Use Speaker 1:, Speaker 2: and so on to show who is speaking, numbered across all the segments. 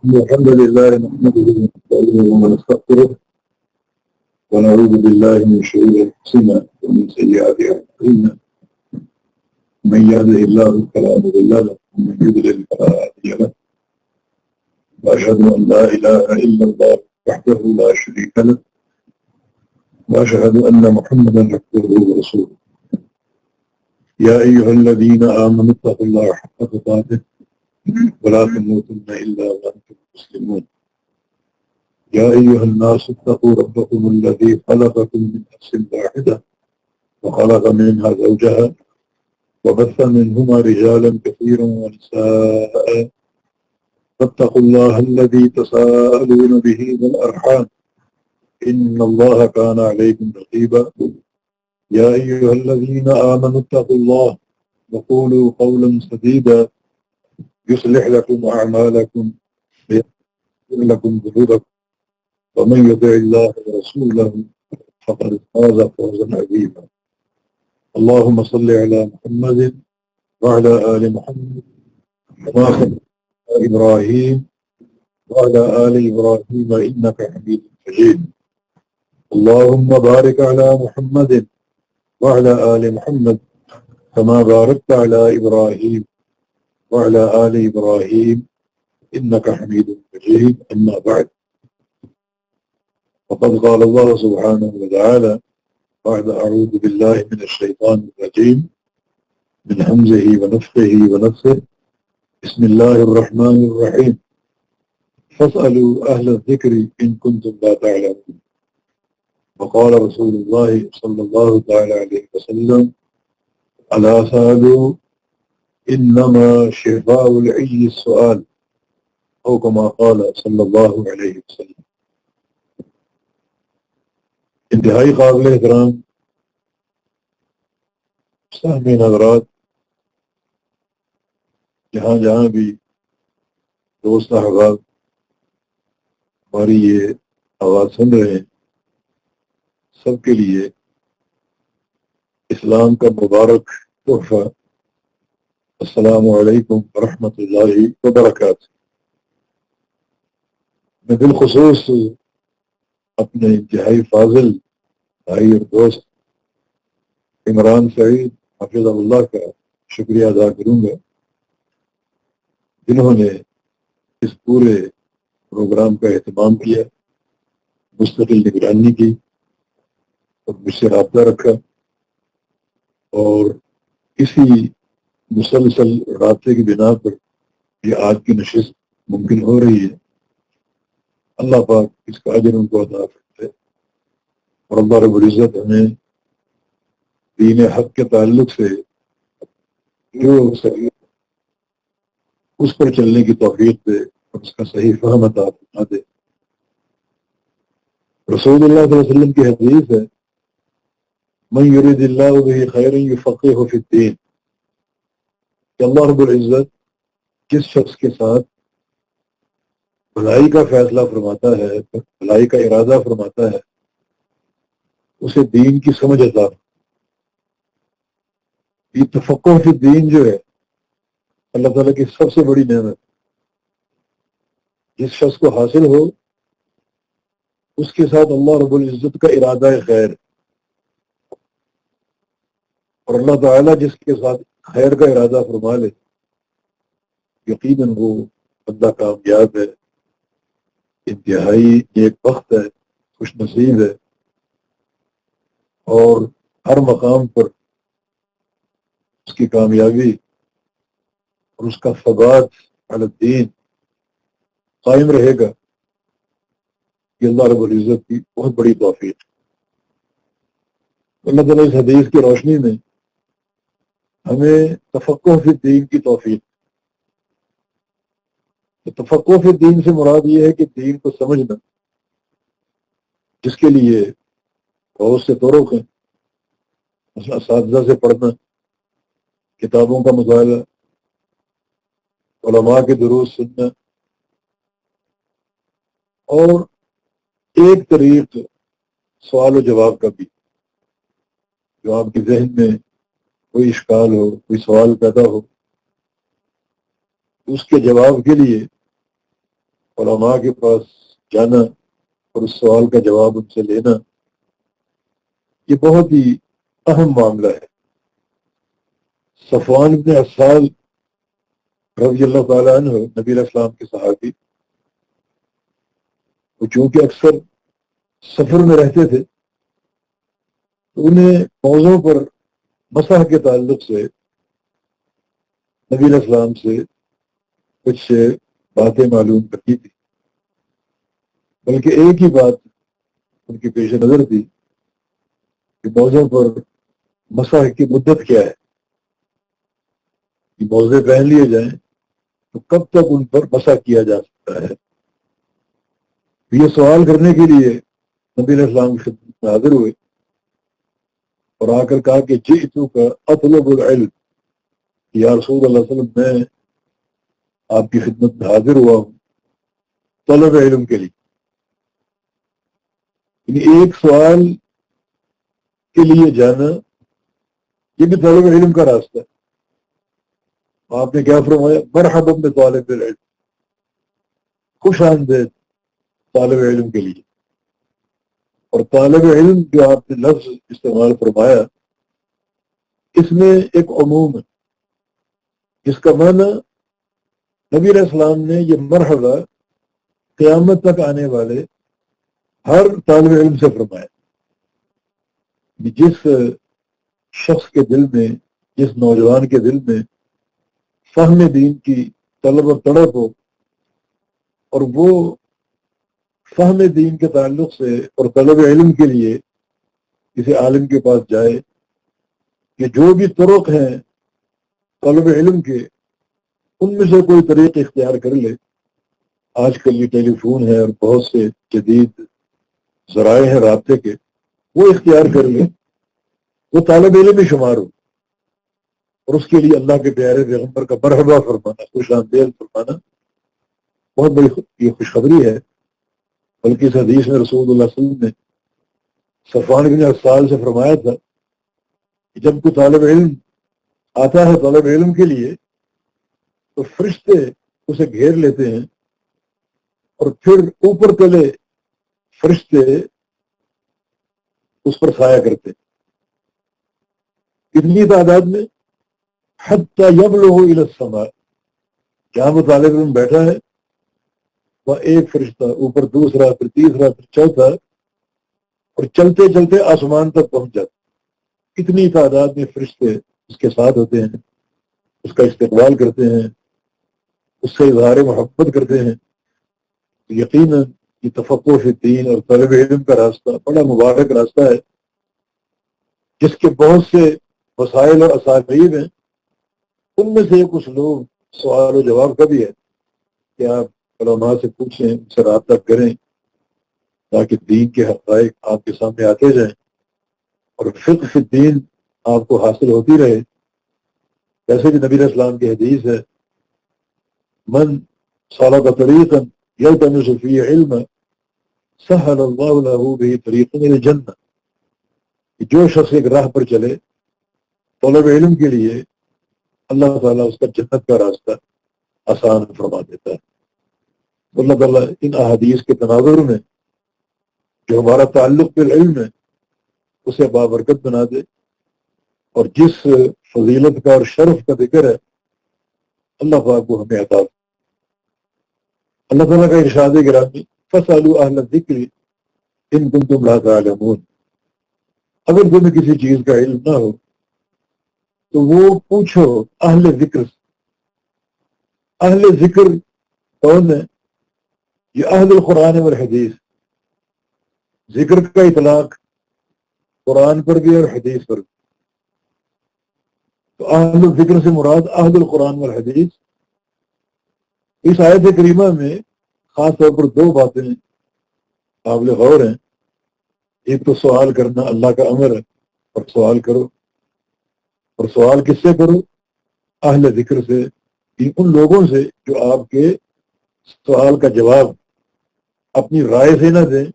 Speaker 1: الحمد لله نحمده ونستعينه ونستغفره ونعوذ بالله من شرور انفسنا ومن سيئات اعمالنا من يهده الله فلا مضل له ومن يضلل فلا هادي له واشهد ان لا اله الا الله وحده لا شريك له واشهد ان محمدا عبده ورسوله يا ايها الذين امنوا اتقوا الله حق تقاته ولا تموتن الا وانتم مسلمون يا أيها الناس اتقوا ربكم الذي خلقكم من نفس واحدة وخلق منها زوجها وبث منهما رجالا كثيرا ونساء فاتقوا الله الذي تساءلون به والأرحام إن الله كان عليكم رقيبا يا أيها الذين آمنوا اتقوا الله وقولوا قولا سديدا يصلح لكم أعمالكم ويغفر لكم ذنوبكم ومن يطع الله ورسوله فقد فاز فوزا عظيما اللهم صل على محمد وعلى آل محمد كما صليت على إبراهيم وعلى آل إبراهيم إنك حميد مجيد اللهم بارك على محمد وعلى آل محمد كما باركت على إبراهيم وعلى آل إبراهيم إنك حميد مجيد أما بعد وقد قال الله سبحانه وتعالى بعد أعوذ بالله من الشيطان الرجيم من همزه ونفخه ونفثه بسم الله الرحمن الرحيم فاسألوا أهل الذكر إن كنتم لا تعلمون وقال رسول الله صلى الله تعالى عليه وسلم ألا سألوا إنما شفاء العي السؤال أو كما قال صلی اللہ علیہ وسلم۔ انتہائی قابل احترام سامعین حضرات، جہاں جہاں بھی دوست احباب ہماری یہ آواز سن رہے ہیں، سب کے لیے اسلام کا مبارک تحفہ السلام علیکم ورحمۃ اللہ وبرکاتہ۔ میں بالخصوص اپنے انتہائی فاضل بھائی اور دوست عمران سعید حفظہ اللہ کا شکریہ ادا کروں گا، جنہوں نے اس پورے پروگرام کا اہتمام کیا، مستقل نگرانی کی اور مجھ سے رابطہ رکھا، اور اسی مسلسل رابطے کی بنا پر یہ آج کی نشست ممکن ہو رہی ہے۔ اللہ پاک اس کا اجر ان کو عطا کرتے، اور اللہ رب العزت ہمیں دین حق کے تعلق سے جو صحیح اس پر چلنے کی توفیق دے اور اس کا صحیح فہم عطا فرما دے۔ رسول اللہ صلی اللہ علیہ وسلم کی حدیث ہے، من یرید اللہ بہ خیرا یفقہہ فی الدین، کہ اللہ رب العزت جس شخص کے ساتھ بھلائی کا فیصلہ فرماتا ہے، بھلائی کا ارادہ فرماتا ہے، اسے دین کی سمجھ عطا۔ یہ تفقہ فی الدین جو ہے اللہ تعالیٰ کی سب سے بڑی نعمت، جس شخص کو حاصل ہو اس کے ساتھ اللہ رب العزت کا ارادہ خیر، اور اللہ تعالیٰ جس کے ساتھ خیر کا ارادہ فرما لے یقیناً وہ بندہ کامیاب ہے، انتہائی نیک بخت ہے، خوش نصیب ہے، اور ہر مقام پر اس کی کامیابی اور اس کا ثبات علی الدین قائم رہے گا۔ یہ اللہ رب العزت کی بہت بڑی توفیق۔ اللہ تعالیٰ اس حدیث کی روشنی میں ہمیں تفقہ فی الدین کی توفیق۔ تفقہ فی الدین سے مراد یہ ہے کہ دین کو سمجھنا، جس کے لیے بہت سے طرق ہیں، مثلا اساتذہ سے پڑھنا، کتابوں کا مطالعہ، علماء کے دروس سننا، اور ایک طریق سوال و جواب کا بھی، جو آپ کے ذہن میں کوئی اشکال ہو، کوئی سوال پیدا ہو، اس کے جواب کے لیے علماء کے پاس جانا اور اس سوال کا جواب ان سے لینا، یہ بہت ہی اہم معاملہ ہے۔ صفوان بن عسال رضی اللہ تعالیٰ عنہ، نبی علیہ السلام کے صحابی، وہ چونکہ اکثر سفر میں رہتے تھے تو انہیں موضوع پر مسح کے تعلق سے نبی علیہ السلام سے کچھ باتیں معلوم کرتی تھی، بلکہ ایک ہی بات ان کی پیش نظر تھی کہ موضوع پر مسح کی مدت کیا ہے، کہ موضوع پہن لیے جائیں تو کب تک ان پر مسح کیا جا سکتا ہے۔ یہ سوال کرنے کے لیے نبی علیہ السلام کی خدمت میں حاضر ہوئے اور آ کر کہا کہ جئتو کا اطلب العلم، یا رسول اللہ صلی اللہ علیہ وسلم، میں آپ کی خدمت میں حاضر ہوا ہوں طلب علم کے لیے۔ یعنی ایک سوال کے لیے جانا یہ بھی طلب علم کا راستہ ہے۔ آپ نے کیا فرمایا؟ مرحبا بطالب العلم، خوش آمدید طالب علم کے لیے۔ اور طالب علم جو آپ نے لفظ استعمال فرمایا، اس میں ایک عموم ہے جس کا معنی نبی علیہ السلام نے یہ مرحبا قیامت تک آنے والے ہر طالب علم سے فرمایا۔ جس شخص کے دل میں، جس نوجوان کے دل میں فہم دین کی طلب و تڑپ ہو اور وہ فہم دین کے تعلق سے اور طلب علم کے لیے کسی عالم کے پاس جائے کہ جو بھی طرق ہیں طلب علم کے، ان میں سے کوئی طریق اختیار کر لے۔ آج کل یہ ٹیلی فون ہے اور بہت سے جدید ذرائع ہیں رابطے کے، وہ اختیار کر لے، وہ طالب علم میں شمار ہو، اور اس کے لیے اللہ کے پیارے پیغمبر کا مرحبا فرمانا، خوش آمدید فرمانا بہت بڑی یہ خوشخبری ہے۔ بلکہ اس حدیث میں رسول اللہ صلی اللہ علیہ وسلم نے صفوان بن عسال سے فرمایا تھا کہ جب کوئی طالب علم آتا ہے طالب علم کے لیے تو فرشتے اسے گھیر لیتے ہیں اور پھر اوپر تلے فرشتے اس پر سایہ کرتے ہیں۔ کتنی تعداد میں؟ حتی یبلغ الی السماء، جہاں وہ طالب علم بیٹھا ہے وہاں ایک فرشتہ، اوپر دوسرا، پھر تیسرا، پھر چوتھا، اور چلتے چلتے آسمان تک پہنچ جاتے۔ اتنی تعداد میں فرشتے اس کے ساتھ ہوتے ہیں، اس کا استقبال کرتے ہیں، اس سے اظہار محبت کرتے ہیں۔ یقیناً یہ تفقہ فی الدین اور طلب علم کا راستہ بڑا مبارک راستہ ہے، جس کے بہت سے وسائل اور اسالیب ہیں۔ ان میں سے کچھ لوگ سوال و جواب کا بھی ہے کہ آپ علماء سے پوچھیں، ان سے رابطہ کریں تاکہ دین کے حقائق آپ کے سامنے آتے جائیں اور فقہ فی الدین آپ کو حاصل ہوتی رہے۔ جیسے کہ نبی علیہ السلام کی حدیث ہے، من سلک طریقا یلتمس فیہ علما سہل اللہ لہ بہ طریقا الی الجنہ، کہ جو شخص ایک راہ پر چلے طلب علم کے لیے، اللہ تعالیٰ اس کا جنت کا راستہ آسان فرما دیتا ہے۔ اللہ تعالیٰ ان احادیث کے تناظر میں جو ہمارا تعلق بالعلم ہے اسے بابرکت بنا دے، اور جس فضیلت کا اور شرف کا ذکر ہے اللہ پاک کو ہمیں عطا۔ اللہ تعالیٰ کا ارشاد گرامی، فاسألوا اہل الذکر ان کنتم لا تعلمون، اگر تمہیں کسی چیز کا علم نہ ہو تو وہ پوچھو اہل ذکر سے۔ اہل ذکر کون ہے؟ یہ اہل القرآن والحدیث۔ ذکر کا اطلاق قرآن پر بھی اور حدیث پر بھی۔ تو اہل الذکر سے مراد اہل القرآن والحدیث۔ اس آیت کریمہ میں خاص طور پر دو باتیں قابل غور ہیں۔ ایک تو سوال کرنا اللہ کا امر ہے، اور سوال کرو، اور سوال کس سے کرو؟ اہل ذکر سے، ان لوگوں سے جو آپ کے سوال کا جواب اپنی رائے سے نہ دیں،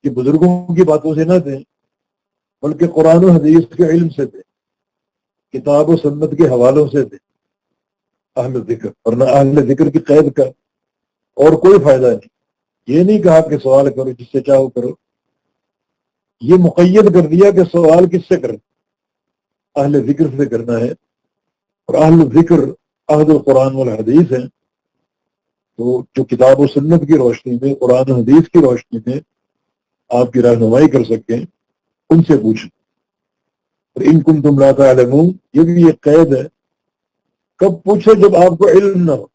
Speaker 1: کہ بزرگوں کی باتوں سے نہ دیں، بلکہ قرآن و حدیث کے علم سے دیں، کتاب و سنت کے حوالوں سے دیں۔ اہل ذکر، ورنہ اہل ذکر کی قید کا اور کوئی فائدہ نہیں. یہ نہیں کہا کہ سوال کرو جس سے چاہو کرو، یہ مقید کر دیا کہ سوال کس سے کرنا، اہل ذکر سے کرنا ہے. اور اہل ذکر اہل القرآن والحدیث ہیں، تو جو کتاب و سنت کی روشنی میں، قرآن و حدیث کی روشنی میں آپ کی رہنمائی کر سکیں، ان سے پوچھیں. اور ان کنتم لا تعلمون، یہ بھی ایک قید ہے. کب پوچھے؟ جب آپ کو علم نہ ہو.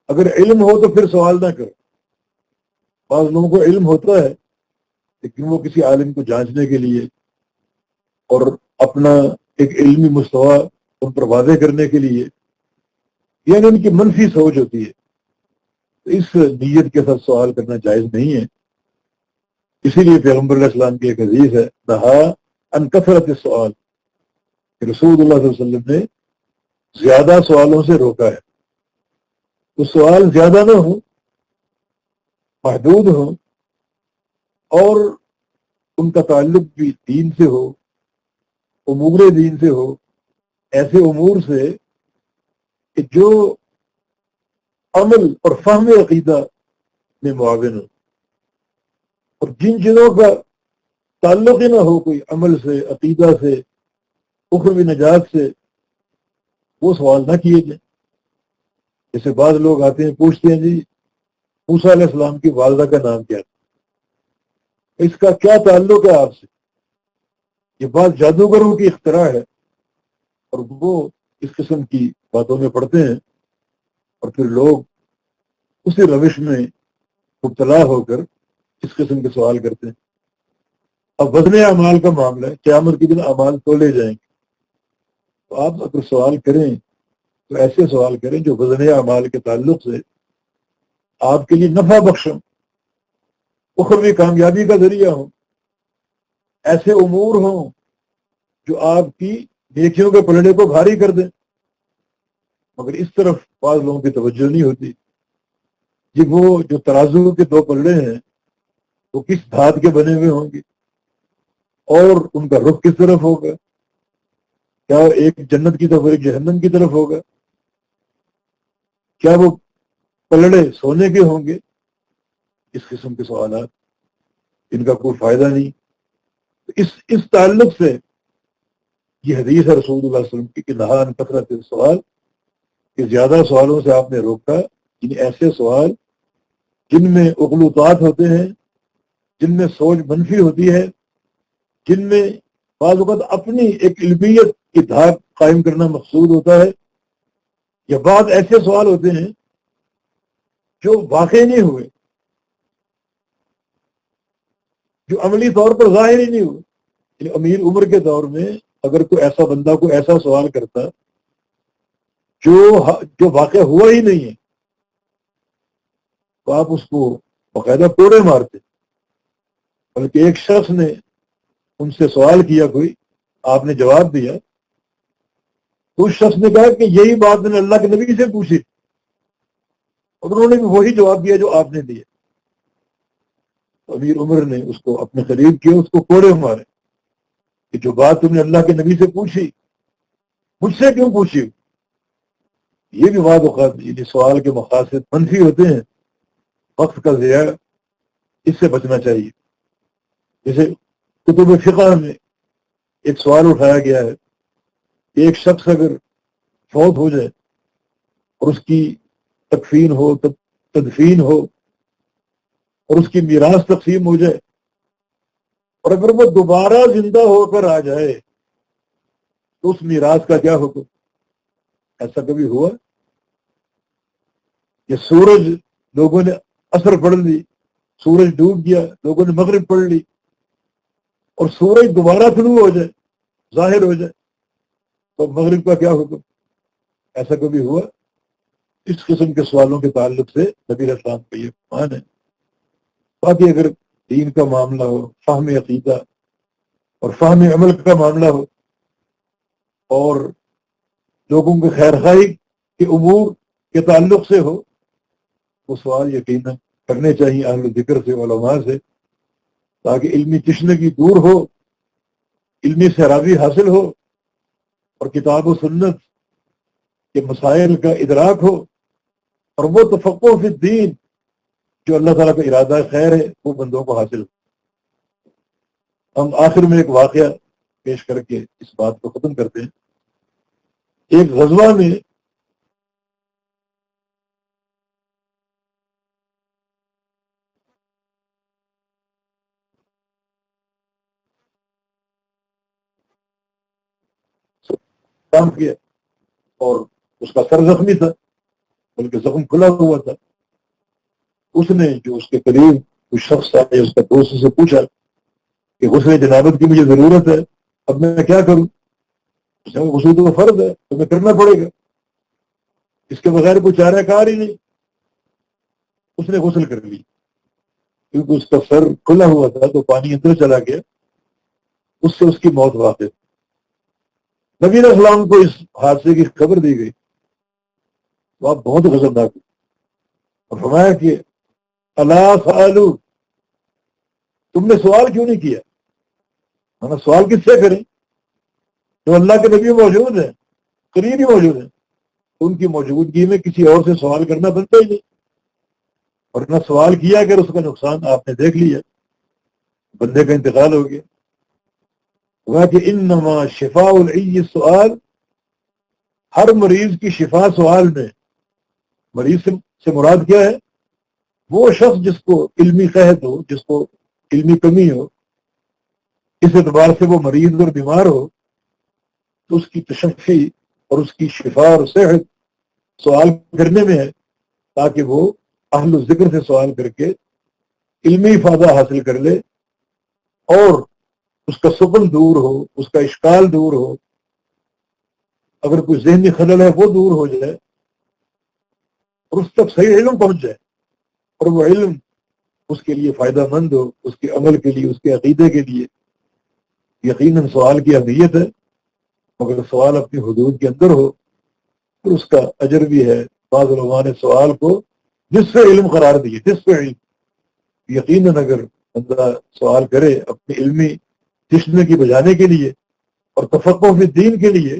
Speaker 1: اگر علم ہو تو پھر سوال نہ کرو. بعض لوگوں کو علم ہوتا ہے لیکن وہ کسی عالم کو جانچنے کے لیے اور اپنا ایک علمی مستویٰ ان پر واضح کرنے کے لیے، یعنی ان کی منفی سوچ ہوتی ہے. تو اس نیت کے ساتھ سوال کرنا جائز نہیں ہے. اسی لیے پیغمبر علیہ السلام کی ایک حدیث ہے، نہا ان کثرت السؤال، کہ رسول اللہ صلی اللہ علیہ وسلم نے زیادہ سوالوں سے روکا ہے. تو سوال زیادہ نہ ہوں، محدود ہوں، اور ان کا تعلق بھی دین سے ہو، امور دین سے ہو، ایسے امور سے کہ جو عمل اور فہم عقیدہ میں معاون ہو. اور جن چیزوں کا تعلق ہی نہ ہو کوئی عمل سے، عقیدہ سے، اخروی نجات سے، وہ سوال نہ کیے جائیں. جیسے بعض لوگ آتے ہیں پوچھتے ہیں، جی موسیٰ علیہ السلام کی والدہ کا نام کیا تھا؟ اس کا کیا تعلق ہے آپ سے؟ یہ بات جادوگروں کی اختراع ہے، اور وہ اس قسم کی باتوں میں پڑھتے ہیں اور پھر لوگ اسی روش میں مبتلا ہو کر اس قسم کے سوال کرتے ہیں. اب وزن اعمال کا معاملہ ہے، قیامت کے دن اعمال تولے جائیں گے. تو آپ اگر سوال کریں تو ایسے سوال کریں جو وزن اعمال کے تعلق سے آپ کے لیے نفع بخشوں، اخروی کامیابی کا ذریعہ ہوں، ایسے امور ہوں جو آپ کی نیکیوں کے پلڑے کو بھاری کر دیں. مگر اس طرف بعض لوگوں کی توجہ نہیں ہوتی. جی وہ جو ترازو کے دو پلڑے ہیں وہ کس دھات کے بنے ہوئے ہوں گے، اور ان کا رخ کس طرف ہوگا؟ کیا ایک جنت کی طرف ایک جہنم کی طرف ہوگا؟ کیا وہ پلڑے سونے کے ہوں گے؟ اس قسم کے سوالات، ان کا کوئی فائدہ نہیں. اس تعلق سے یہ حدیث ہے رسول اللہ صلی اللہ علیہ وسلم کی کہ نہا عن کثرت السؤال، کہ زیادہ سوالوں سے آپ نے روکا. یعنی ایسے سوال جن میں اغلوطات ہوتے ہیں، جن میں سوچ منفی ہوتی ہے، جن میں بعض اوقات اپنی ایک علمیت کی دھاک قائم کرنا مقصود ہوتا ہے، یا بعض ایسے سوال ہوتے ہیں جو واقع نہیں ہوئے، جو عملی طور پر ظاہر ہی نہیں ہوئے. یعنی امیر عمر کے دور میں اگر کوئی ایسا بندہ کو ایسا سوال کرتا جو واقع ہوا ہی نہیں ہے، تو آپ اس کو باقاعدہ کوڑے مارتے. بلکہ ایک شخص نے ان سے سوال کیا، کوئی آپ نے جواب دیا، تو اس شخص نے کہا کہ یہی بات میں نے اللہ کے نبی سے پوچھی، اور انہوں نے بھی وہی جواب دیا جو آپ نے دیا. امیر عمر نے اس کو اپنے قریب کیا، اس کو کوڑے مارے کہ جو بات تم نے اللہ کے نبی سے پوچھی مجھ سے کیوں پوچھی؟ یہ بھی بعض اوقات یعنی سوال کے مقاصد منفی ہوتے ہیں، وقت کا ضیاع، اس سے بچنا چاہیے. جیسے کتب فقہ میں ایک سوال اٹھایا گیا ہے کہ ایک شخص اگر فوت ہو جائے اور اس کی تکفین ہو، تدفین ہو، اور اس کی میراث تقسیم ہو جائے، اور اگر وہ دوبارہ زندہ ہو کر آ جائے تو اس میراث کا کیا حکم؟ ایسا کبھی ہوا؟ یہ سورج لوگوں نے عصر پڑھ لی، سورج ڈوب گیا، لوگوں نے مغرب پڑھ لی، اور سورج دوبارہ طلوع ہو جائے، ظاہر ہو جائے، تو مغرب کا کیا حکم؟ ایسا کبھی ہوا؟ اس قسم کے سوالوں کے تعلق سے نبی علیہ السلام کا یہ فرمان ہے. باقی اگر دین کا معاملہ ہو، فہم عقیدہ اور فہم عمل کا معاملہ ہو، اور لوگوں کے خیر خواہی کے امور کے تعلق سے ہو، وہ سوال یقیناً کرنے چاہیے اہل ذکر سے، علماء سے، تاکہ علمی تشنگی دور ہو، علمی سیرابی حاصل ہو، اور کتاب و سنت کے مسائل کا ادراک ہو، اور وہ تفقہ فی الدین جو اللہ تعالیٰ کا ارادہ خیر ہے وہ بندوں کو حاصل ہو۔ ہم آخر میں ایک واقعہ پیش کر کے اس بات کو ختم کرتے ہیں۔ ایک غزوہ میں کام کیا اور اس کا سر زخمی تھا، بلکہ زخم کھلا ہوا تھا۔ اس نے جو اس کے قریب کچھ شخص آئے، اس کا دوست سے پوچھا کہ غسل جنابت کی مجھے ضرورت ہے، اب میں کیا کروں؟ اس نے کہا غسل تو فرض ہے، تمہیں کرنا پڑے گا، اس کے بغیر کوئی چارہ کار ہی نہیں۔ اس نے غسل کر لی، کیونکہ اس کا سر کھلا ہوا تھا تو پانی اندر چلا گیا، اس سے اس کی موت واقع تھی۔ نبی علیہ السلام کو اس حادثے کی خبر دی گئی، وہ آپ بہت غضبناک ہوئے اور فرمایا کہ اللہ سألو، تم نے سوال کیوں نہیں کیا؟ ہمیں سوال کس سے کریں؟ تو اللہ کے نبی موجود ہیں، قریب ہی موجود ہیں، ان کی موجودگی میں کسی اور سے سوال کرنا بنتا ہی نہیں، اور نہ سوال کیا اگر اس کا نقصان آپ نے دیکھ لیا، بندے کا انتقال ہو گیا۔ وہ کہ انما شفاء العی السؤال، ہر مریض کی شفا سوال میں۔ مریض سے مراد کیا ہے؟ وہ شخص جس کو علمی قحط ہو، جس کو علمی کمی ہو، اس اعتبار سے وہ مریض اور بیمار ہو، تو اس کی تشفی اور اس کی شفا اور صحت سوال کرنے میں ہے، تاکہ وہ اہل ذکر سے سوال کر کے علمی فائدہ حاصل کر لے اور اس کا سبل دور ہو، اس کا اشکال دور ہو، اگر کوئی ذہنی خلل ہے وہ دور ہو جائے اور اس تک صحیح علم پہنچ جائے، اور وہ علم اس کے لیے فائدہ مند ہو، اس کے عمل کے لیے، اس کے عقیدے کے لیے۔ یقیناً سوال کی اہمیت ہے، مگر سوال اپنی حدود کے اندر ہو پھر اس کا اجر بھی ہے۔ بعض علماء نے سوال کو نصف علم قرار دیے، نصف علم۔ یقیناً اگر بندہ سوال کرے اپنی علمی تشنه کی بجانے کے لیے اور تفقہ فی الدین کے لیے،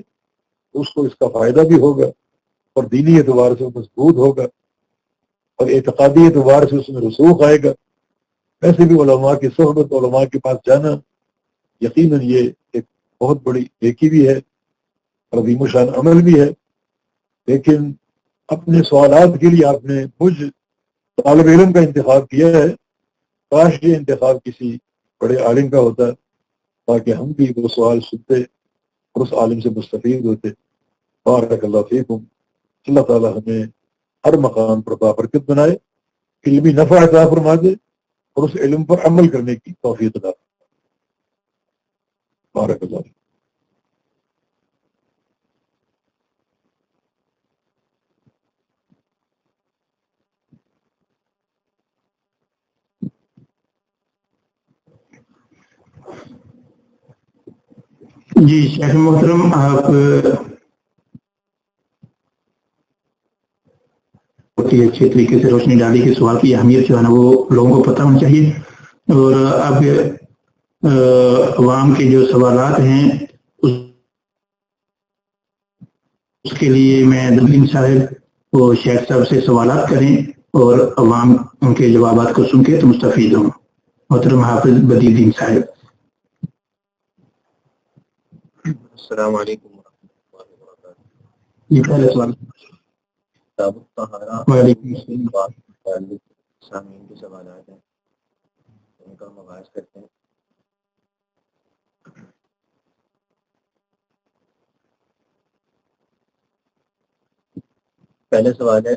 Speaker 1: تو اس کو اس کا فائدہ بھی ہوگا اور دینی اعتبار سے مضبوط ہوگا اور اعتقادی اعتبار سے اس میں رسوخ آئے گا۔ ویسے بھی علماء کی صحبت، علماء کے پاس جانا یقیناً یہ ایک بہت بڑی نیکی بھی ہے اور عظیم و شان عمل بھی ہے، لیکن اپنے سوالات کے لیے آپ نے مجھ طالب علم کا انتخاب کیا ہے۔ کاش یہ انتخاب کسی بڑے عالم کا ہوتا تاکہ ہم بھی وہ سوال سنتے اور اس عالم سے مستفید ہوتے۔ بارک اللہ فیکم، اللہ تعالیٰ ہمیں ہر مقام پر بابرکت بنائے، علمی نفع عطا فرما دے اور اس علم پر عمل کرنے کی توفیق عطا۔ بارک اللہ۔
Speaker 2: جی شیخ محترم، آپ بہت ہی اچھے طریقے سے روشنی ڈالی کہ سوال کی اہمیت جو ہے نا وہ لوگوں کو پتہ ہونا چاہیے، اور اب عوام کے جو سوالات ہیں اس کے لیے میں دلیم صاحب وہ شیخ صاحب سے سوالات کریں اور عوام ان کے جوابات کو سن کے تو مستفید ہوں۔ محترم حافظ بدیع الدین صاحب۔
Speaker 3: السلام علیکم ورحمۃ اللہ وبرکاتہ۔
Speaker 2: یہ پہلا سوال۔
Speaker 3: کتاب الطہارہ
Speaker 2: وعلیکم السلام۔
Speaker 3: سامعین کے سوالات ہیں، ان کا ہم آغاز کرتے ہیں۔ پہلا سوال ہے،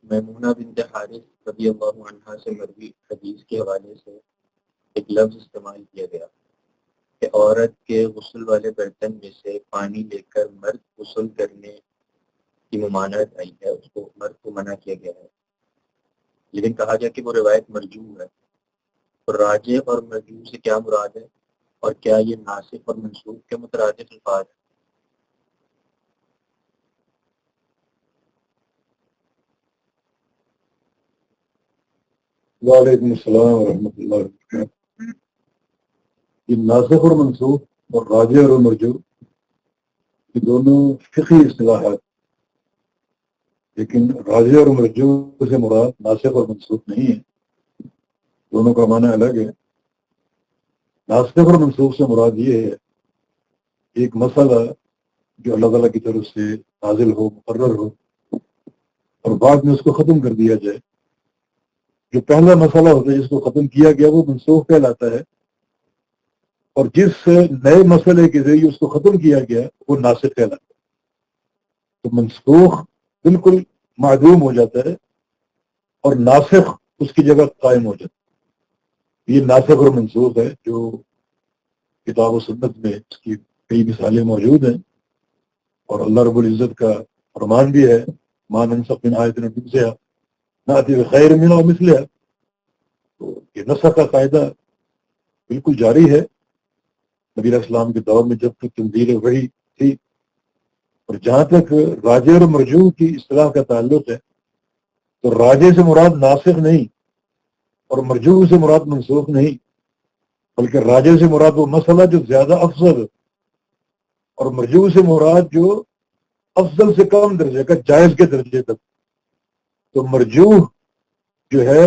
Speaker 3: میمونہ بنت حارث رضی اللہ عنہا سے مروی حدیث کے حوالے سے ایک لفظ استعمال کیا گیا کہ عورت کے غسل والے برتن میں سے پانی لے کر مرد غسل کرنے کی ممانعت آئی ہے، اس کو مرد کو منع کیا گیا ہے، لیکن کہا گیا کہ وہ روایت مرجوح ہے۔ اور راجح اور مرجوح سے کیا مراد ہے، اور کیا یہ ناسخ اور منسوخ کے مترادف الفاظ ہیں؟
Speaker 1: وعلیکم السلام ورحمۃ اللہ وبرکاتہ۔ یہ ناسخ اور منسوخ اور راجع اور مرجوح یہ دونوں فقہی اصطلاحات، لیکن راجع اور مرجوع سے مراد ناسخ اور منسوخ نہیں ہے، دونوں کا معنی الگ ہے۔ ناسخ اور منسوخ سے مراد یہ ہے ایک مسئلہ جو اللہ تعالیٰ کی طرف سے نازل ہو، مقرر ہو، اور بعد میں اس کو ختم کر دیا جائے۔ جو پہلا مسئلہ ہوتا ہے جس کو ختم کیا گیا وہ منسوخ کہلاتا ہے، اور جس نئے مسئلے کے ذریعے اس کو ختم کیا گیا وہ ناسخ کہلاتا ہے۔ تو منسوخ بالکل معدوم ہو جاتا ہے اور ناسخ اس کی جگہ قائم ہو جاتا ہے۔ یہ ناسخ اور منسوخ ہے جو کتاب و سنت میں اس کی کئی مثالیں موجود ہیں، اور اللہ رب العزت کا فرمان بھی ہے ما ننسخ من آیۃ أو ننسها نأتی بخیر منها أو مثلها۔ تو یہ نسخ کا قاعدہ بالکل جاری ہے نبی علیہ السلام کے دور میں جب تک تنزیل وحی تھی۔ اور جہاں تک راجع اور مرجوع کی اصطلاح کا تعلق ہے تو راجع سے مراد ناسخ نہیں اور مرجوع سے مراد منسوخ نہیں، بلکہ راجع سے مراد وہ مسئلہ جو زیادہ افضل ہے، اور مرجوع سے مراد جو افضل سے کم درجے کا، جائز کے درجے تک۔ تو مرجوع جو ہے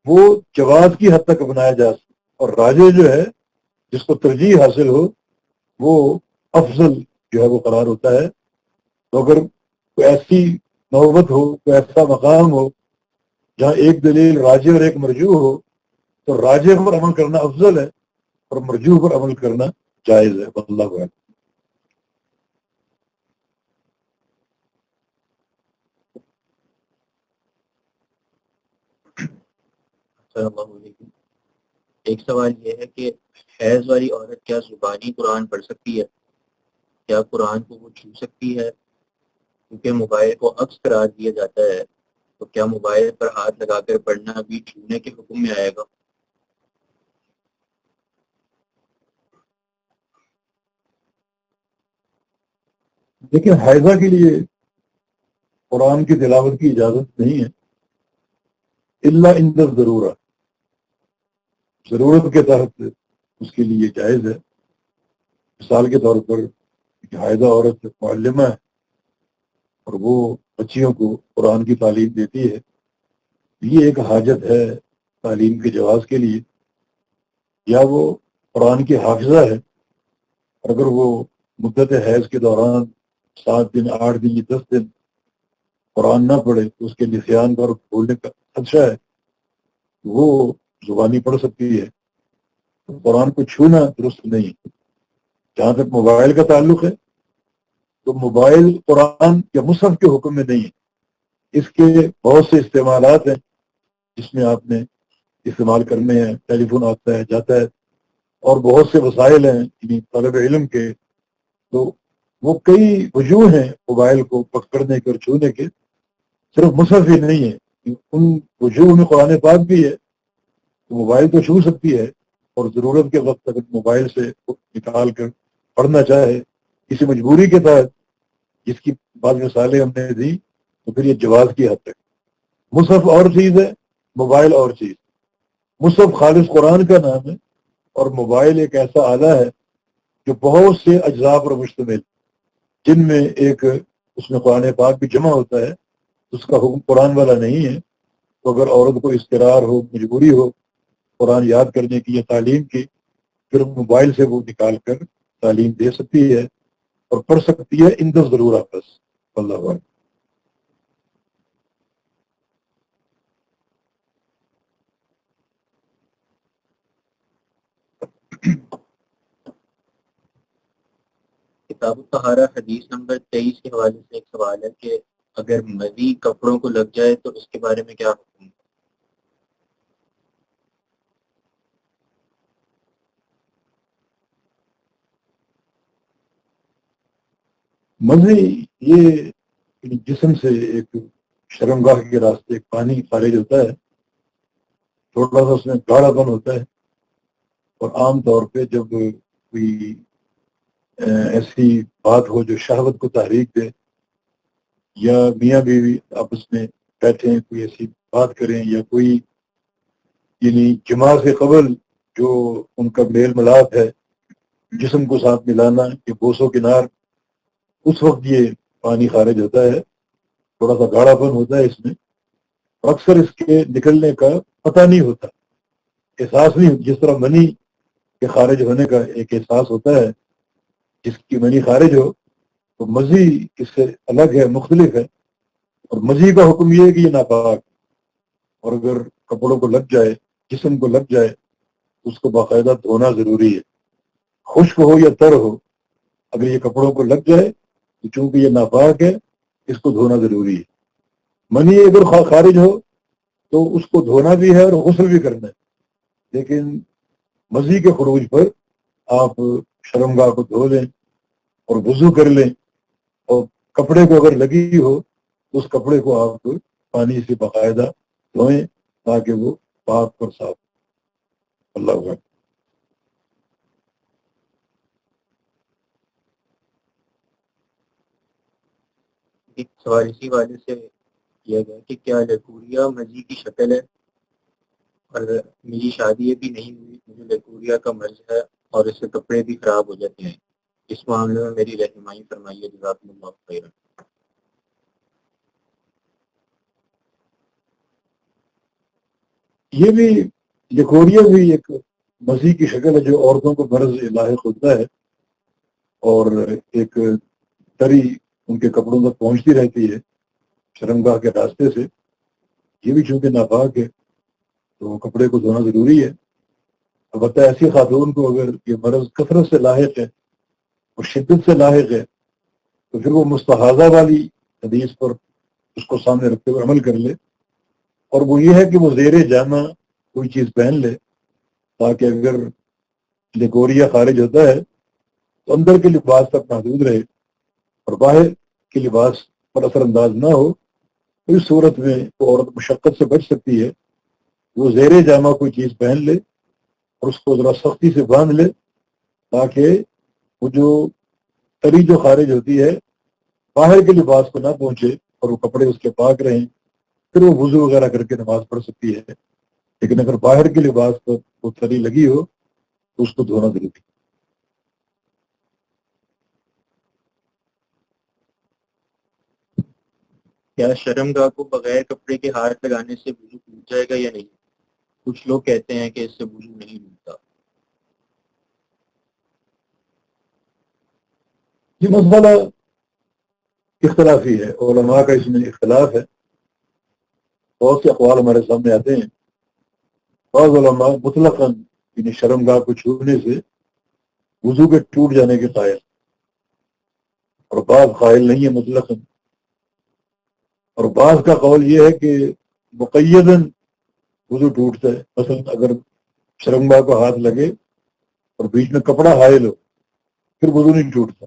Speaker 1: وہ جواز کی حد تک بنایا جا سکتا، اور راجع جو ہے جس کو ترجیح حاصل ہو وہ افضل جو ہے وہ قرار ہوتا ہے۔ تو اگر کوئی ایسی نوبت ہو، کوئی ایسا مقام ہو جہاں ایک دلیل راجع اور ایک مرجوع ہو تو راجع پر عمل کرنا افضل ہے اور مرجوع پر عمل کرنا جائز ہے۔ واللہ اعلم۔
Speaker 3: السلام علیکم۔ ایک سوال یہ ہے کہ حیض والی عورت کیا زبانی قرآن پڑھ سکتی ہے؟ کیا قرآن کو وہ چھو سکتی ہے؟ کیونکہ موبائل کو عکس قرار دیا جاتا ہے، تو کیا موبائل پر ہاتھ لگا کر پڑھنا بھی چھونے کے حکم میں آئے گا؟
Speaker 1: لیکن حیضہ کے لیے قرآن کی تلاوت کی اجازت نہیں ہے، الا عند الضرورہ، ضرورت کے تحت اس کے لیے جائز ہے۔ مثال کے طور پر ایک حائضہ عورت معلمہ ہے اور وہ بچیوں کو قرآن کی تعلیم دیتی ہے، یہ ایک حاجت ہے تعلیم کے جواز کے لیے، یا وہ قرآن کی حافظہ ہے، اور اگر وہ مدت حیض کے دوران 7 دن 8 دن یا 10 دن قرآن نہ پڑھے تو اس کے نسیان پر بھولنے کا خدشہ ہے، وہ زبانی پڑھ سکتی ہے۔ قرآن کو چھونا درست نہیں۔ جہاں تک موبائل کا تعلق ہے تو موبائل قرآن یا مصحف کے حکم میں نہیں ہے، اس کے بہت سے استعمالات ہیں جس میں آپ نے استعمال کرنے ہیں، ٹیلی فون آتا ہے جاتا ہے، اور بہت سے وسائل ہیں یعنی طالب علم کے، تو وہ کئی وجوہ ہیں موبائل کو پکڑنے کے اور چھونے کے، صرف مصحف ہی نہیں ہے، ان وجوہ میں قرآن پاک بھی ہے۔ تو موبائل تو چھو سکتی ہے، اور ضرورت کے وقت اگر موبائل سے نکال کر پڑھنا چاہے کسی مجبوری کے تحت، جس کی بعض مثالیں ہم نے دی، تو پھر یہ جواز کی حد تک۔ مصحف اور چیز ہے، موبائل اور چیز۔ مصحف خالص قرآن کا نام ہے، اور موبائل ایک ایسا آلہ ہے جو بہت سے اجزاء پر مشتمل، جن میں ایک اس میں قرآن پاک بھی جمع ہوتا ہے، اس کا حکم قرآن والا نہیں ہے۔ تو اگر عورت کو اضطرار ہو، مجبوری ہو قرآن یاد کرنے کی یا تعلیم کی، پھر موبائل سے وہ نکال کر تعلیم دے سکتی ہے اور پڑھ سکتی ہے، ان دس ضرور بس۔ اللہ اعلم۔
Speaker 3: کتاب الطہارہ حدیث نمبر 23 کے حوالے سے ایک سوال ہے کہ اگر مزید کپڑوں کو لگ جائے تو اس کے بارے میں کیا حکم ہے؟
Speaker 1: مزی یہ جسم سے ایک شرمگاہ کے راستے ایک پانی خارج ہوتا ہے، تھوڑا سا اس میں گاڑھا پن ہوتا ہے، اور عام طور پہ جب کوئی ایسی بات ہو جو شہوت کو تحریک دے، یا میاں بیوی آپس میں بیٹھیں کوئی ایسی بات کریں، یا کوئی یعنی جماع سے قبل جو ان کا میل ملاپ ہے، جسم کو ساتھ ملانا، یہ بوس و کنار، اس وقت یہ پانی خارج ہوتا ہے۔ تھوڑا سا گاڑھا پن ہوتا ہے اس میں، اور اکثر اس کے نکلنے کا پتہ نہیں ہوتا، احساس نہیں ہوتا. جس طرح منی کے خارج ہونے کا ایک احساس ہوتا ہے، جس کی منی خارج ہو تو مزی اس سے الگ ہے، مختلف ہے. اور مزی کا حکم یہ ہے کہ یہ ناپاک، اور اگر کپڑوں کو لگ جائے، جسم کو لگ جائے، تو اس کو باقاعدہ دھونا ضروری ہے، خشک ہو یا تر ہو. اگر یہ کپڑوں کو لگ جائے تو چونکہ یہ ناپاک ہے، اس کو دھونا ضروری ہے. منی اگر خارج ہو تو اس کو دھونا بھی ہے اور غسل بھی کرنا ہے، لیکن مزی کے خروج پر آپ شرمگاہ کو دھو لیں اور وضو کر لیں، اور کپڑے کو اگر لگی ہو تو اس کپڑے کو آپ پانی سے باقاعدہ دھوئیں تاکہ وہ پاک اور صاف. اللہ اکبر.
Speaker 3: ایک سوال اسی والے سے کیا گیا کہ کیا لیکوریا مزی کی شکل ہے؟ اور میری شادی ابھی نہیں ہوئی، مجھے لیکوریا کا مرض ہے اور اس سے کپڑے بھی خراب ہو جاتے ہیں، اس معاملے میں میری رہنمائی فرمائیے، جزاکم اللہ خیرا.
Speaker 1: یہ بھی لیکوریا بھی ایک مزی کی شکل ہے جو عورتوں کو مرض لاحق ہوتا ہے، اور ایک تری ان کے کپڑوں تک پہنچتی رہتی ہے شرمگاہ کے راستے سے. یہ بھی چونکہ ناپاک ہے تو کپڑے کو دھونا ضروری ہے. البتہ ایسی خاتون کو اگر یہ مرض کثرت سے لاحق ہے اور شدت سے لاحق ہے تو پھر وہ مستحاضہ والی حدیث پر اس کو سامنے رکھتے ہوئے عمل کر لے، اور وہ یہ ہے کہ وہ زیر جامہ کوئی چیز پہن لے تاکہ اگر لیکوریا خارج ہوتا ہے تو اندر کے لباس تک محدود رہے اور باہر کے لباس پر اثر انداز نہ ہو. تو اس صورت میں وہ عورت مشقت سے بچ سکتی ہے، وہ زیر جامہ کوئی چیز پہن لے اور اس کو ذرا سختی سے باندھ لے تاکہ وہ جو تری جو خارج ہوتی ہے باہر کے لباس کو نہ پہنچے اور وہ کپڑے اس کے پاک رہیں. پھر وہ وضو وغیرہ کر کے نماز پڑھ سکتی ہے. لیکن اگر باہر کے لباس پر وہ تری لگی ہو تو اس کو دھونا ضروری ہے.
Speaker 3: کیا شرمگاہ کو بغیر کپڑے کے ہاتھ لگانے سے وضو ٹوٹ جائے گا یا نہیں؟ کچھ لوگ کہتے ہیں کہ اس سے وضو نہیں ٹوٹتا.
Speaker 1: یہ مسئلہ اختلافی ہے، علماء کا اس میں اختلاف ہے. بہت سے اقوال ہمارے سامنے آتے ہیں. بعض علماء مطلقاً یعنی شرمگاہ کو چھونے سے وضو کے ٹوٹ جانے کے قائل، اور بعض قائل نہیں ہے مطلقاً. اور بعض کا قول یہ ہے کہ مقیداً وضو ٹوٹتا ہے. مثلا اگر شرمگاہ کو ہاتھ لگے اور بیچ میں کپڑا حائل ہو پھر وضو نہیں ٹوٹتا،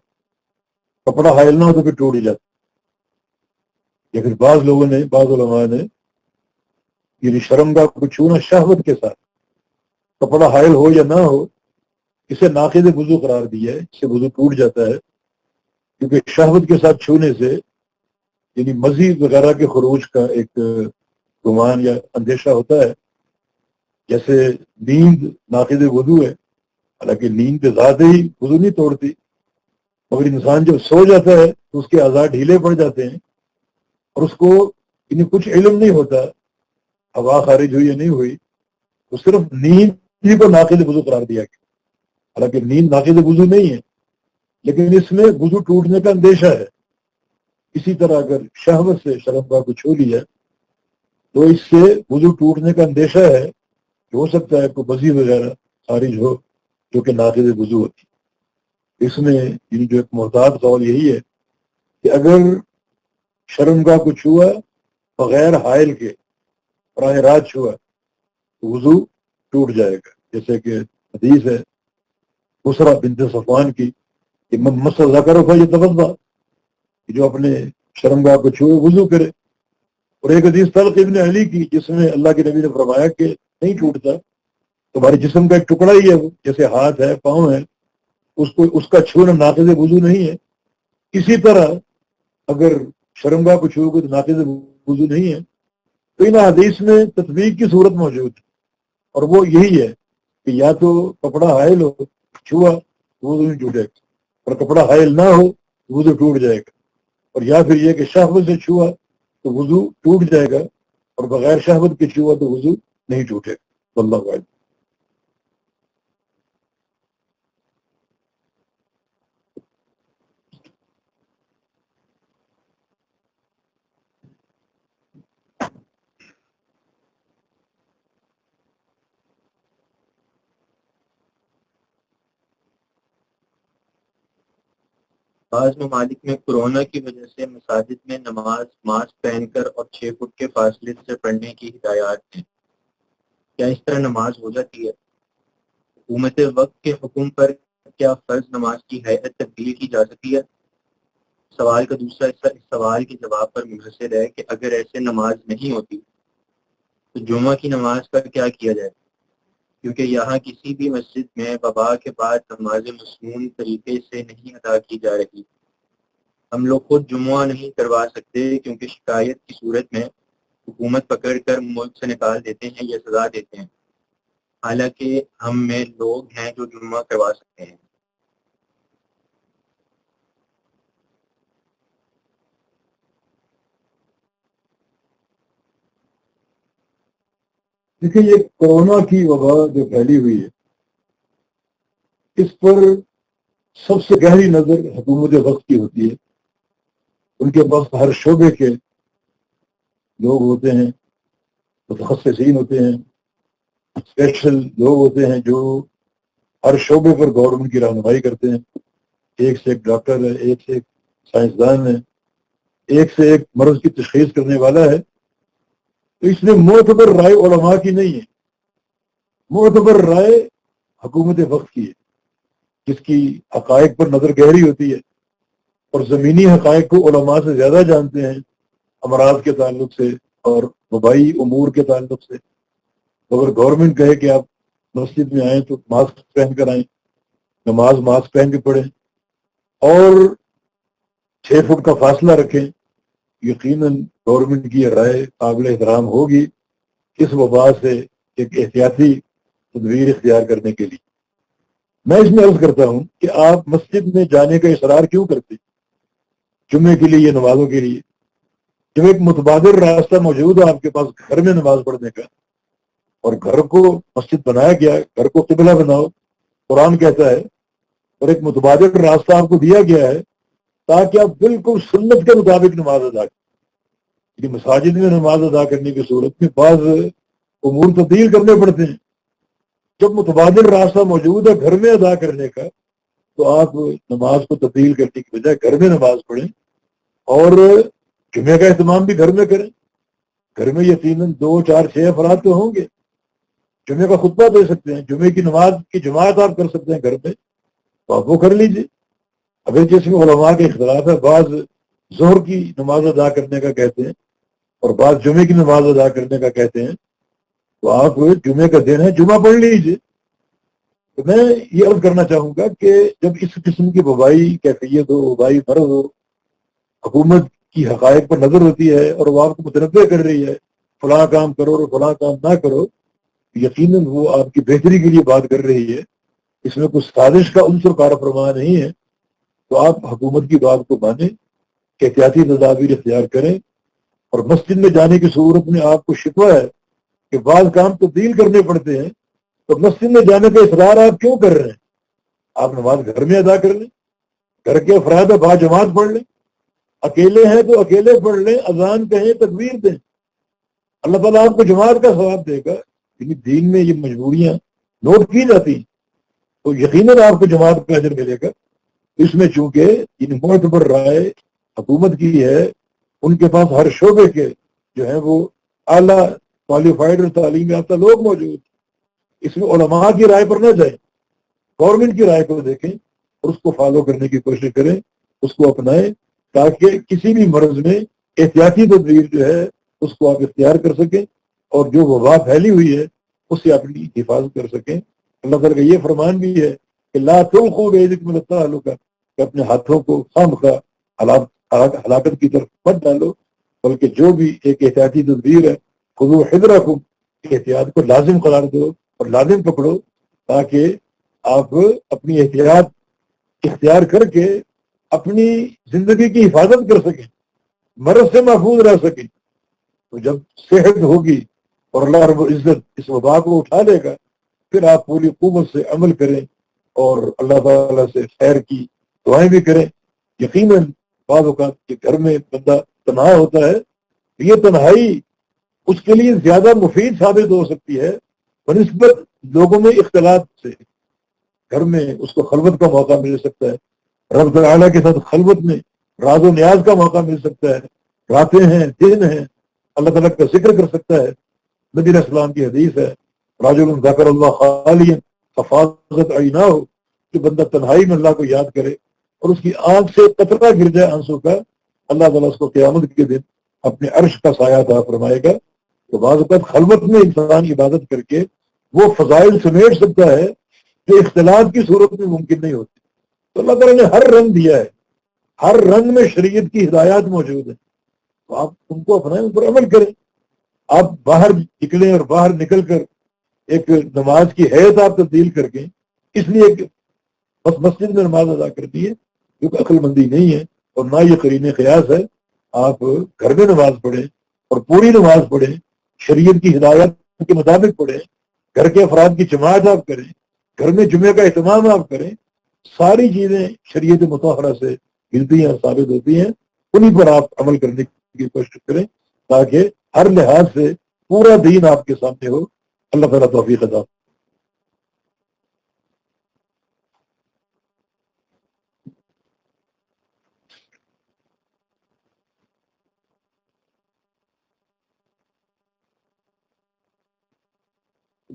Speaker 1: کپڑا حائل نہ ہو تو پھر ٹوٹ ہی جاتا. یا پھر بعض لوگوں نے، بعض علماء نے یعنی شرمگاہ کو چھونا شہوت کے ساتھ، کپڑا حائل ہو یا نہ ہو، اسے ناقض وضو قرار دیا ہے، اس سے وضو ٹوٹ جاتا ہے. کیونکہ شہوت کے ساتھ چھونے سے یعنی مزید وغیرہ کے خروج کا ایک گمان یا اندیشہ ہوتا ہے. جیسے نیند ناقض وضو ہے، حالانکہ نیند ذات ہی وضو نہیں توڑتی، مگر انسان جب سو جاتا ہے تو اس کے اعضاء ڈھیلے پڑ جاتے ہیں اور اس کو یعنی کچھ علم نہیں ہوتا ہوا خارج ہوئی یا نہیں ہوئی، تو صرف نیند ہی کو ناقض وضو قرار دیا گیا. حالانکہ نیند ناقض وضو نہیں ہے، لیکن اس میں وضو ٹوٹنے کا اندیشہ ہے. اسی طرح اگر شہوت سے شرمگاہ کو چھو لیا تو اس سے وضو ٹوٹنے کا اندیشہ ہے کہ ہو سکتا ہے کوئی بزی وغیرہ خارج ہو جو کہ ناقض وضو ہوتی. اس میں یعنی جو ایک محتاط قول یہی ہے کہ اگر شرمگاہ کو چھوا بغیر حائل کے براہ راست چھوا تو وضو ٹوٹ جائے گا. جیسے کہ حدیث ہے بسرا بنت صفوان کی کہ مس ذکر یہ توضا، کہ جو اپنے شرمگاہ کو چھوئے وضو کرے. اور ایک حدیث طلق ابن علی کی جس میں اللہ کے نبی نے فرمایا کہ نہیں ٹوٹتا، تمہارے جسم کا ایک ٹکڑا ہی ہے وہ، جیسے ہاتھ ہے، پاؤں ہے، اس کا چھونا ناقض وضو نہیں ہے. اسی طرح اگر شرمگاہ کو چھو گے تو ناقض وضو نہیں ہے. تو ان حدیث میں تطبیق کی صورت موجود ہے، اور وہ یہی ہے کہ یا تو کپڑا حائل ہو، چھوا وضو نہیں ٹوٹے گا، اور کپڑا حائل نہ ہو وضو ٹوٹ جائے گا. اور یا پھر یہ کہ شہوت سے چھوا تو وضو ٹوٹ جائے گا، اور بغیر شہوت کے چھوا تو وضو نہیں ٹوٹے گا۔ اللہ اعلم۔
Speaker 3: بعض ممالک میں کورونا کی وجہ سے مساجد میں نماز ماسک پہن کر اور 6 فٹ کے فاصلے سے پڑھنے کی ہدایات ہیں، کیا اس طرح نماز ہو جاتی ہے؟ حکومت وقت کے حکم پر کیا فرض نماز کی ہیئت تبدیل کی جا سکتی ہے؟ سوال کا دوسرا حصہ اس سوال کے جواب پر منحصر ہے کہ اگر ایسے نماز نہیں ہوتی تو جمعہ کی نماز کا کیا کیا جائے، کیونکہ یہاں کسی بھی مسجد میں وبا کے بعد نماز مسنون طریقے سے نہیں ادا کی جا رہی۔ ہم لوگ خود جمعہ نہیں کروا سکتے کیونکہ شکایت کی صورت میں حکومت پکڑ کر ملک سے نکال دیتے ہیں یا سزا دیتے ہیں، حالانکہ ہم میں لوگ ہیں جو جمعہ کروا سکتے ہیں۔
Speaker 1: دیکھیں، یہ کورونا کی وبا جو پھیلی ہوئی ہے، اس پر سب سے گہری نظر حکومت وقت کی ہوتی ہے۔ ان کے پاس ہر شعبے کے لوگ ہوتے ہیں، متخصصین ہوتے ہیں، اسپیشل لوگ ہوتے ہیں جو ہر شعبے پر گورنمنٹ کی رہنمائی کرتے ہیں۔ ایک سے ایک ڈاکٹر ہے، ایک سے ایک سائنسدان ہے، ایک سے ایک مرض کی تشخیص کرنے والا ہے۔ تو اس میں معتبر رائے علماء کی نہیں ہے، معتبر رائے حکومت وقت کی ہے، جس کی حقائق پر نظر گہری ہوتی ہے اور زمینی حقائق کو علماء سے زیادہ جانتے ہیں، امراض کے تعلق سے اور وبائی امور کے تعلق سے۔ اگر گورنمنٹ کہے کہ آپ مسجد میں آئیں تو ماسک پہن کر آئیں، نماز ماسک پہن کے پڑھیں اور 6 فٹ کا فاصلہ رکھیں، یقیناً گورنمنٹ کی یہ رائے قابل احترام ہوگی اس وبا سے ایک احتیاطی تدبیر اختیار کرنے کے لیے۔ میں اس میں عرض کرتا ہوں کہ آپ مسجد میں جانے کا اصرار کیوں کرتے جمعے کے لیے، نمازوں کے لیے، جب ایک متبادل راستہ موجود ہے آپ کے پاس گھر میں نماز پڑھنے کا، اور گھر کو مسجد بنایا گیا، گھر کو قبلہ بناؤ قرآن کہتا ہے، اور ایک متبادل راستہ آپ کو دیا گیا ہے تاکہ آپ بالکل سنت کے مطابق نماز ادا کریں۔ لیکن مساجد میں نماز ادا کرنے کی صورت میں بعض امور تبدیل کرنے پڑتے ہیں۔ جب متبادل راستہ موجود ہے گھر میں ادا کرنے کا، تو آپ نماز کو تبدیل کرنے کی بجائے گھر میں نماز پڑھیں اور جمعہ کا اہتمام بھی گھر میں کریں۔ گھر میں یقیناً 2 4 6 افراد تو ہوں گے، جمعے کا خطبہ دے سکتے ہیں، جمعے کی نماز کی جماعت آپ کر سکتے ہیں گھر میں، تو آپ وہ کر لیجیے۔ اگر جس میں علماء کے اختلاف ہے، بعض ظہر کی نماز ادا کرنے کا کہتے ہیں اور بعض جمعے کی نماز ادا کرنے کا کہتے ہیں، تو آپ جمعے کا دن ہے، جمعہ پڑھ لیجیے۔ تو میں یہ عرض کرنا چاہوں گا کہ جب اس قسم کی وبائی کیفیت ہو، وبائی مرض ہو، حکومت کی حقائق پر نظر ہوتی ہے اور وہ آپ کو متنبع کر رہی ہے فلاں کام کرو اور فلاں کام نہ کرو، یقیناً وہ آپ کی بہتری کے لیے بات کر رہی ہے، اس میں کچھ سازش کا عنصر کار فرما نہیں ہے۔ تو آپ حکومت کی بات کو مانیں، احتیاطی تدابیر اختیار کریں، اور مسجد میں جانے کی صورت میں آپ کو شکوہ ہے کہ بعض کام تبدیل کرنے پڑتے ہیں، تو مسجد میں جانے کا اصرار آپ کیوں کر رہے ہیں؟ آپ نماز گھر میں ادا کر لیں، گھر کے افراد با جماعت پڑھ لیں، اکیلے ہیں تو اکیلے پڑھ لیں، اذان کہیں، تکبیر دیں، اللہ تعالیٰ آپ کو جماعت کا ثواب دے گا۔ لیکن دین میں یہ مجبوریاں نوٹ کی جاتی ہیں تو یقیناً آپ کو جماعت کا اجر ملے گا۔ اس میں چونکہ ان معتبر رائے حکومت کی ہے، ان کے پاس ہر شعبے کے جو ہیں وہ اعلیٰ کوالیفائڈ اور تعلیم یافتہ لوگ موجود، اس میں علماء کی رائے پر نہ جائیں، گورنمنٹ کی رائے کو دیکھیں اور اس کو فالو کرنے کی کوشش کریں، اس کو اپنائیں، تاکہ کسی بھی مرض میں احتیاطی تدبیر جو ہے اس کو آپ اختیار کر سکیں اور جو وبا پھیلی ہوئی ہے اس سے اپنی حفاظت کر سکیں۔ اللہ تعالیٰ کا یہ فرمان بھی ہے کہ لا تلقوا بأيديكم إلى التهلكة، کہ اپنے ہاتھوں کو خامخواہ ہلاکت کی طرف مت ڈالو، بلکہ جو بھی ایک احتیاطی تدبیر ہے، خذوا حذرکم، احتیاط کو لازم قرار دو اور لازم پکڑو، تاکہ آپ اپنی احتیاط اختیار کر کے اپنی زندگی کی حفاظت کر سکیں۔ مرض سے محفوظ رہ سکیں. تو جب صحت ہوگی اور اللہ رب العزت اس وبا کو اٹھا لے گا پھر آپ پوری قوت سے عمل کریں اور اللہ تعالیٰ سے خیر کی دعائیں بھی کریں. یقیناً بعض اوقات کے گھر میں بندہ تنہا ہوتا ہے, یہ تنہائی اس کے لیے زیادہ مفید ثابت ہو سکتی ہے بنسبت لوگوں میں اختلاط سے. گھر میں اس کو خلوت کا موقع مل سکتا ہے, رب تعالیٰ کے ساتھ خلوت میں راز و نیاز کا موقع مل سکتا ہے, راتیں ہیں دن ہیں اللہ تعالیٰ کا ذکر کر سکتا ہے. نبی علیہ السلام کی حدیث ہے راجل ذکر اللہ خالیا ففاضت عیناہ, کہ بندہ تنہائی میں اللہ کو یاد کرے اور اس کی آنکھ سے قطرہ گر جائے آنسو کا, اللہ تعالیٰ اس کو قیامت کے دن اپنے عرش کا سایہ عطا فرمائے گا. تو بعض اوقات خلوت میں انسان عبادت کر کے وہ فضائل سمیٹ سکتا ہے جو اختلاط کی صورت میں ممکن نہیں ہوتی. تو اللہ تعالیٰ نے ہر رنگ دیا ہے, ہر رنگ میں شریعت کی ہدایات موجود ہیں, تو آپ ان کو اپنائیں, ان پر عمل کریں. آپ باہر نکلیں اور باہر نکل کر ایک نماز کی حیت آپ تبدیل کر کے اس لیے کہ بس مسجد میں نماز ادا کرتی ہے کیونکہ عقل مندی نہیں ہے اور نہ یہ قرین قیاس ہے. آپ گھر میں نماز پڑھیں اور پوری نماز پڑھیں, شریعت کی ہدایت کے مطابق پڑھیں, گھر کے افراد کی جماعت آپ کریں, گھر میں جمعے کا اہتمام آپ کریں. ساری چیزیں شریعت مطہرہ سے ملتی ہیں, ثابت ہوتی ہیں, انہیں پر آپ عمل کرنے کی کوشش کریں تاکہ ہر لحاظ سے پورا دین آپ کے سامنے ہو. اللہ تعالیٰ توفیق عطا.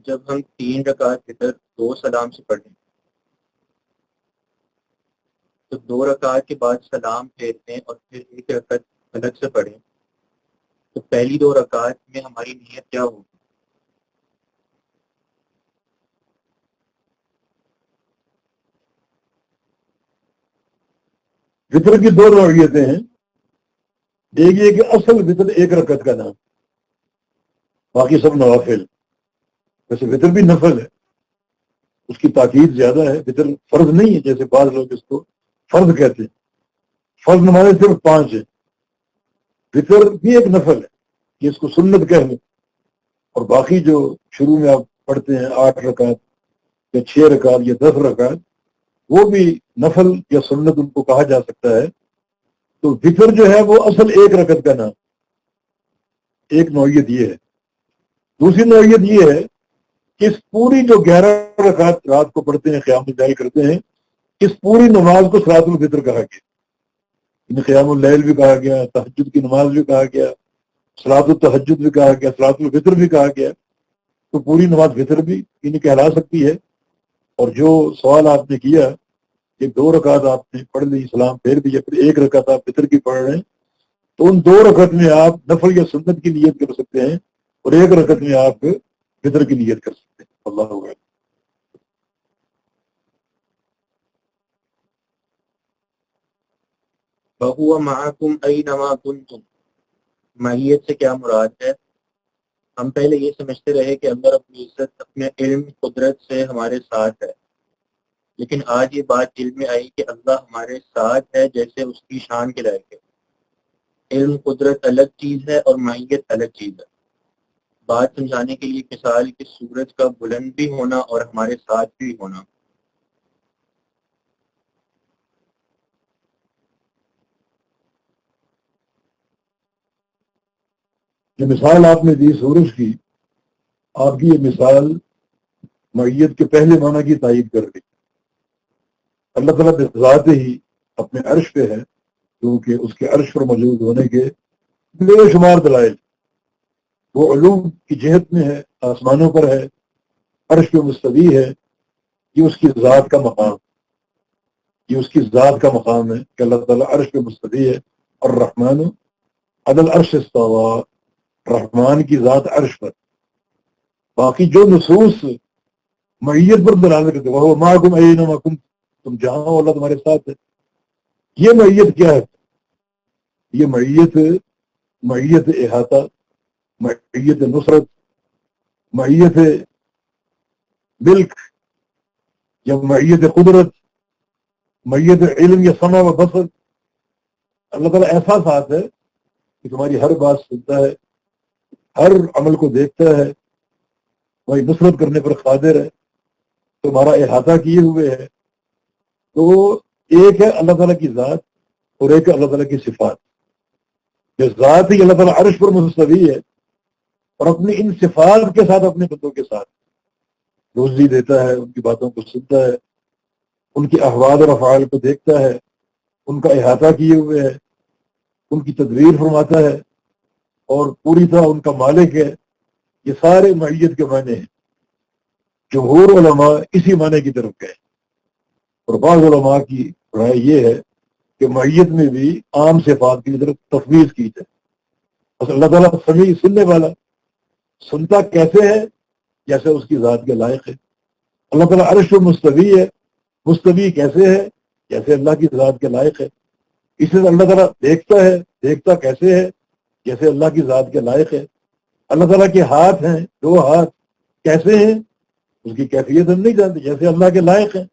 Speaker 3: جب ہم 3 رکعت فطر 2 سلام سے پڑھیں تو 2 رکعت کے بعد سلام پھیرتے ہیں اور پھر 1 رکعت الگ سے پڑھیں تو پہلی 2 رکعت میں ہماری نیت کیا ہوگی؟
Speaker 1: وطر کی 2 نوعیتیں ہیں. ایک یہ کہ اصل وطر 1 رکعت کا نام, باقی سب نوافل. ویسے وطر بھی نفل ہے, اس کی تاکید زیادہ ہے. وطر فرض نہیں ہے جیسے بعض لوگ اس کو فرض کہتے ہیں. فرض نمازیں صرف 5 ہیں. وطر بھی ایک نفل ہے کہ اس کو سنت کہہ لیں, اور باقی جو شروع میں آپ پڑھتے ہیں 8 رکعت یا 6 رکعت یا 10 رکعت وہ بھی نفل یا سنت ان کو کہا جا سکتا ہے. تو وطر جو ہے وہ اصل 1 رکعت کا نام. ایک نوعیت یہ ہے. دوسری نوعیت یہ ہے کہ اس پوری جو 11 رکعت رات کو پڑھتے ہیں, قیام اللیل کرتے ہیں, اس پوری نماز کو صلاۃ الفطر کہا گیا. قیام اللیل بھی کہا گیا, تہجد کی نماز بھی کہا گیا, صلاۃ التہجد بھی کہا گیا, صلاۃ الفطر بھی کہا گیا. تو پوری نماز فطر بھی انہیں کہلا سکتی ہے. اور جو سوال آپ نے کیا کہ 2 رکعت آپ نے پڑھ لی, سلام پھیر دیا, پھر 1 رکعت آپ فطر کی پڑھ رہے ہیں, تو ان 2 رکعت میں آپ نفل یا سنت کی نیت کر سکتے ہیں اور 1 رکعت میں آپ فطر کی نیت کر سکتے ہیں. اللہ ہوگا.
Speaker 3: وَهُوَ مَعَكُمْ أَيْنَمَا كُنْتُمْ, معیت سے کیا مراد ہے؟ ہم پہلے یہ سمجھتے رہے کہ اللہ رب العزت اپنے علم قدرت سے ہمارے ساتھ ہے, لیکن آج یہ بات علم میں آئی کہ اللہ ہمارے ساتھ ہے جیسے اس کی شان کے لائق ہے. علم قدرت الگ چیز ہے اور معیت الگ چیز ہے. بات سمجھانے کے لیے مثال کہ سورج کا بلند بھی ہونا اور ہمارے ساتھ بھی ہونا.
Speaker 1: جو مثال آپ نے دی سورج کی, آپ کی یہ مثال معیت کے پہلے معنی کی تائید کر دی. اللہ تعالیٰ ذات ہی اپنے عرش پہ ہے کیونکہ اس کے عرش پر موجود ہونے کے بے شمار دلائل. وہ علوم کی جہت میں ہے, آسمانوں پر ہے, عرش پہ مستوی ہے. یہ اس کی ذات کا مقام, یہ اس کی ذات کا مقام ہے کہ اللہ تعالیٰ عرش پہ مستوی ہے. الرحمن علی العرش استویٰ, رحمان کی ذات عرش پر. باقی جو نصوص معیت پر دلالت کرتے وہ معکم اینما کنتم, تم جہاں ہو اللہ تمہارے ساتھ ہے. یہ معیت کیا ہے؟ یہ معیت احاطہ, معیت نصرت, معیت ملک یا معیت قدرت, معیت علم یا سمع و بصر. اللہ تعالیٰ ایسا ساتھ ہے کہ تمہاری ہر بات سنتا ہے، ہر عمل کو دیکھتا ہے، تمہاری نصرت کرنے پر قادر ہے، تمہارا احاطہ کیے ہوئے ہے. تو ایک ہے اللہ تعالیٰ کی ذات اور ایک ہے اللہ تعالیٰ کی صفات. جو ذات ہی اللہ تعالیٰ عرش پر مستوی ہے اور اپنی ان صفات کے ساتھ اپنے بندوں کے ساتھ روزی دیتا ہے، ان کی باتوں کو سنتا ہے، ان کے احوال اور افعال کو دیکھتا ہے، ان کا احاطہ کیے ہوئے ہے، ان کی تدبیر فرماتا ہے اور پوری طرح ان کا مالک ہے. یہ سارے معیت کے معنی ہیں. جمہور علماء اسی معنی کی طرف گئے اور بعض علماء کی رائے یہ ہے کہ معیت میں بھی عام صفات کی طرف تفویض کی جائے. بس اللہ تعالیٰ سمیع، سننے والا، سنتا کیسے ہے؟ جیسے اس کی ذات کے لائق ہے. اللہ تعالیٰ عرش پر مستوی ہے، مستوی کیسے ہے؟ جیسے اللہ کی ذات کے لائق ہے. اسی طرح اللہ تعالیٰ دیکھتا ہے، دیکھتا کیسے ہے؟ جیسے اللہ کی ذات کے لائق ہے. اللہ تعالیٰ کے ہاتھ ہیں، 2 ہاتھ، کیسے ہیں؟ اس کی کیفیت ہم نہیں جانتے، جیسے اللہ کے لائق ہے.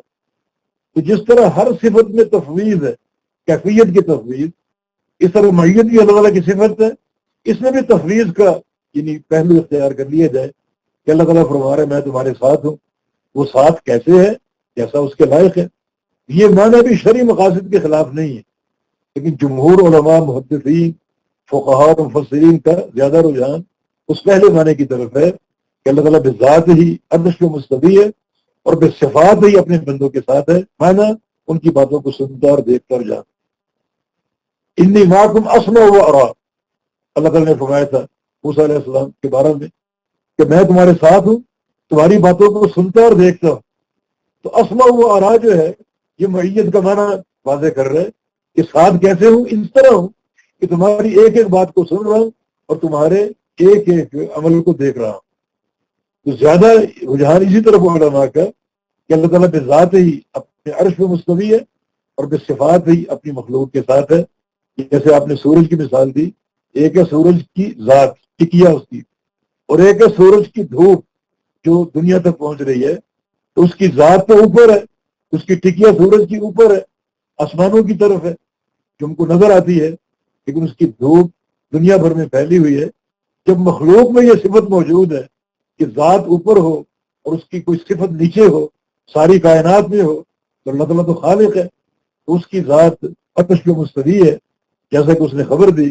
Speaker 1: تو جس طرح ہر صفت میں تفویض ہے، کیفیت کی تفویض، اس طرح معیت بھی اللہ تعالیٰ کی صفت ہے. اس میں بھی تفویض کا یعنی پہلو اختیار کر لیا جائے کہ اللہ تعالیٰ فرما رہے میں تمہارے ساتھ ہوں. وہ ساتھ کیسے ہے؟ جیسا اس کے لائق ہے. یہ معنی بھی شرعی مقاصد کے خلاف نہیں ہے، لیکن جمہور علماء، محدثین، فقہاء اور مفسرین کا زیادہ رجحان اس پہلے معنی کی طرف ہے کہ اللہ تعالیٰ بذات ہی عرش پہ مستوی ہے اور بصفات ہی اپنے بندوں کے ساتھ ہے. معنی ان کی باتوں کو سنتا اور دیکھتا اور جانتا. انی معکم اسمع و ارا، اللہ تعالیٰ نے فرمایا تھا موسیٰ علیہ السلام کے بارے میں کہ میں تمہارے ساتھ ہوں، تمہاری باتوں کو سنتا اور دیکھتا ہوں. تو اسمع و ارا جو ہے یہ معیت کا معنی واضح کر رہے کہ ساتھ کیسے ہوں؟ اس طرح ہوں کہ تمہاری ایک ایک بات کو سن رہا ہوں اور تمہارے ایک ایک عمل کو دیکھ رہا ہوں. تو زیادہ رجحان اسی طرف علماء کا کہ اللہ تعالیٰ بذات ہی اپنے عرش پہ مستوی ہے اور بصفات ہی اپنی مخلوق کے ساتھ ہے. جیسے آپ نے سورج کی مثال دی، ایک ہے سورج کی ذات، ٹکیا اس کی، اور ایک ہے سورج کی دھوپ جو دنیا تک پہنچ رہی ہے. تو اس کی ذات تو اوپر ہے، اس کی ٹکیا سورج کی اوپر ہے، آسمانوں کی طرف ہے جو ہم کو نظر آتی ہے، لیکن اس کی دھوپ دنیا بھر میں پھیلی ہوئی ہے. جب مخلوق میں یہ صفت موجود ہے کہ ذات اوپر ہو اور اس کی کوئی صفت نیچے ہو، ساری کائنات میں ہو، تو اللہ تعالیٰ تو خالق ہے. تو اس کی ذات عرش پہ مستوی ہے جیسا کہ اس نے خبر دی،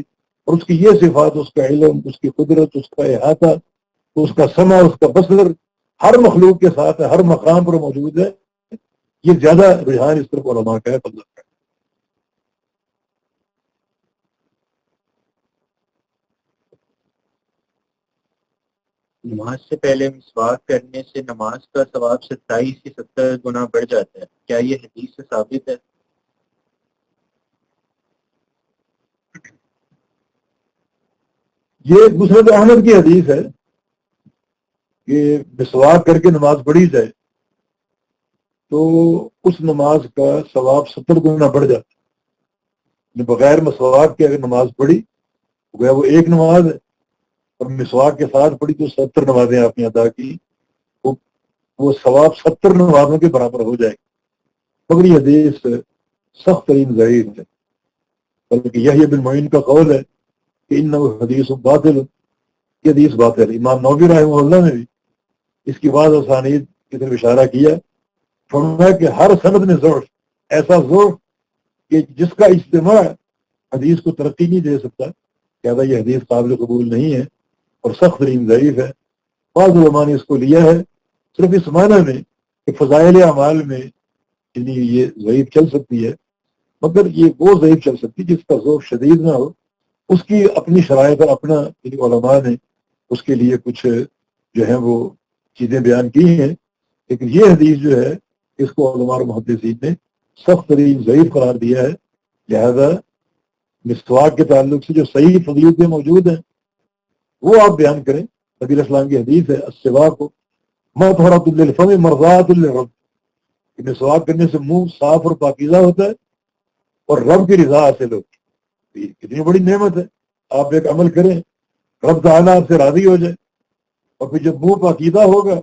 Speaker 1: اور اس کی یہ صفات، اس کا علم، اس کی قدرت، اس کا احاطہ، اس کا سمع، اس کا بصر ہر مخلوق کے ساتھ ہے، ہر مقام پر موجود ہے. یہ زیادہ رجحان اس طرف علماء کا ہے. فضل کا
Speaker 3: نماز سے پہلے مسواک کرنے سے نماز کا ثواب 27 سے 70 گنا بڑھ جاتا ہے، کیا یہ حدیث سے ثابت ہے؟
Speaker 1: یہ مسند احمد کی حدیث ہے کہ مسواک کر کے نماز پڑھی جائے تو اس نماز کا ثواب 70 گنا بڑھ جاتا ہے. بغیر مسواک کے اگر نماز پڑھی تو گویا وہ ایک نماز ہے، اور مسواک کے ساتھ پڑھی تو 70 نمازیں آپ نے ادا کی، وہ ثواب 70 نمازوں کے برابر ہو جائے گا. مگر یہ حدیث سخت ترین ضعیف ہے، بلکہ یحییٰ بن معین کا قول ہے کہ انہ حدیث باطل، یہ حدیث باطل ہے. امام نووی رحمہ اللہ نے بھی اس کی بعض اسانید کی طرف اشارہ کیا، فرمایا کہ ہر سند میں ضعف، ایسا ضعف کہ جس کا اجتماع حدیث کو ترقی نہیں دے سکتا، لہٰذا یہ حدیث قابل قبول نہیں ہے اور سخت ترین ضعیف ہے. بعض علماء نے اس کو لیا ہے صرف اس معنی میں کہ فضائل اعمال میں یعنی یہ ضعیف چل سکتی ہے، مگر یہ وہ ضعیف چل سکتی جس کا ذوق شدید نہ ہو. اس کی اپنی شرائط اور اپنا یعنی علماء نے اس کے لیے کچھ جو ہیں وہ چیزیں بیان کی ہیں، لیکن یہ حدیث جو ہے اس کو علماء اور محدثین نے سخت ترین ضعیف قرار دیا ہے. لہذا مسواک کے تعلق سے جو صحیح فضیلتیں موجود ہیں وہ آپ بیان کریں. نبی علیہ السلام کی حدیث ہے السواک مطہرۃ للفم مرضاۃ للرب، کہ مسواک کرنے سے منہ صاف اور پاکیزہ ہوتا ہے اور رب کی رضا حاصل ہوتی ہے. کتنی بڑی نعمت ہے، آپ ایک عمل کریں رب تعالیٰ آپ سے راضی ہو جائے، اور پھر جب منہ پاکیزہ ہوگا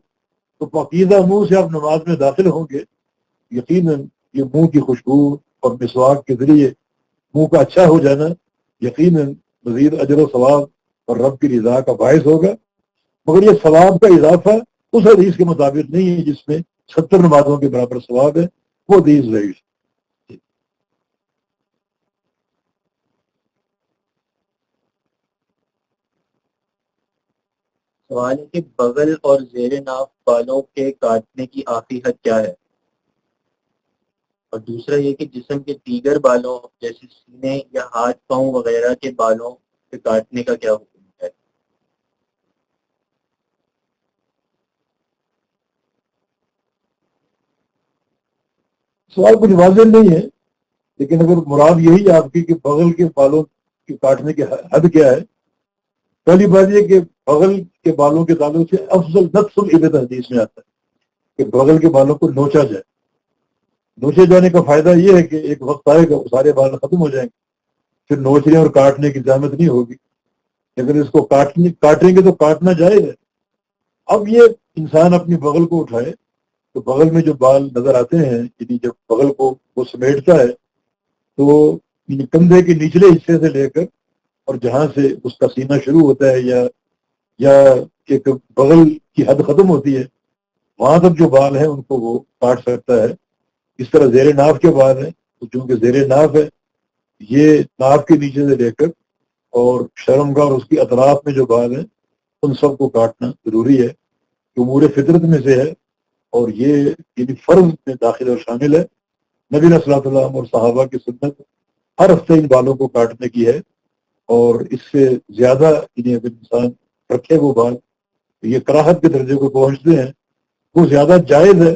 Speaker 1: تو پاکیزہ منہ سے آپ نماز میں داخل ہوں گے. یقیناً یہ منہ کی خوشبو اور مسواک کے ذریعے منہ کا اچھا ہو جانا یقیناً مزید اجر و ثواب اور رب کی رضا کا باعث ہوگا، مگر یہ ثواب کا اضافہ اس حدیث کے مطابق نہیں ہے جس میں 70 نمازوں کے برابر ثواب ہے، وہ حدیث ضعیف ہے۔
Speaker 3: سوال ہے کہ بغل اور زیر ناف بالوں کے کاٹنے کی آخری حد کیا ہے، اور دوسرا یہ کہ جسم کے دیگر بالوں جیسے سینے یا ہاتھ پاؤں وغیرہ کے بالوں کے کاٹنے کا کیا حکم ہے۔
Speaker 1: سوال کچھ واضح نہیں ہے، لیکن اگر مراد یہی ہے آپ کی کہ بغل کے بالوں کے کاٹنے کی حد کیا ہے، پہلی بات یہ کہ بغل کے بالوں کے تعلق سے افضل نقص الابط حدیث میں آتا ہے کہ بغل کے بالوں کو نوچا جائے۔ نوچے جانے کا فائدہ یہ ہے کہ ایک وقت آئے گا سارے بال ختم ہو جائیں گے، پھر نوچنے اور کاٹنے کی زحمت نہیں ہوگی، لیکن اس کو کاٹیں گے تو کاٹنا جائز ہے۔ اب یہ انسان اپنی بغل کو اٹھائے تو بغل میں جو بال نظر آتے ہیں، یعنی جب بغل کو وہ سمیٹتا ہے تو کندھے کے نچلے حصے سے لے کر اور جہاں سے اس کا سینہ شروع ہوتا ہے یا ایک بغل کی حد ختم ہوتی ہے، وہاں تک جو بال ہیں ان کو وہ کاٹ سکتا ہے۔ اس طرح زیر ناف کے بال ہیں، تو چونکہ زیر ناف ہے، یہ ناف کے نیچے سے لے کر اور شرمگاہ اور اس کی اطراف میں جو بال ہیں ان سب کو کاٹنا ضروری ہے، کہ امور فطرت میں سے ہے، اور یہ یعنی فرض میں داخل اور شامل ہے۔ نبی صلی اللہ علیہ وسلم اور صحابہ کی سنت ہر ہفتے ان بالوں کو کاٹنے کی ہے، اور اس سے زیادہ انہیں اگر انسان رکھے وہ بال یہ کراہت کے درجے کو پہنچتے ہیں، وہ زیادہ جائز ہے،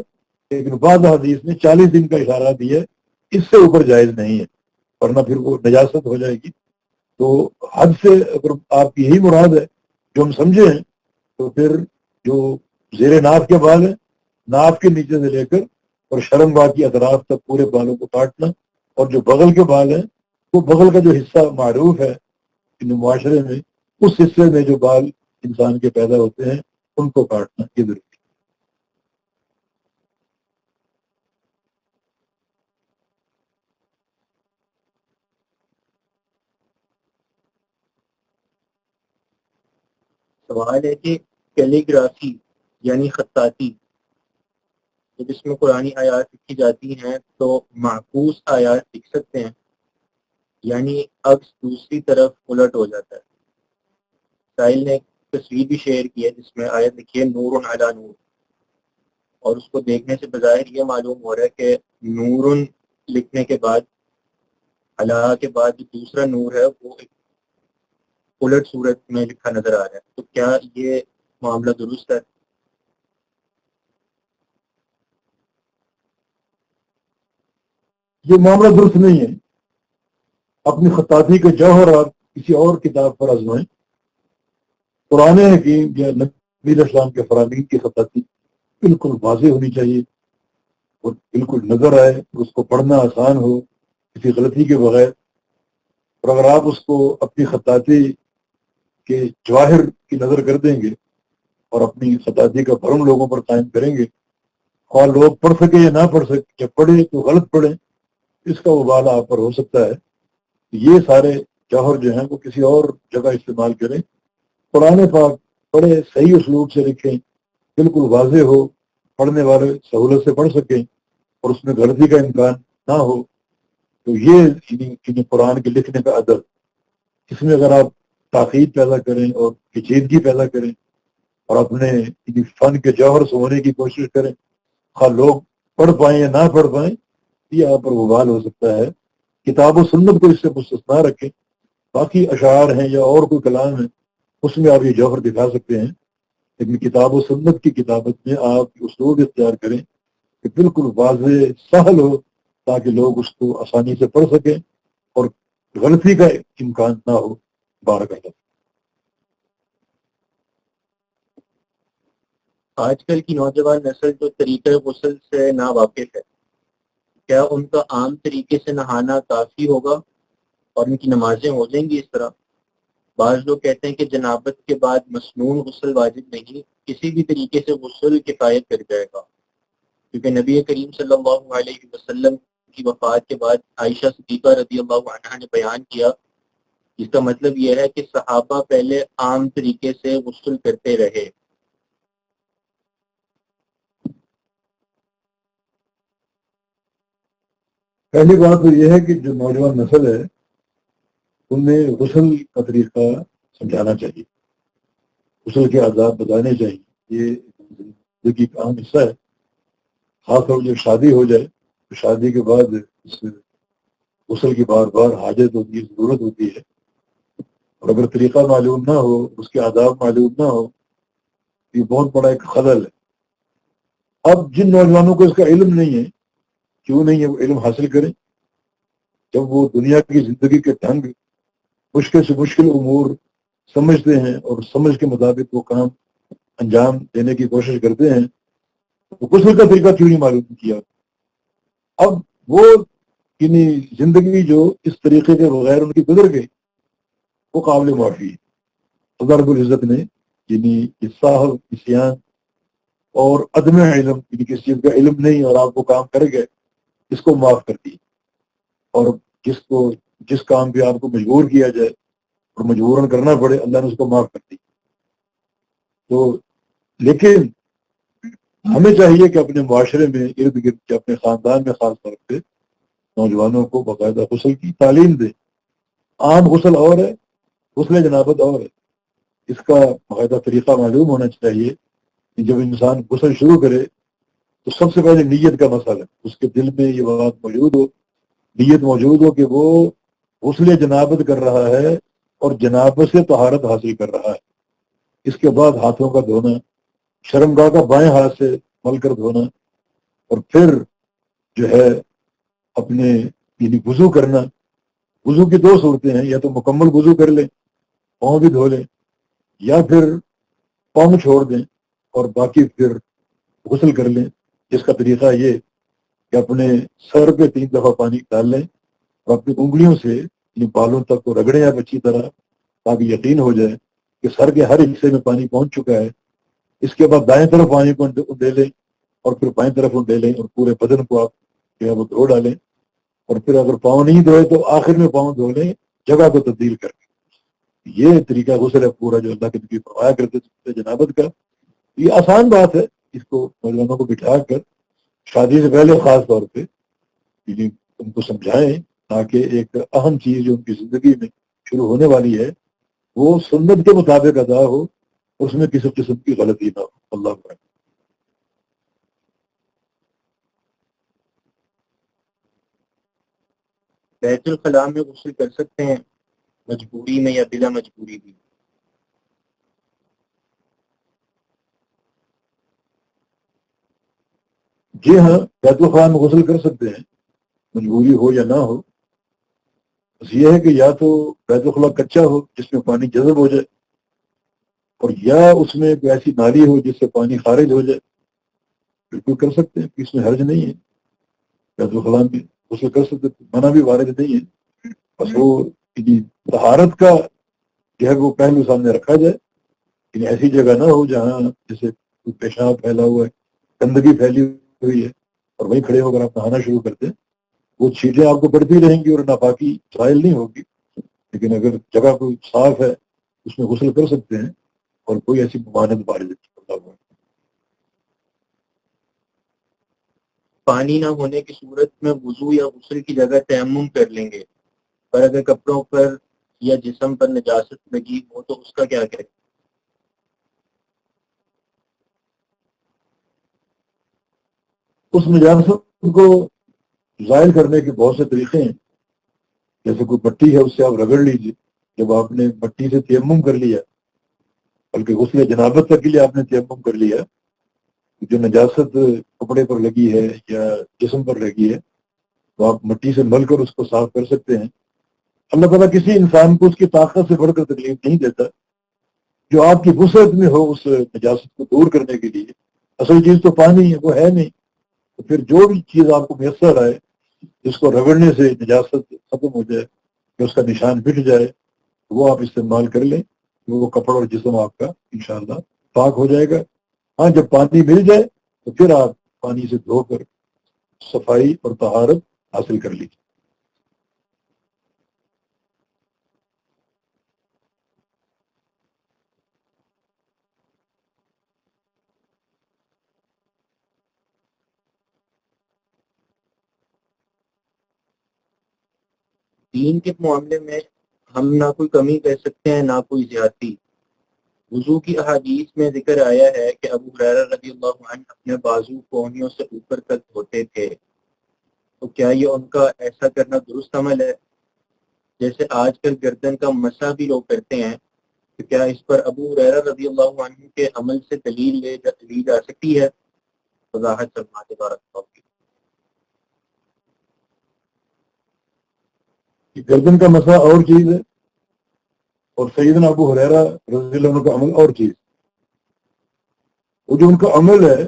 Speaker 1: لیکن بعض حدیث نے 40 دن کا اشارہ دیا ہے، اس سے اوپر جائز نہیں ہے، ورنہ پھر وہ نجاست ہو جائے گی۔ تو حد سے اگر آپ کی یہی مراد ہے جو ہم سمجھے ہیں، تو پھر جو زیر ناف کے بال ہیں، ناف کے نیچے سے لے کر اور شرم باغ کی اطراف تک پورے بالوں کو کاٹنا، اور جو بغل کے بال ہیں وہ بغل کا جو حصہ معروف ہے ان معاشرے میں، اس حصے میں جو بال انسان کے پیدا ہوتے ہیں ان کو کاٹنا یہ ضروری ہے۔
Speaker 3: سوال ہے کہ کیلیگرافی یعنی خطاطی جب اس میں قرآنی آیات لکھی جاتی ہیں تو معکوس آیات لکھ سکتے ہیں، یعنی عکس دوسری طرف الٹ ہو جاتا ہے۔ سائل نے ایک تصویر بھی شیئر کی ہے جس میں آیت لکھی ہے نور علی نور، اور اس کو دیکھنے سے بظاہر یہ معلوم ہو رہا ہے کہ نور لکھنے کے بعد علی کے بعد جو دوسرا نور ہے وہ ایک الٹ صورت میں لکھا نظر آ رہا ہے، تو کیا یہ معاملہ درست ہے؟
Speaker 1: یہ معاملہ درست نہیں ہے۔ اپنی خطاطی کے جوہر آپ کسی اور کتاب پر آزمائیں۔ قرآن حکیم یا نبی علیہ السلام کے فرامین کی خطاطی بالکل واضح ہونی چاہیے اور بالکل نظر آئے، اس کو پڑھنا آسان ہو کسی غلطی کے بغیر۔ اور اگر آپ اس کو اپنی خطاطی کے جواہر کی نظر کر دیں گے اور اپنی خطاطی کا بھرم لوگوں پر قائم کریں گے، اور لوگ پڑھ سکے یا نہ پڑھ سکے، یا پڑھے تو غلط پڑھیں، اس کا وبال آپ پر ہو سکتا ہے۔ یہ سارے جوہر جو ہیں وہ کسی اور جگہ استعمال کریں، قرآن پاک بڑے صحیح اسلوب سے لکھیں، بالکل واضح ہو، پڑھنے والے سہولت سے پڑھ سکیں اور اس میں غلطی کا امکان نہ ہو۔ تو یہ قرآن کے لکھنے کا ادب، اس میں اگر آپ تاخیر پیدا کریں اور پیچیدگی پیدا کریں اور اپنے فن کے جوہر سونے کی کوشش کریں، خواہ لوگ پڑھ پائیں یا نہ پڑھ پائیں، یہ آپ پر وبال ہو سکتا ہے۔ کتاب و سنت کو اس سے مستثنا رکھیں، باقی اشعار ہیں یا اور کوئی کلام ہے اس میں آپ یہ جوہر دکھا سکتے ہیں، لیکن کتاب و سنت کی کتابت میں آپ اسلوب اختیار کریں کہ بالکل واضح سہل ہو، تاکہ لوگ اس کو آسانی سے پڑھ سکیں اور غلطی کا امکان نہ ہو۔ بارک اللہ۔
Speaker 3: آج کل کی نوجوان نسل جو طریقہ غسل سے نا واقف ہے، کیا ان کا عام طریقے سے نہانا کافی ہوگا اور ان کی نمازیں ہو جائیں گی اس طرح؟ بعض لوگ کہتے ہیں کہ جنابت کے بعد مسنون غسل واجب نہیں، کسی بھی طریقے سے غسل کفایت کر جائے گا، کیونکہ نبی کریم صلی اللہ علیہ وسلم کی وفات کے بعد عائشہ صدیقہ رضی اللہ عنہا نے بیان کیا اس کا مطلب یہ ہے کہ صحابہ پہلے عام طریقے سے غسل کرتے رہے.
Speaker 1: پہلی بات تو یہ ہے کہ جو نوجوان نسل ہے انہیں غسل کا طریقہ سمجھانا چاہیے، غسل کے آداب بتانے چاہیے. یہ زندگی کا اہم حصہ ہے. خاص طور جب شادی ہو جائے تو شادی کے بعد اس غسل کی بار بار حاجت ہوتی ہے، ضرورت ہوتی ہے. اور اگر طریقہ معلوم نہ ہو، اس کے آداب معلوم نہ ہو، یہ بہت بڑا ایک خلل ہے. اب جن نوجوانوں کو اس کا علم نہیں ہے، کیوں نہیں ہے وہ علم حاصل کریں. جب وہ دنیا کی زندگی کے ڈھنگ، مشکل سے مشکل امور سمجھتے ہیں اور سمجھ کے مطابق وہ کام انجام دینے کی کوشش کرتے ہیں، تو غسل کا طریقہ کیوں نہیں معلوم کیا. اب وہ یعنی زندگی جو اس طریقے کے بغیر ان کی گزر گئی وہ قابل معافی ہے. اللہ رب العزت نے یعنی صاحب نسیان اور عدم علم، یعنی کسی چیز کا علم نہیں اور آپ وہ کام کر گئے، اس کو معاف کر دی. اور جس کام پہ آپ کو مجبور کیا جائے اور مجبوراً کرنا پڑے، اللہ نے اس کو معاف کر دی. تو لیکن ہمیں چاہیے کہ اپنے معاشرے میں ارد گرد کے اپنے خاندان میں خاص طور پہ نوجوانوں کو باقاعدہ غسل کی تعلیم دیں. عام غسل اور ہے، غسل جنابت اور ہے. اس کا باقاعدہ طریقہ معلوم ہونا چاہیے کہ جب انسان غسل شروع کرے تو سب سے پہلے نیت کا مسئلہ ہے. اس کے دل میں یہ بات موجود ہو، نیت موجود ہو کہ وہ غسل جنابت کر رہا ہے اور جنابت سے طہارت حاصل کر رہا ہے. اس کے بعد ہاتھوں کا دھونا، شرمگاہ کا بائیں ہاتھ سے مل کر دھونا، اور پھر جو ہے اپنے یعنی وضو کرنا. وضو کی دو صورتیں ہیں، یا تو مکمل وضو کر لیں، پاؤں بھی دھو لیں، یا پھر پاؤں چھوڑ دیں اور باقی پھر غسل کر لیں. جس کا طریقہ یہ کہ اپنے سر پہ 3 دفعہ پانی ڈال لیں اور اپنی انگلیوں سے یعنی بالوں تک کو رگڑیں آپ اچھی طرح، تاکہ یقین ہو جائے کہ سر کے ہر حصے میں پانی پہنچ چکا ہے. اس کے بعد دائیں طرف پانی کو دے لیں اور پھر بائیں طرف دے لیں اور پورے بدن کو آپ جو ہے وہ دھو ڈالیں. اور پھر اگر پاؤں نہیں دھوئے تو آخر میں پاؤں دھو لیں جگہ کو تبدیل کر کے. یہ طریقہ غسل ہے پورا جو اللہ کے نبی فرمایا کرتے تھے جنابت کا. یہ آسان بات ہے، اس کو نوجوانوں کو بٹھا کر شادی سے پہلے خاص طور پہ یعنی ان کو سمجھائیں، تاکہ ایک اہم چیز جو ان کی زندگی میں شروع ہونے والی ہے وہ سنت کے مطابق ادا ہو، اس میں کسی قسم کی غلطی نہ ہو. اللہ اکبر.
Speaker 3: بیت الخلاء میں غسل کر سکتے ہیں مجبوری میں یا بلا مجبوری بھی؟
Speaker 1: جی ہاں، بیت الخلاء میں غسل کر سکتے ہیں، مجبوری ہو یا نہ ہو. بس یہ ہے کہ یا تو بیت الخلاء کچا ہو جس میں پانی جذب ہو جائے، اور یا اس میں کوئی ایسی نالی ہو جس سے پانی خارج ہو جائے. بالکل کر سکتے ہیں، اس میں حرج نہیں ہے. بیت الخلاء میں غسل کر سکتے ہیں، منع بھی وارد نہیں ہے. بس وہ طہارت کا جو ہے وہ پہلو سامنے رکھا جائے. یعنی ایسی جگہ نہ ہو جہاں جیسے پیشاب پھیلا ہوا ہے، گندگی پھیلی ہوئی ہے، اور وہیں کھڑے ہو کر آپ نہانا شروع کرتے ہیں. وہ چیزیں آپ کو پڑتی رہیں گی اور ناپاکی ظاہر نہیں ہوگی. لیکن اگر جگہ کوئی صاف ہے اس میں غسل کر سکتے ہیں اور کوئی ایسی ممانعت وارد نہیں ہوتا.
Speaker 3: پانی نہ ہونے کی صورت میں وضو یا غسل کی جگہ تیمم کر لیں گے، پر اگر کپڑوں پر یا جسم پر نجاست لگی ہو تو اس کا کیا کریں؟
Speaker 1: اس نجاست کو ظاہر کرنے کے بہت سے طریقے ہیں. جیسے کوئی مٹی ہے اس سے آپ رگڑ لیجیے. جب آپ نے مٹی سے تیمم کر لیا، بلکہ غسل جنابت تک کے لیے آپ نے تیمم کر لیا، جو نجاست کپڑے پر لگی ہے یا جسم پر لگی ہے تو آپ مٹی سے مل کر اس کو صاف کر سکتے ہیں. اللہ تعالیٰ کسی انسان کو اس کی طاقت سے بڑھ کر تکلیف نہیں دیتا. جو آپ کی وسعت میں ہو اس نجاست کو دور کرنے کے لیے، اصل چیز تو پانی ہے، وہ ہے نہیں. تو پھر جو بھی چیز آپ کو میسر آئے جس کو رگڑنے سے نجاست ختم ہو جائے کہ اس کا نشان مٹ جائے، وہ آپ استعمال کر لیں. وہ کپڑا اور جسم آپ کا انشاءاللہ پاک ہو جائے گا. ہاں، جب پانی مل جائے تو پھر آپ پانی سے دھو کر صفائی اور طہارت حاصل کر لیجیے.
Speaker 3: دین کے معاملے میں ہم نہ کوئی کمی کر سکتے ہیں نہ کوئی زیادتی۔ وضو کی احادیث میں ذکر آیا ہے کہ ابو ہریرہ رضی اللہ عنہ اپنے بازو کونیوں سے اوپر تک دھوتے تھے، تو کیا یہ ان کا ایسا کرنا درست عمل ہے؟ جیسے آج کل گردن کا مسح بھی لوگ کرتے ہیں، تو کیا اس پر ابو ہریرہ رضی اللہ عنہ کے عمل سے دلیل لی جا سکتی ہے؟ وضاحت فرما دے بارک اللہ فیک۔
Speaker 1: گردن کا مسئلہ اور چیز ہے اور سیدنا ابو ہریرہ رضی اللہ عنہ کا عمل اور چیز۔ وہ جو ان کا عمل ہے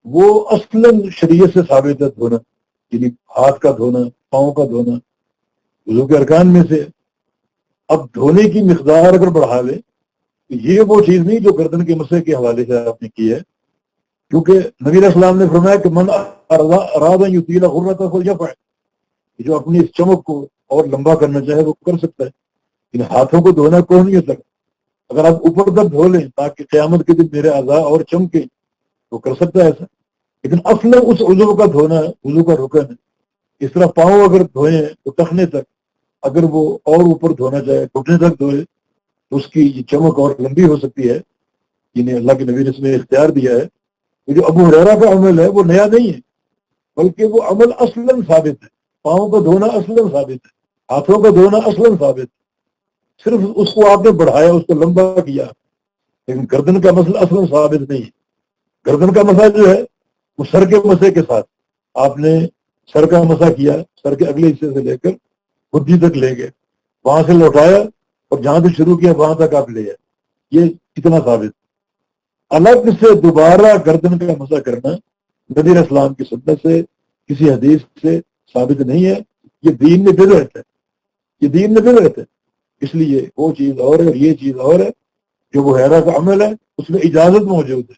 Speaker 1: وہ اصلاً شریعت سے ثابت ہے دھونا، یعنی ہاتھ کا دھونا، پاؤں کا دھونا وضو کے ارکان میں سے۔ اب دھونے کی مقدار اگر بڑھا لے تو یہ وہ چیز نہیں جو گردن کے مسئلے کے حوالے سے آپ نے کی ہے، کیونکہ نبی علیہ السلام نے فرمایا کہ من اراد ان یطیل غرۃ فلیفعل، جو اپنی اس چمک کو اور لمبا کرنا چاہے وہ کر سکتا ہے، ان ہاتھوں کو دھونا کوئی نہیں ہوتا۔ اگر آپ اوپر تک دھو لیں تاکہ قیامت کے دن میرے اعضاء اور چمکے تو کر سکتا ہے ایسا، لیکن اصل اس عضو کا دھونا وضو کا رکن ہے۔ اس طرح پاؤں اگر دھوئیں تو ٹخنے تک، اگر وہ اور اوپر دھونا چاہے گھٹنے تک دھوئے تو اس کی یہ چمک اور لمبی ہو سکتی ہے، جنہیں اللہ کے نبی نے اس میں اختیار دیا ہے۔ یہ جو ابو ہریرہ کا عمل ہے وہ نیا نہیں ہے، بلکہ وہ عمل اصلاً ثابت ہے۔ پاؤں کا دھونا اصلاً ثابت ہے، ہاتھوں کا دھونا اصلاً ثابت ہے، صرف اس کو آپ نے بڑھایا، اس کو لمبا کیا، لیکن گردن کا مسئلہ اصلاً ثابت نہیں ہے۔ گردن کا مسئلہ جو ہے وہ سر کے مسئلے کے ساتھ، آپ نے سر کا مسئلہ کیا، سر کے اگلے حصے سے لے کر بدھی تک لے گئے، وہاں سے لوٹایا اور جہاں سے شروع کیا وہاں تک آپ لے جائے، یہ کتنا ثابت۔ الگ سے دوبارہ گردن کا مسئلہ کرنا نبی علیہ السلام کی سنت سے کسی حدیث سے ثابت نہیں ہے، یہ دین میں بدعت ہے، یہ دین میں بدعت ہے۔ اس لیے وہ چیز اور ہے اور یہ چیز اور ہے۔ جو وہ ہریرہ کا عمل ہے اس میں اجازت موجود ہے،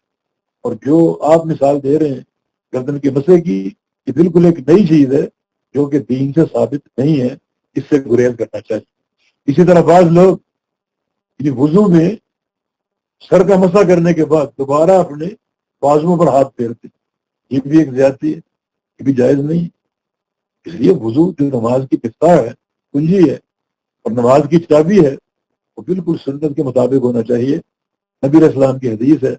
Speaker 1: اور جو آپ مثال دے رہے ہیں گردن کے مسئلے کی، یہ بالکل ایک نئی چیز ہے جو کہ دین سے ثابت نہیں ہے، اس سے گریز کرنا چاہیے۔ اسی طرح بعض لوگ وضو میں سر کا مسح کرنے کے بعد دوبارہ اپنے بازوؤں پر ہاتھ پھیرتے، یہ بھی ایک زیادتی ہے، یہ بھی جائز نہیں۔ اس لیے وضو جو نماز کی مفتاح ہے، کنجی ہے اور نماز کی چابی ہے، وہ بالکل سنت کے مطابق ہونا چاہیے۔ نبی علیہ السلام کی حدیث ہے،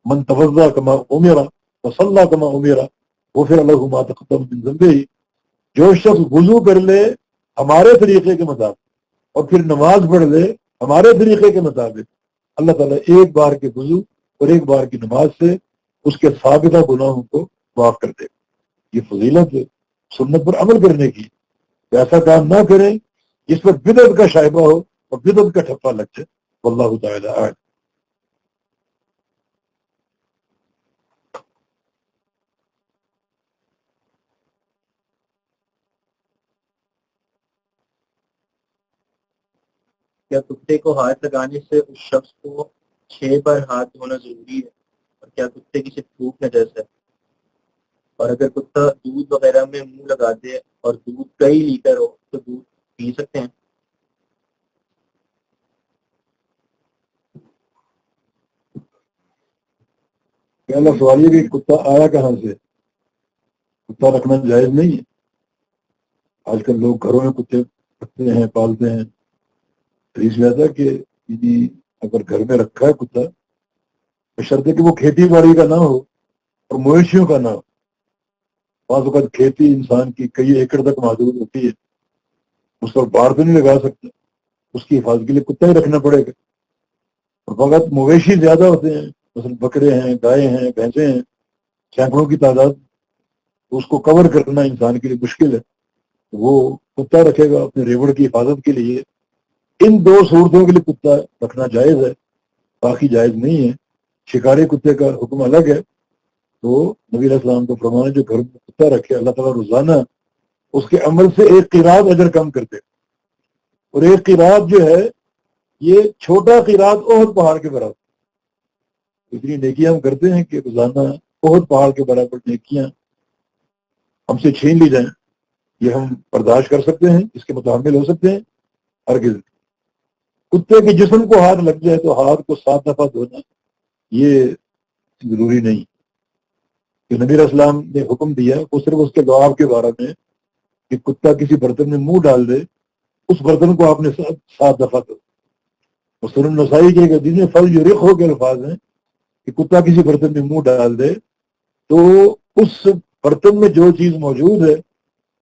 Speaker 1: من توضا کما امرا وصلی کما امرا غفر له ما تقدم من ذنبه، جو شخص وضو کر لے ہمارے طریقے کے مطابق اور پھر نماز پڑھ لے ہمارے طریقے کے مطابق، اللہ تعالیٰ ایک بار کے وضو اور ایک بار کی نماز سے اس کے ثابتہ گناہوں کو معاف کر دے۔ یہ فضیلت ہے سنت پر عمل کرنے کی، ایسا کام نہ کریں جس پر بدعت کا شائبہ ہو اور بدعت کا ٹھپا لگ جائے۔ واللہ تعالی اعلم۔
Speaker 3: کیا کتے کو ہاتھ لگانے سے اس شخص کو 6 بار ہاتھ دھونا ضروری ہے؟ اور کیا کتے کی صرف تھوک نجس ہے؟ اور اگر کتا دودھ وغیرہ میں منہ لگا دے اور دودھ کئی لیٹر ہو تو دودھ پی سکتے ہیں؟
Speaker 1: پہلا سوال یہ کہ کتا آیا کہاں سے؟ کتا رکھنا جائز نہیں ہے۔ آج کل لوگ گھروں میں کتے رکھتے ہیں، پالتے ہیں، اس لہٰذا کہ اگر گھر میں رکھا ہے کتا، بشرطے کہ وہ کھیتی باڑی کا نہ ہو اور مویشیوں کا نہ ہو۔ بعض اوقات کھیتی انسان کی کئی ایکڑ تک محدود ہوتی ہے، اس پر باڑ تو نہیں لگا سکتا، اس کی حفاظت کے لیے کتا ہی رکھنا پڑے گا۔ اور فقط مویشی زیادہ ہوتے ہیں، مثلا بکرے ہیں، گائے ہیں، بھینسیں ہیں، سینکڑوں کی تعداد، اس کو کور کرنا انسان کے لیے مشکل ہے، وہ کتا رکھے گا اپنے ریوڑ کی حفاظت کے لیے۔ ان 2 صورتوں کے لیے کتا رکھنا جائز ہے، باقی جائز نہیں ہے۔ شکاری کتے کا حکم الگ ہے۔ تو نبی علیہ السلام کو فرمانا جو گھر میں کتا رکھے اللہ تعالیٰ روزانہ اس کے عمل سے 1 قیراط اجر کم کرتے، اور 1 قیراط جو ہے یہ چھوٹا قیراط احد پہاڑ کے برابر۔ اتنی نیکیاں ہم کرتے ہیں کہ روزانہ احد پہاڑ کے برابر نیکیاں ہم سے چھین لی جائیں، یہ ہم برداشت کر سکتے ہیں، اس کے متحمل ہو سکتے ہیں؟ ہرگز۔ کتے کے جسم کو ہاتھ لگ جائے تو ہاتھ کو 7 دفعہ دھونا یہ ضروری نہیں۔ کہ نبی علیہ السلام نے حکم دیا وہ صرف اس کے لعاب کے بارے میں کہ کتا کسی برتن میں منہ ڈال دے، اس برتن کو آپ نے 7 دفعہ دو. مسلم نسائی کے ایک حدیث میں فل یرقہ کے الفاظ ہیں کہ کتا کسی برتن میں منہ ڈال دے تو اس برتن میں جو چیز موجود ہے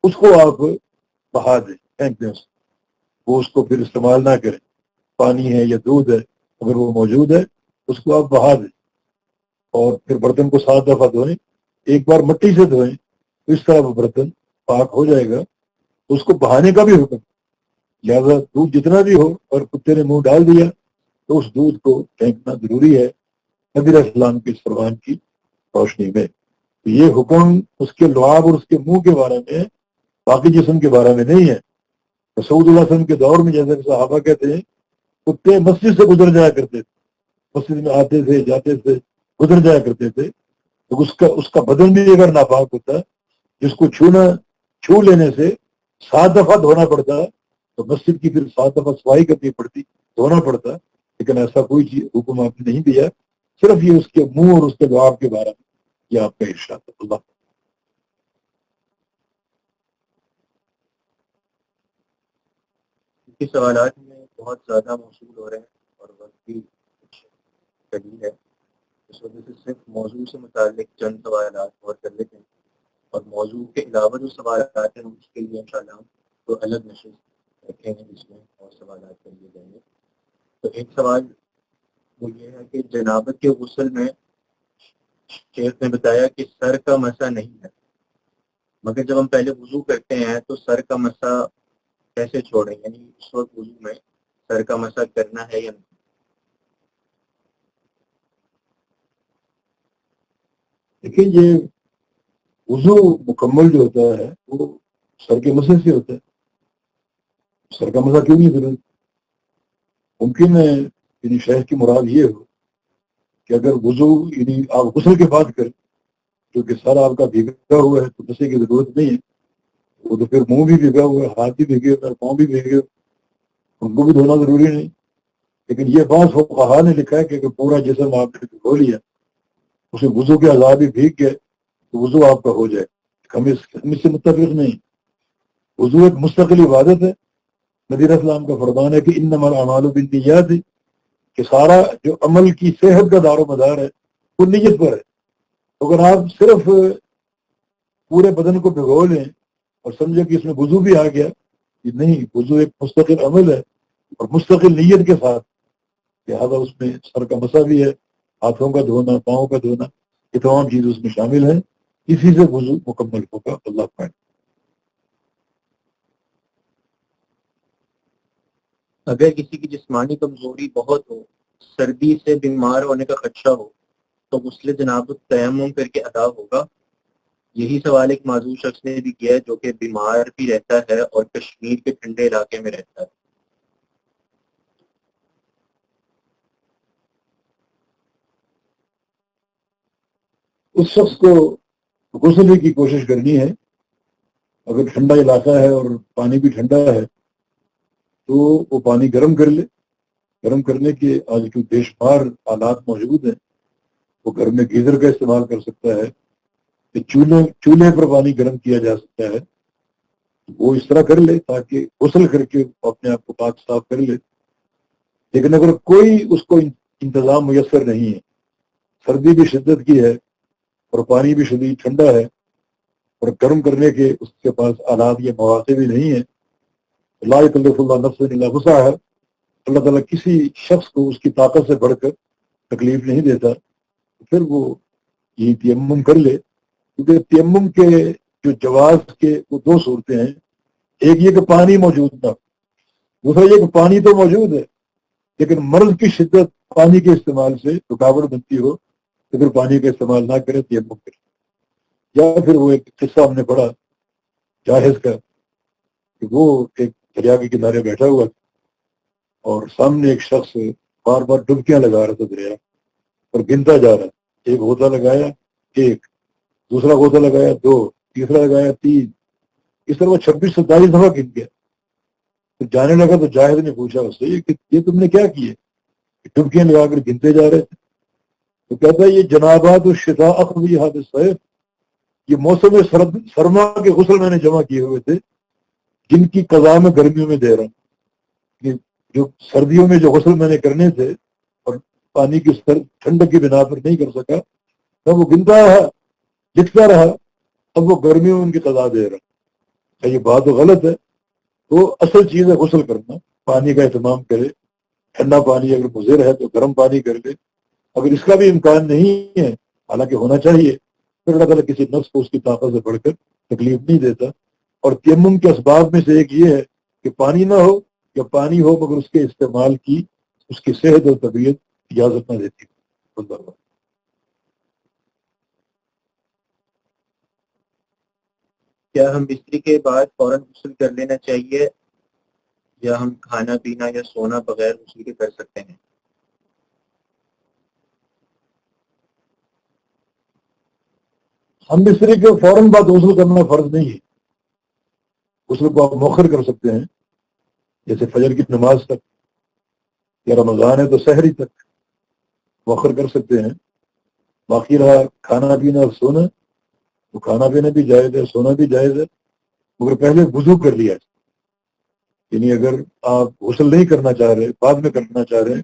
Speaker 1: اس کو آپ بہا دیں، پھینک دیں، وہ اس کو پھر استعمال نہ کریں. پانی ہے یا دودھ ہے اگر وہ موجود ہے اس کو آپ بہا دیں اور پھر برتن کو 7 دفعہ دھوئیں. ایک بار مٹی سے دھوئیں تو اس طرح وہ برتن پاک ہو جائے گا. اس کو بہانے کا بھی حکم، لہٰذا دودھ جتنا بھی ہو اور کتے نے منہ ڈال دیا تو اس دودھ کو پھینکنا ضروری ہے نبی علیہ السلام کے اس فرمان کی روشنی میں. تو یہ حکم اس کے لعاب اور اس کے منہ کے بارے میں، باقی جسم کے بارے میں نہیں ہے. رسول اللہ علیہ وسلم کے دور میں جیسے صحابہ کہتے ہیں کتے مسجد سے گزر جایا کرتے تھے، مسجد میں آتے تھے جاتے تھے گزر جایا کرتے تھے، تو اس کا بدن بھی اگر ناپاک ہوتا جس کو چھو لینے سے 7 دفعہ دھونا پڑتا تو مسجد کی پھر 7 دفعہ صفائی کرنی پڑتی، دھونا پڑتا. لیکن ایسا کوئی چیز حکم آپ نے نہیں دیا، صرف یہ اس کے منہ اور اس کے لعاب کے بارے میں یہ آپ کا ارشاد ہے. اللہ
Speaker 3: کے سوالات میں بہت زیادہ موصول ہو رہے ہیں اور وقت بھی کچھ قلیل ہے، اس وجہ سے صرف موضوع سے متعلق چند سوالات اور کر لیتے ہیں، اور موضوع کے علاوہ جو سوالات ہیں اس کے لیے انشاءاللہ ہم تو الگ نشست رکھیں گے جس میں اور سوالات کر لیے جائیں گے. تو ایک سوال وہ یہ ہے کہ جنابت کے غسل میں شیخ نے بتایا کہ سر کا مسا نہیں ہے، مگر جب ہم پہلے وضو کرتے ہیں تو سر کا مسا کیسے چھوڑیں، یعنی اس وقت وضو میں سر کا مسا کرنا ہے یا نہیں؟
Speaker 1: دیکھیں، یہ وضو مکمل جو ہوتا ہے وہ سر کے مسے سے ہوتا ہے. سر کا مسا کیوں نہیں ضرورت؟ ممکن ہے یعنی شیخ کی مراد یہ ہو کہ اگر وضو یعنی آپ غسل کے بعد کریں کیونکہ سر آپ کا بھیگا ہوا ہے تو مسے کی ضرورت نہیں ہے. وہ تو پھر منہ بھی بھیگا ہوا ہے، ہاتھ بھی بھیگے ہوئے، پاؤں بھی بھیگے ہوئے، ان کو بھی دھونا ضروری نہیں. لیکن یہ بات فقہا نے لکھا ہے کہ اگر پورا جسم آپ نے دھو لیا، اسے وضو کے اعضاء بھی بھیگ گئے تو وضو آپ کا ہو جائے. ہم اس سے متفق نہیں. وضو ایک مستقل عبادت ہے. نبی علیہ السلام کا فرمان ہے کہ انما الاعمال بالنیات، کہ سارا جو عمل کی صحت کا دار و مدار ہے وہ نیت پر ہے. اگر آپ صرف پورے بدن کو بھگو لیں اور سمجھیں کہ اس میں وضو بھی آ گیا، یہ نہیں. وضو ایک مستقل عمل ہے اور مستقل نیت کے ساتھ، لہٰذا اس میں سر کا مسا بھی ہے، ہاتھوں کا دھونا، پاؤں کا دھونا، یہ تمام چیزیں اس میں شامل ہیں. اسی سے وضو مکمل ہوگا. اللہ پاک.
Speaker 3: اگر کسی کی جسمانی کمزوری بہت ہو، سردی سے بیمار ہونے کا خدشہ ہو، تو غسل جنابت تیمم کر کے ادا ہوگا؟ یہی سوال ایک معذور شخص نے بھی کیا ہے جو کہ بیمار بھی رہتا ہے اور کشمیر کے ٹھنڈے علاقے میں رہتا ہے.
Speaker 1: اس شخص کو غسل کی کوشش کرنی ہے. اگر ٹھنڈا علاقہ ہے اور پانی بھی ٹھنڈا ہے تو وہ پانی گرم کر لے. گرم کرنے کے آج کل بے شمار آلات موجود ہیں. وہ گھر میں گیزر کا استعمال کر سکتا ہے کہ چولہے پر پانی گرم کیا جا سکتا ہے. وہ اس طرح کر لے تاکہ غسل کر کے اپنے آپ کو پاک صاف کر لے. لیکن اگر کوئی اس کو انتظام میسر نہیں ہے، سردی بھی شدت کی ہے اور پانی بھی شدید ٹھنڈا ہے اور گرم کرنے کے اس کے پاس آلات یا مواقع بھی نہیں ہے، لا یکلف اللہ نفسا الا وسعها، اللہ تعالیٰ کسی شخص کو اس کی طاقت سے بڑھ کر تکلیف نہیں دیتا، پھر وہ یہ تیمم کر لے. کیونکہ تیمم کے جو جواز کے وہ 2 صورتیں ہیں. ایک یہ کہ پانی موجود نہ، دوسرا یہ کہ پانی تو موجود ہے لیکن مرض کی شدت پانی کے استعمال سے رکاوٹ بنتی ہو تو پھر پانی کا استعمال نہ کرے، تیمم کرے. یا پھر وہ ایک قصہ ہم نے پڑھا جاہز کا کہ وہ ایک دریا کے کنارے بیٹھا ہوا اور سامنے ایک شخص بار بار ڈبکیاں لگا رہا تھا دریا اور گنتا جا رہا. ایک غوطہ لگایا، ایک دوسرا غوطہ لگایا، 2 تیسرا لگایا، 3، اس طرح وہ 26-27 دفعہ گن گیا. تو جانے لگا تو جاہد نے پوچھا اس سے کہ یہ تم نے کیا کیے؟ ڈبکیاں لگا کر گنتے جا رہے تھے. تو کہتا ہے یہ جنابات الشتاء اخذی حادث ہے، یہ موسم سرما کے غسل میں نے جمع کیے ہوئے تھے جن کی قضا میں گرمیوں میں دے رہا ہوں، کہ جو سردیوں میں جو غسل میں نے کرنے تھے اور پانی کی ٹھنڈک کی بنا پر نہیں کر سکا، میں وہ گنتا رہا، لکھتا رہا، اب وہ گرمیوں میں ان کی قضا دے رہا ہوں۔ یہ بات تو غلط ہے۔ تو اصل چیز ہے غسل کرنا، پانی کا اہتمام کرے، ٹھنڈا پانی اگر مضر ہے تو گرم پانی کر لے، اگر اس کا بھی امکان نہیں ہے، حالانکہ ہونا چاہیے، پھر اللہ تعالیٰ کسی نفس کو اس کی طاقت سے بڑھ کر تکلیف نہیں دیتا۔ اور تیمم کے اسباب میں سے ایک یہ ہے کہ پانی نہ ہو یا پانی ہو مگر اس کے استعمال کی اس کی صحت اور طبیعت اجازت نہ دیتی۔
Speaker 3: کیا ہم بستری کے بعد فوراً غسل کر لینا چاہیے یا ہم کھانا پینا یا سونا بغیر غسل کے کر سکتے ہیں؟
Speaker 1: ہم بستری کے فوراً بعد غسل کرنا فرض نہیں ہے، غسل کو آپ مؤخر کر سکتے ہیں، جیسے فجر کی نماز تک، یا رمضان ہے تو سحری تک مؤخر کر سکتے ہیں۔ باقی رہا کھانا پینا اور سونا، تو کھانا پینا بھی جائز ہے، سونا بھی جائز ہے، مگر پہلے وضو کر لیا جائے۔ یعنی اگر آپ غسل نہیں کرنا چاہ رہے، بعد میں کرنا چاہ رہے ہیں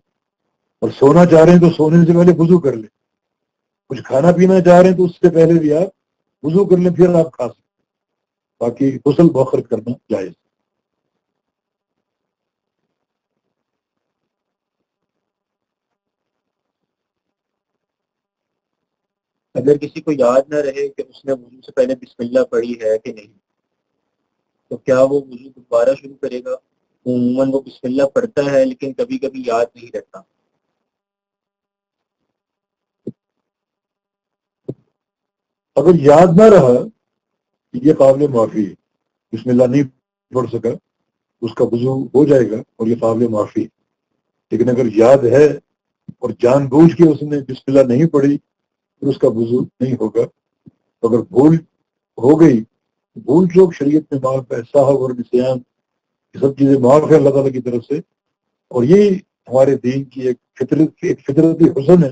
Speaker 1: اور سونا چاہ رہے ہیں تو سونے سے پہلے وضو کر لیں، کچھ کھانا پینا چاہ رہے ہیں تو اس سے پہلے بھی آپ وضو کر لیں، پھر آپ کھا سکتے ہیں۔ باقی غسل مؤخر کرنا جائز۔
Speaker 3: اگر کسی کو یاد نہ رہے کہ اس نے وضو سے پہلے بسم اللہ پڑھی ہے کہ نہیں، تو کیا وہ وضو دوبارہ شروع کرے گا؟ عموماً وہ بسم اللہ پڑھتا ہے لیکن کبھی کبھی یاد نہیں رہتا۔
Speaker 1: اگر یاد نہ رہا یہ قابل معافی ہے، بسم اللہ نہیں پڑھ سکا، اس کا وضو ہو جائے گا اور یہ قابل معافی ہے۔ لیکن اگر یاد ہے اور جان بوجھ کے اس نے بسم اللہ نہیں پڑھی پھر اس کا وضو نہیں ہوگا۔ تو اگر بھول ہو گئی، بھول چوک شریعت میں معاف ہے، سہو اور نسیان یہ سب چیزیں معاف ہے اللہ تعالیٰ کی طرف سے، اور یہی ہمارے دین کی ایک فطرتی حسن ہے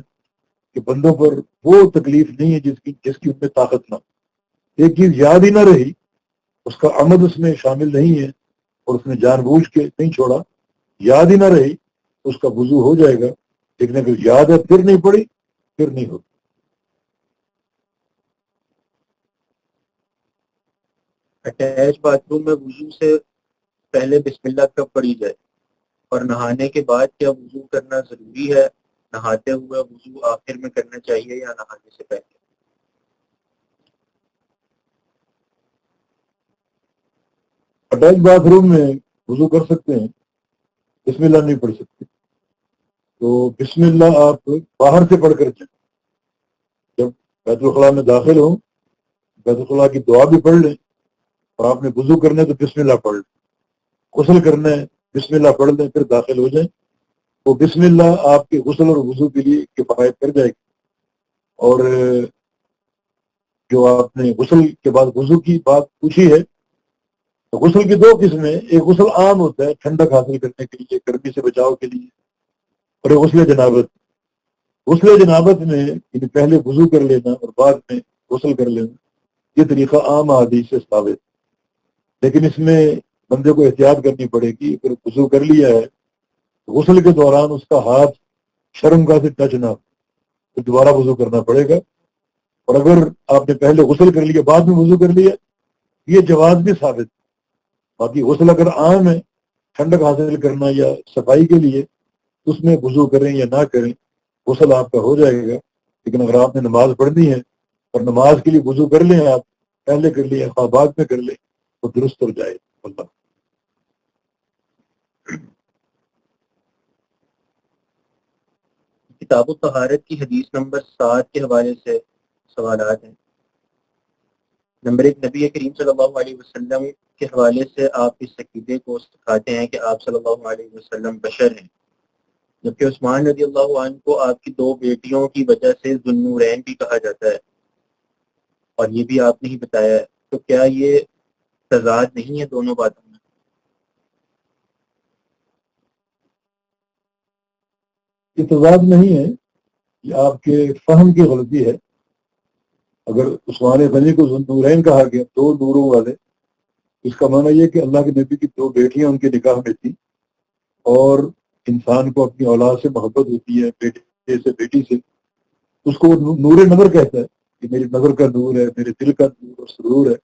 Speaker 1: کہ بندوں پر وہ تکلیف نہیں ہے جس کی ان میں طاقت نہ ہو۔ ایک چیز یاد ہی نہ رہی، اس کا عمد اس میں شامل نہیں ہے اور اس نے جان بوجھ کے نہیں چھوڑا، یاد ہی نہ رہی، اس کا وضو ہو جائے گا۔ لیکن اگر یاد ہے پھر نہیں پڑی، پھر نہیں ہوگی۔
Speaker 3: اٹیچ باتھ روم میں وضو سے پہلے بسم اللہ کب پڑھی جائے؟ اور نہانے کے بعد کیا وضو کرنا ضروری ہے؟ نہاتے ہوئے وضو آخر میں کرنا چاہیے یا نہانے سے پہلے؟
Speaker 1: اٹیچ باتھ روم میں وضو کر سکتے ہیں، بسم اللہ نہیں پڑھ سکتے، تو بسم اللہ آپ باہر سے پڑھ کر جائیں۔ جب بیت الخلاء میں داخل ہوں، بیت الخلاء کی دعا بھی پڑھ لیں، اور آپ نے وضو کرنا ہے تو بسم اللہ پڑھ لیں، غسل کرنا ہے بسم اللہ پڑھ لیں، پھر داخل ہو جائیں۔ وہ بسم اللہ آپ کے غسل اور وضو کے لیے کفایت کر جائے گی۔ اور جو آپ نے غسل کے بعد وضو کی بات پوچھی ہے، تو غسل کی دو قسمیں، ایک غسل عام ہوتا ہے ٹھنڈک حاصل کرنے کے لیے، گرمی سے بچاؤ کے لیے، اور ایک غسل جنابت۔ غسل جنابت میں یعنی پہلے وضو کر لینا اور بعد میں غسل کر لینا، یہ طریقہ عام حدیث سے ثابت، لیکن اس میں بندے کو احتیاط کرنی پڑے گی۔ اگر وضو کر لیا ہے غسل کے دوران اس کا ہاتھ شرم گاہ سے ٹچ نہ ہو، تو دوبارہ وضو کرنا پڑے گا۔ اور اگر آپ نے پہلے غسل کر لیا بعد میں وضو کر لیا، یہ جواز بھی ثابت ہے۔ باقی غسل اگر عام ہے ٹھنڈک حاصل کرنا یا صفائی کے لیے، اس میں وضو کریں یا نہ کریں غسل آپ کا ہو جائے گا۔ لیکن اگر آپ نے نماز پڑھنی ہے اور نماز کے لیے وضو کر لیں، آپ پہلے کر لیں یا بعد میں کر لیں، تو درست ہو جائے اللہ۔
Speaker 3: کتاب الطہارت کی حدیث نمبر 7 کے حوالے سے سوالات ہیں۔ نمبر 1، نبی کریم صلی اللہ علیہ وسلم کے حوالے سے آپ اس عقیدے کو سکھاتے ہیں کہ آپ صلی اللہ علیہ وسلم بشر ہیں، جبکہ عثمان رضی اللہ عنہ کو آپ کی 2 بیٹیوں کی وجہ سے ذو النورین بھی کہا جاتا ہے، اور یہ بھی آپ نے ہی بتایا ہے، تو کیا یہ تضاد نہیں ہے دونوں باتوں میں؟
Speaker 1: یہ تضاد نہیں ہے، یہ آپ کے فہم کی غلطی ہے۔ اگر عثمان غنی کو ذو النورین کہا گیا، 2 نوروں والے، اس کا معنی یہ کہ اللہ کے نبی کی 2 بیٹیاں ان کے نکاح میں تھیں، اور انسان کو اپنی اولاد سے محبت ہوتی ہے، بیٹے سے، بیٹی سے، اس کو وہ نور نظر کہتا ہے کہ میری نظر کا نور ہے، میرے دل کا نور اور سرور ہے۔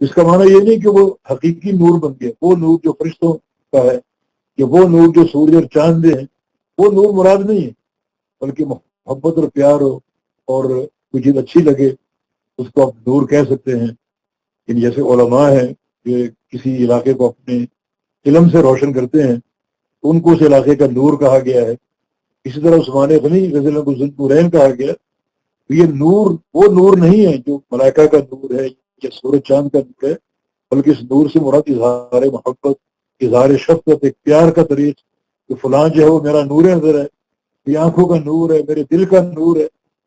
Speaker 1: اس کا معنی یہ نہیں کہ وہ حقیقی نور بن گیا، وہ نور جو فرشتوں کا ہے، کہ وہ نور جو سورج اور چاند ہیں، وہ نور مراد نہیں ہے، بلکہ محبت اور پیار ہو اور کوئی چیز اچھی لگے اس کو آپ نور کہہ سکتے ہیں۔ یعنی جیسے علماء ہیں کہ کسی علاقے کو اپنے علم سے روشن کرتے ہیں تو ان کو اس علاقے کا نور کہا گیا ہے۔ اسی طرح عثمان غنی رضی اللہ عنہ کو ذو النورین کہا گیا۔ تو یہ نور وہ نور نہیں ہے جو ملائکہ کا نور ہے یا سورج چاند کا نور ہے، بلکہ اس نور سے مراد اظہار محبت، اظہار شفقت، ایک پیار کا طریق کہ فلاں جو ہے وہ میرا نور نظر ہے، میری آنکھوں کا نور ہے، میرے دل کا نور ہے،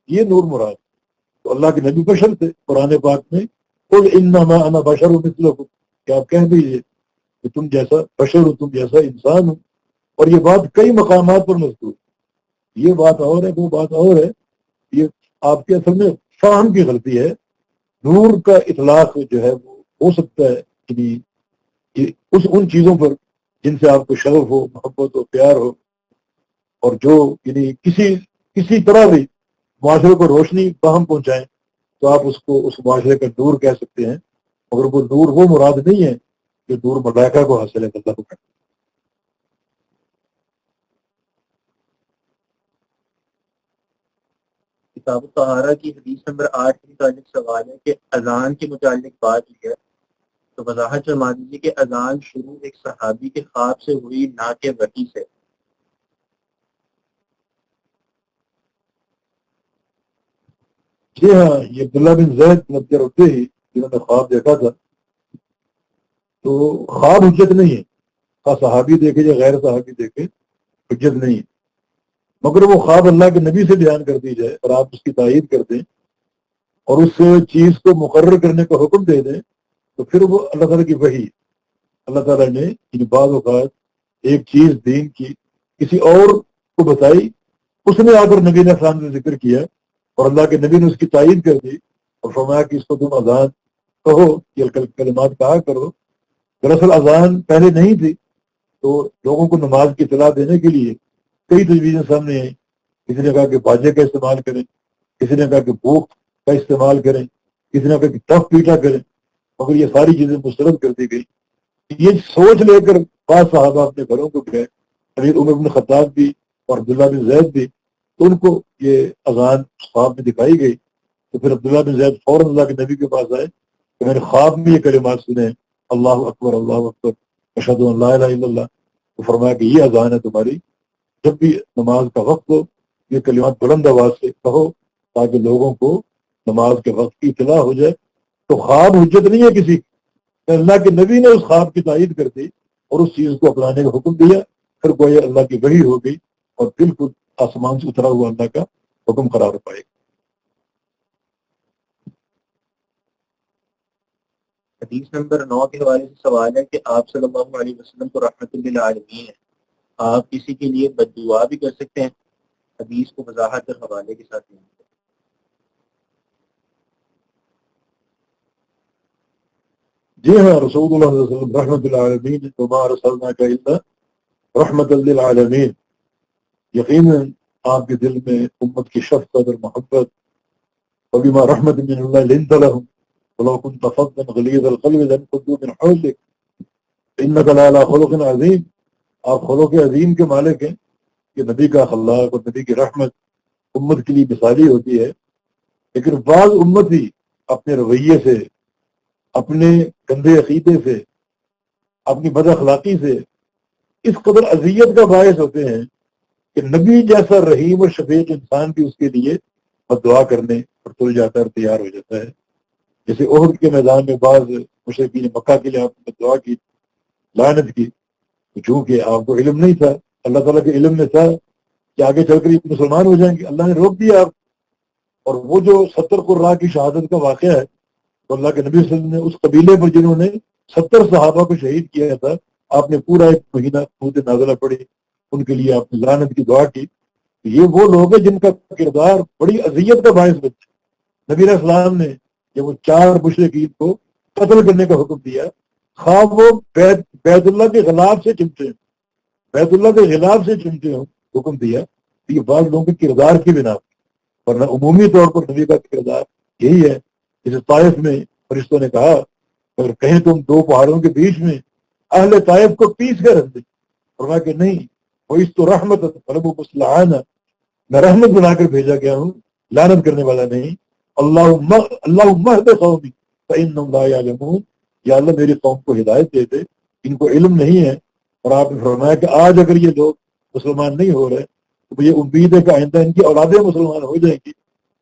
Speaker 1: یہ نور مراد۔ تو اللہ کے نبی بشر تھے، قرآن پاک میں قل انما انا بشر مثلکم، کہ آپ کہہ دیجیے کہ تم جیسا بشر ہو، تم جیسا انسان ہو۔ اور یہ بات کئی مقامات پر مذکور، یہ بات اور ہے، وہ بات اور ہے۔ یہ آپ کے اصل میں فہم کی غلطی ہے۔ نور کا اطلاق جو ہے وہ ہو سکتا ہے یعنی ان چیزوں پر جن سے آپ کو شغف ہو، محبت ہو، پیار ہو، اور جو یعنی کسی طرح بھی معاشرے کو روشنی فہم پہنچائیں، تو آپ اس کو اس معاشرے کا نور کہہ سکتے ہیں، مگر وہ نور وہ مراد نہیں ہے جو نور ملائکہ کو حاصل ہے اللہ کو۔
Speaker 3: کتاب الطہارہ کی حدیث نمبر 8 کے متعلق سوال ہے کہ اذان کے متعلق بات یہ ہے تو وضاحت فرما دیجیے کہ اذان شروع ایک صحابی کے خواب سے ہوئی، نہ کہ وحی سے۔
Speaker 1: جی ہاں، یہ عبداللہ بن زید نبی ہوتے ہی جنہوں نے خواب دیکھا تھا، تو خواب حجت نہیں ہے، خواہ صحابی دیکھے یا غیر صحابی دیکھے، حجت نہیں ہے، مگر وہ خواب اللہ کے نبی سے بیان کر دی جائے اور آپ اس کی تائید کر دیں اور اس چیز کو مقرر کرنے کا حکم دے دیں، تو پھر وہ اللہ تعالیٰ کی وحی ہے۔ اللہ تعالیٰ نے ان بعض اوقات ایک چیز دین کی کسی اور کو بتائی، اس نے آ کر نبی نے السلام سے ذکر کیا اور اللہ کے نبی نے اس کی تائید کر دی اور فرمایا کہ اس کو تم اذان کہو، یہ کلمات کہا کرو۔ دراصل اذان پہلے نہیں تھی، تو لوگوں کو نماز کی اطلاع دینے کے لیے کئی تجویزیں سامنے آئیں۔ کسی نے کہا کہ باجے کا استعمال کریں، کسی نے کہا کہ بھوک کا استعمال کریں، کسی نے کہا کہ تف پیٹا کریں، مگر یہ ساری چیزیں مسترد کر دی گئی۔ یہ سوچ لے کر بعض صحابہ اپنے گھروں کو گئے، امیر عمر بن خطاب بھی اور عبداللہ بن زید بھی، تو ان کو یہ اذان خواب میں دکھائی گئی۔ تو پھر عبداللہ بن زید فوراً اللہ کے نبی کے پاس آئے کہ میں نے خواب میں یہ کلمات سنے، اللہ اکبر، اللہ اکبر، اشہد ان لا الہ الا اللہ۔ تو فرمایا کہ یہ اذان ہے تمہاری، جب بھی نماز کا وقت ہو یہ کلمات بلند آواز سے کہو تاکہ لوگوں کو نماز کے وقت کی اطلاع ہو جائے۔ تو خواب حجت نہیں ہے کسی کی، اللہ کے نبی نے اس خواب کی تائید کر دی اور اس چیز کو اپنانے کا حکم دیا، پھر گویا اللہ کی وحی ہو گئی اور بالکل آسمان سے اترا ہوا اللہ کا حکم قرار پائے گا۔
Speaker 3: حدیث نمبر 9 کے حوالے سے سوال ہے کہ آپ صلی اللہ علیہ وسلم کو رحمت للعالمین ہے، آپ کسی کے لیے بد دعا بھی کر سکتے ہیں؟ حدیث کو وضاحت اور حوالے کے ساتھ لیں۔
Speaker 1: جی ہاں، رسول اللہ صلی اللہ علیہ وسلم رحمت للعالمین، وما ارسلناک الا رحمت للعالمین۔ یقیناً آپ کے دل میں امت کی شفقت اور محبت، وبما رحمت من اللہ لنت لهم ولو كنت فظا غلیظ القلب لانفضوا من حولک انک لعلی خلق عظیم۔ آپ خلق عظیم کے مالک ہیں کہ نبی کا اخلاق اور نبی کی رحمت امت کے لیے مثالی ہوتی ہے، لیکن بعض امتی اپنے رویے سے، اپنے گندے عقیدے سے، اپنی بد اخلاقی سے اس قدر اذیت کا باعث ہوتے ہیں کہ نبی جیسا رحیم اور شفیق انسان بھی اس کے لیے دعا کرنے اور تل جاتا ہے اور تیار ہو جاتا ہے۔ جیسے احد کے میدان میں بعض مشرکین مکہ کے لیے آپ نے دعا کی، لعنت کی، چونکہ آپ کو علم نہیں تھا، اللہ تعالیٰ کے علم میں تھا کہ آگے چل کر یہ مسلمان ہو جائیں گے، اللہ نے روک دیا آپ۔ اور وہ جو 70 قراء کی شہادت کا واقعہ ہے، تو اللہ کے نبی صلی اللہ علیہ وسلم نے اس قبیلے پر جنہوں نے 70 صحابہ کو شہید کیا تھا، آپ نے پورا ایک مہینہ سورۃ نازلہ پڑھی، ان کے لیے آپ نے لعنت کی دعا کی۔ یہ وہ لوگ ہیں جن کا کردار بڑی اذیت کا باعث بنتا ہے۔ نبی علیہ السلام نے جب وہ 4 مشرکین کو قتل کرنے کا حکم دیا خواہ وہ بیت اللہ کے غلاف سے چمٹے ہیں، بیت اللہ کے غلاف سے چمٹے ہوں، حکم دیا کہ یہ بعض لوگوں کے کردار کی بنا پر، ورنہ عمومی طور پر نبی کا کردار یہی ہے. جسے طائف میں فرشتوں نے کہا اگر کہیں تم دو پہاڑوں کے بیچ میں اہل طائف کو پیس کے رکھ دیں، فرمایا کہ نہیں، وہ اس تو رحمت طلب مسلحانہ، میں رحمت بنا کر بھیجا گیا ہوں، لعنت کرنے والا نہیں. اللہم اہد قومی فانہم لا یعلمون، یا اللہ میری قوم کو ہدایت دے دے، ان کو علم نہیں ہے. اور آپ نے فرمایا کہ آج اگر یہ لوگ مسلمان نہیں ہو رہے تو یہ امید ہے کہ آئندہ ان کی اولادیں مسلمان ہو جائیں گی،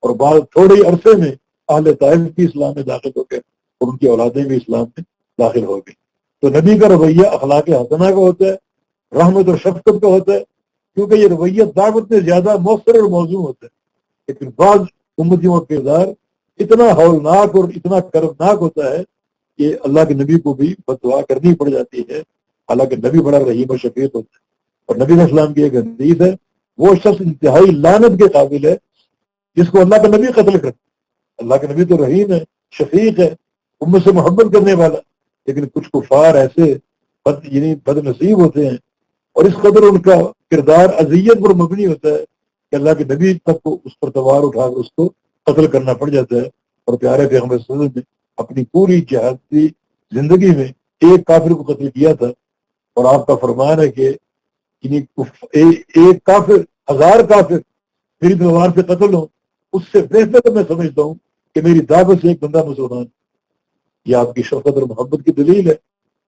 Speaker 1: اور بعد تھوڑے ہی عرصے میں اہل طائف بھی اسلام میں داخل ہو گئے اور ان کی اولادیں بھی اسلام میں داخل ہو گئی. تو نبی کا رویہ اخلاق حسنہ کا ہوتا ہے، رحمت اور شفقت کا ہوتا ہے، کیونکہ یہ رویہ دعوت میں زیادہ مؤثر اور موزوں ہوتا ہے. لیکن بعض امتیوں کا کردار اتنا ہولناک اور اتنا کربناک ہوتا ہے کہ اللہ کے نبی کو بھی بددعا کرنی پڑ جاتی ہے، حالانکہ نبی بڑا رحیم اور شفیق ہوتا ہے. اور نبی علیہ السلام کی ایک حدیث ہے، وہ شخص انتہائی لعنت کے قابل ہے جس کو اللہ کا نبی قتل کرتا ہے. اللہ کے نبی تو رحیم ہے، شفیق ہے، امت سے محبت کرنے والا، لیکن کچھ کفار ایسے بد نصیب ہوتے ہیں اور اس قدر ان کا کردار اذیت پر مبنی ہوتا ہے کہ اللہ کے نبی تک کو اس پر تلوار اٹھا کر اس کو قتل کرنا پڑ جاتا ہے. اور پیارے پیغمبر صلی اللہ علیہ وسلم نے اپنی پوری جہادی زندگی میں ایک کافر کو قتل کیا تھا، اور آپ کا فرمان ہے کہ ایک کافر 1000 کافر میری تلوار سے قتل ہوں، اس سے بہتر میں سمجھتا ہوں کہ میری دعوت سے ایک بندہ مسلمان. یہ آپ کی شفقت اور محبت کی دلیل ہے.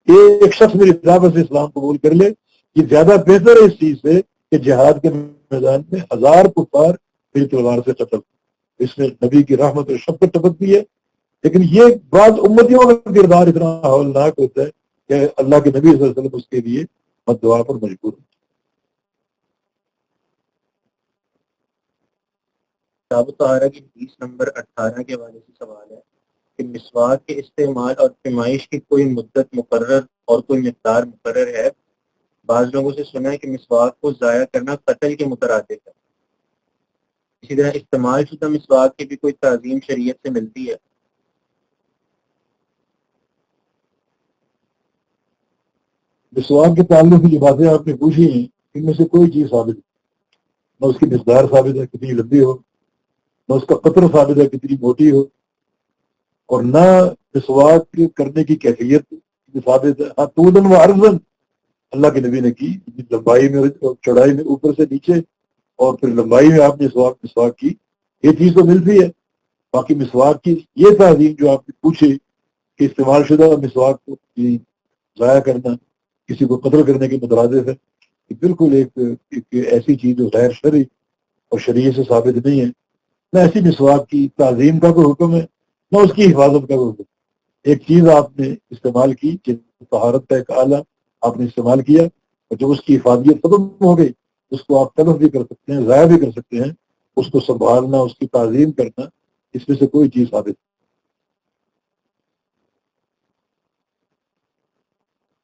Speaker 1: ایک شخص میری دعوت سے اسلام قبول کر لے، یہ زیادہ بہتر ہے اس چیز سے کہ جہاد کے میدان میں 1000 کفار میری تلوار سے قتل. اس میں نبی کی رحمت اور شفقت ٹپکتی ہے. لیکن یہ بعض امتیوں کا کردار اتنا ہولناک ہوتا ہے کہ اللہ کے نبی صلی اللہ علیہ وسلم اس کے لیے مد دعا پر مجبور ہوتے.
Speaker 3: کتاب طہارہ کی حدیث نمبر 18 کے حوالے سے سوال ہے کہ مسواک کے استعمال اور پیمائش کی کوئی مدت مقرر اور کوئی مقدار مقرر ہے؟ بعض لوگوں سے سنا ہے کہ مسواک کو ضائع کرنا قتل کے مترادف ہے. اسی طرح استعمال شدہ مسواک کی بھی کوئی تعظیم شریعت سے ملتی ہے؟
Speaker 1: مسواک کے تعلق کی جو باتیں آپ نے پوچھی ہیں ان میں سے کوئی چیز ثابت نہیں. نہ اس کی مقدار ثابت ہے کتنی لمبی ہو، نہ اس کا قطر ثابت ہے کتنی موٹی ہو، اور نہ مسواک کرنے کی کیفیت ثابت ہے. ہاں طولن و عرضن اللہ کے نبی نے کی، لمبائی میں اور چوڑائی میں، اوپر سے نیچے، اور پھر لمبائی میں آپ نے مسواک کی، یہ چیز تو ملتی ہے. باقی مسواک کی یہ تعظیم جو آپ نے پوچھی کہ استعمال شدہ مسواک کو ضائع کرنا کسی کو قتل کرنے کے مترادف ہے، یہ بالکل ایک ایسی چیز جو غیر شرعی اور شریعت سے ثابت نہیں ہے. نہ ایسی مسواک کی تعظیم کا کوئی حکم ہے، نہ اس کی حفاظت کا کوئی حکم. ایک چیز آپ نے استعمال کی کہ طہارت کا ایک آلہ آپ نے استعمال کیا، اور جب اس کی حفاظت ختم ہو گئی اس کو آپ تلف بھی کر سکتے ہیں، ضائع بھی کر سکتے ہیں. اس کو سنبھالنا، اس کی تعظیم کرنا، اس میں سے کوئی چیز ثابت نہیں.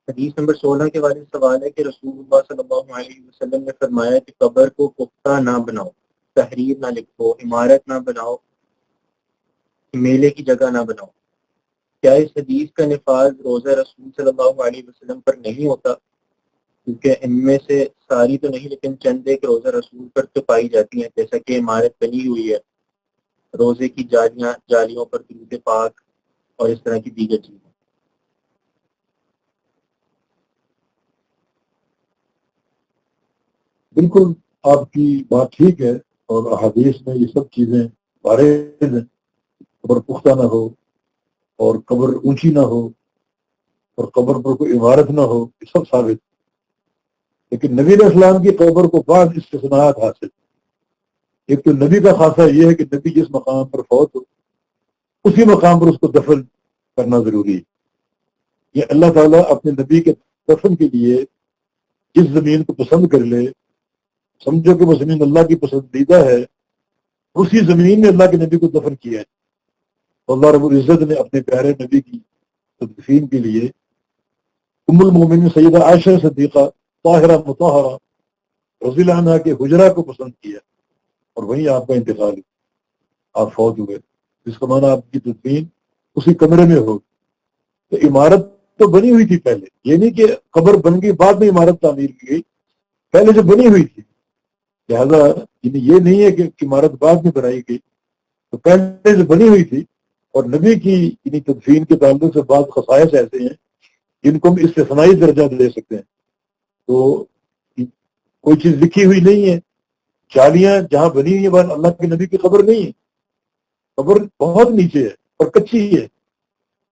Speaker 3: حدیث نمبر 16 کے حوالے سے سوال ہے کہ رسول اللہ صلی اللہ علیہ وسلم نے فرمایا کہ قبر کو پختہ نہ بناؤ، تحریر نہ لکھو، عمارت نہ بناؤ، میلے کی جگہ نہ بناؤ. کیا اس حدیث کا نفاذ روزہ رسول صلی اللہ علیہ وسلم پر نہیں ہوتا؟ کیونکہ ان میں سے ساری تو نہیں لیکن چند ایک روزہ رسول پر تو پائی جاتی ہیں، جیسا کہ عمارت بنی ہوئی ہے، روزے کی جالیوں پر درود پاک اور اس طرح کی دیگر چیزیں.
Speaker 1: بالکل آپ کی بات ٹھیک ہے، اور احادیث میں یہ سب چیزیں وارد ہیں. قبر پختہ نہ ہو، اور قبر اونچی نہ ہو، اور قبر پر کوئی عمارت نہ ہو، یہ سب ثابت. لیکن نبی علیہ السلام کی قبر کو بعض استثناءات حاصل. ایک تو نبی کا خاصہ یہ ہے کہ نبی جس مقام پر فوت ہو اسی مقام پر اس کو دفن کرنا ضروری ہے. یہ اللہ تعالیٰ اپنے نبی کے دفن کے لیے جس زمین کو پسند کر لے، سمجھو کہ وہ زمین اللہ کی پسندیدہ ہے، اسی زمین میں اللہ کے نبی کو دفن کیا ہے. اللہ رب العزت نے اپنے پیارے نبی کی تدفین کے لیے ام المومنین سیدہ عائشہ صدیقہ طاہرہ مطہرہ رضی اللہ عنہا کے حجرہ کو پسند کیا، اور وہیں آپ کا انتقال ہے، آپ فوت ہوئے. جس کا معنی آپ کی تدفین اسی کمرے میں ہو. تو عمارت تو بنی ہوئی تھی پہلے، یہ نہیں کہ قبر بن گئی بعد میں عمارت تعمیر کی گئی، پہلے سے بنی ہوئی تھی. لہذا یہ نہیں ہے کہ عمارت بعد میں بنائی گئی، تو پہلے سے بنی ہوئی تھی. اور نبی کی تدفین کے تعلق سے بعض خصائص ایسے ہیں جن کو ہم استثنائی درجہ دے سکتے ہیں. تو کوئی چیز لکھی ہوئی نہیں ہے، جالیاں جہاں بنی ہوئی ہیں اللہ کے نبی کی قبر نہیں ہے، قبر بہت نیچے ہے اور کچی ہے،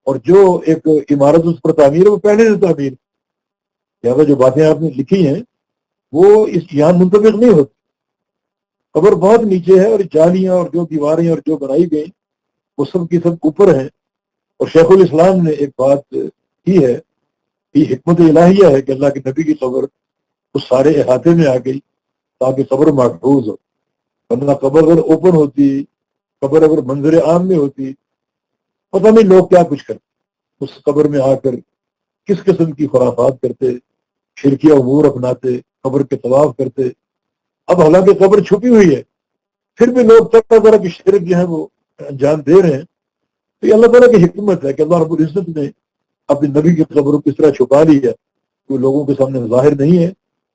Speaker 1: اور جو ایک عمارت اس پر تعمیر ہے وہ پہلے سے تعمیر. لہٰذا جو باتیں آپ نے لکھی ہیں وہ اس یہاں منطبق نہیں ہوتی. قبر بہت نیچے ہے، اور جالیاں اور جو دیواریں اور جو بنائی گئی وہ سب کی سب اوپر ہیں. اور شیخ الاسلام نے ایک بات کی ہے، یہ حکمت الہیہ ہے کہ اللہ کے نبی کی قبر اس سارے احاطے میں آ گئی تاکہ قبر محفوظ ہو. ورنہ قبر اگر اوپن ہوتی، قبر اگر منظر عام میں ہوتی، پتہ نہیں لوگ کیا کچھ کرتے، اس قبر میں آ کر کس قسم کی خرافات کرتے، شرکیہ امور اپناتے، قبر کے طواف کرتے. اب حالانکہ قبر چھپی ہوئی ہے پھر بھی لوگ طرح طرح کی شرک جو ہے وہ انجام دے رہے ہیں. تو یہ اللہ تعالیٰ کی حکمت ہے کہ اللہ رب العزت نے اپنے نبی کی قبر کو کس طرح چھپا لی ہے تو لوگوں کے سامنے ظاہر نہیں ہے،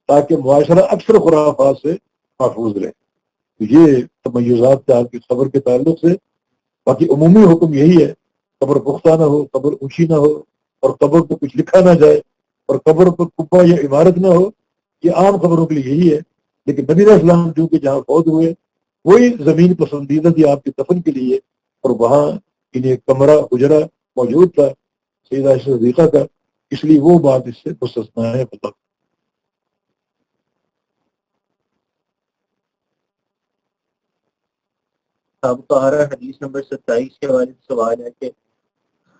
Speaker 1: تاکہ معاشرہ اکثر خرافات سے محفوظ رہے. تو یہ تمیزات تھے آپ کی قبر کے تعلق سے. باقی عمومی حکم یہی ہے، قبر پختہ نہ ہو، قبر اونچی نہ ہو، اور قبر پہ کچھ لکھا نہ جائے، اور قبر پر کپا یا عمارت نہ ہو. یہ عام قبروں کے لیے یہی ہے. لیکن نبی علیہ السلام جو کہ جہاں فوت ہوئے وہی زمین پسندیدہ تھی آپ کے دفن کے لیے، اور وہاں انہیں کمرہ حجرہ موجود تھا سیدہ عائشہ صدیقہ کا، اس لیے وہ بات اس سے مستثنیٰ ہے. پتہ
Speaker 3: طہارہ حدیث نمبر 27 کے حوالے سے سوال ہے کہ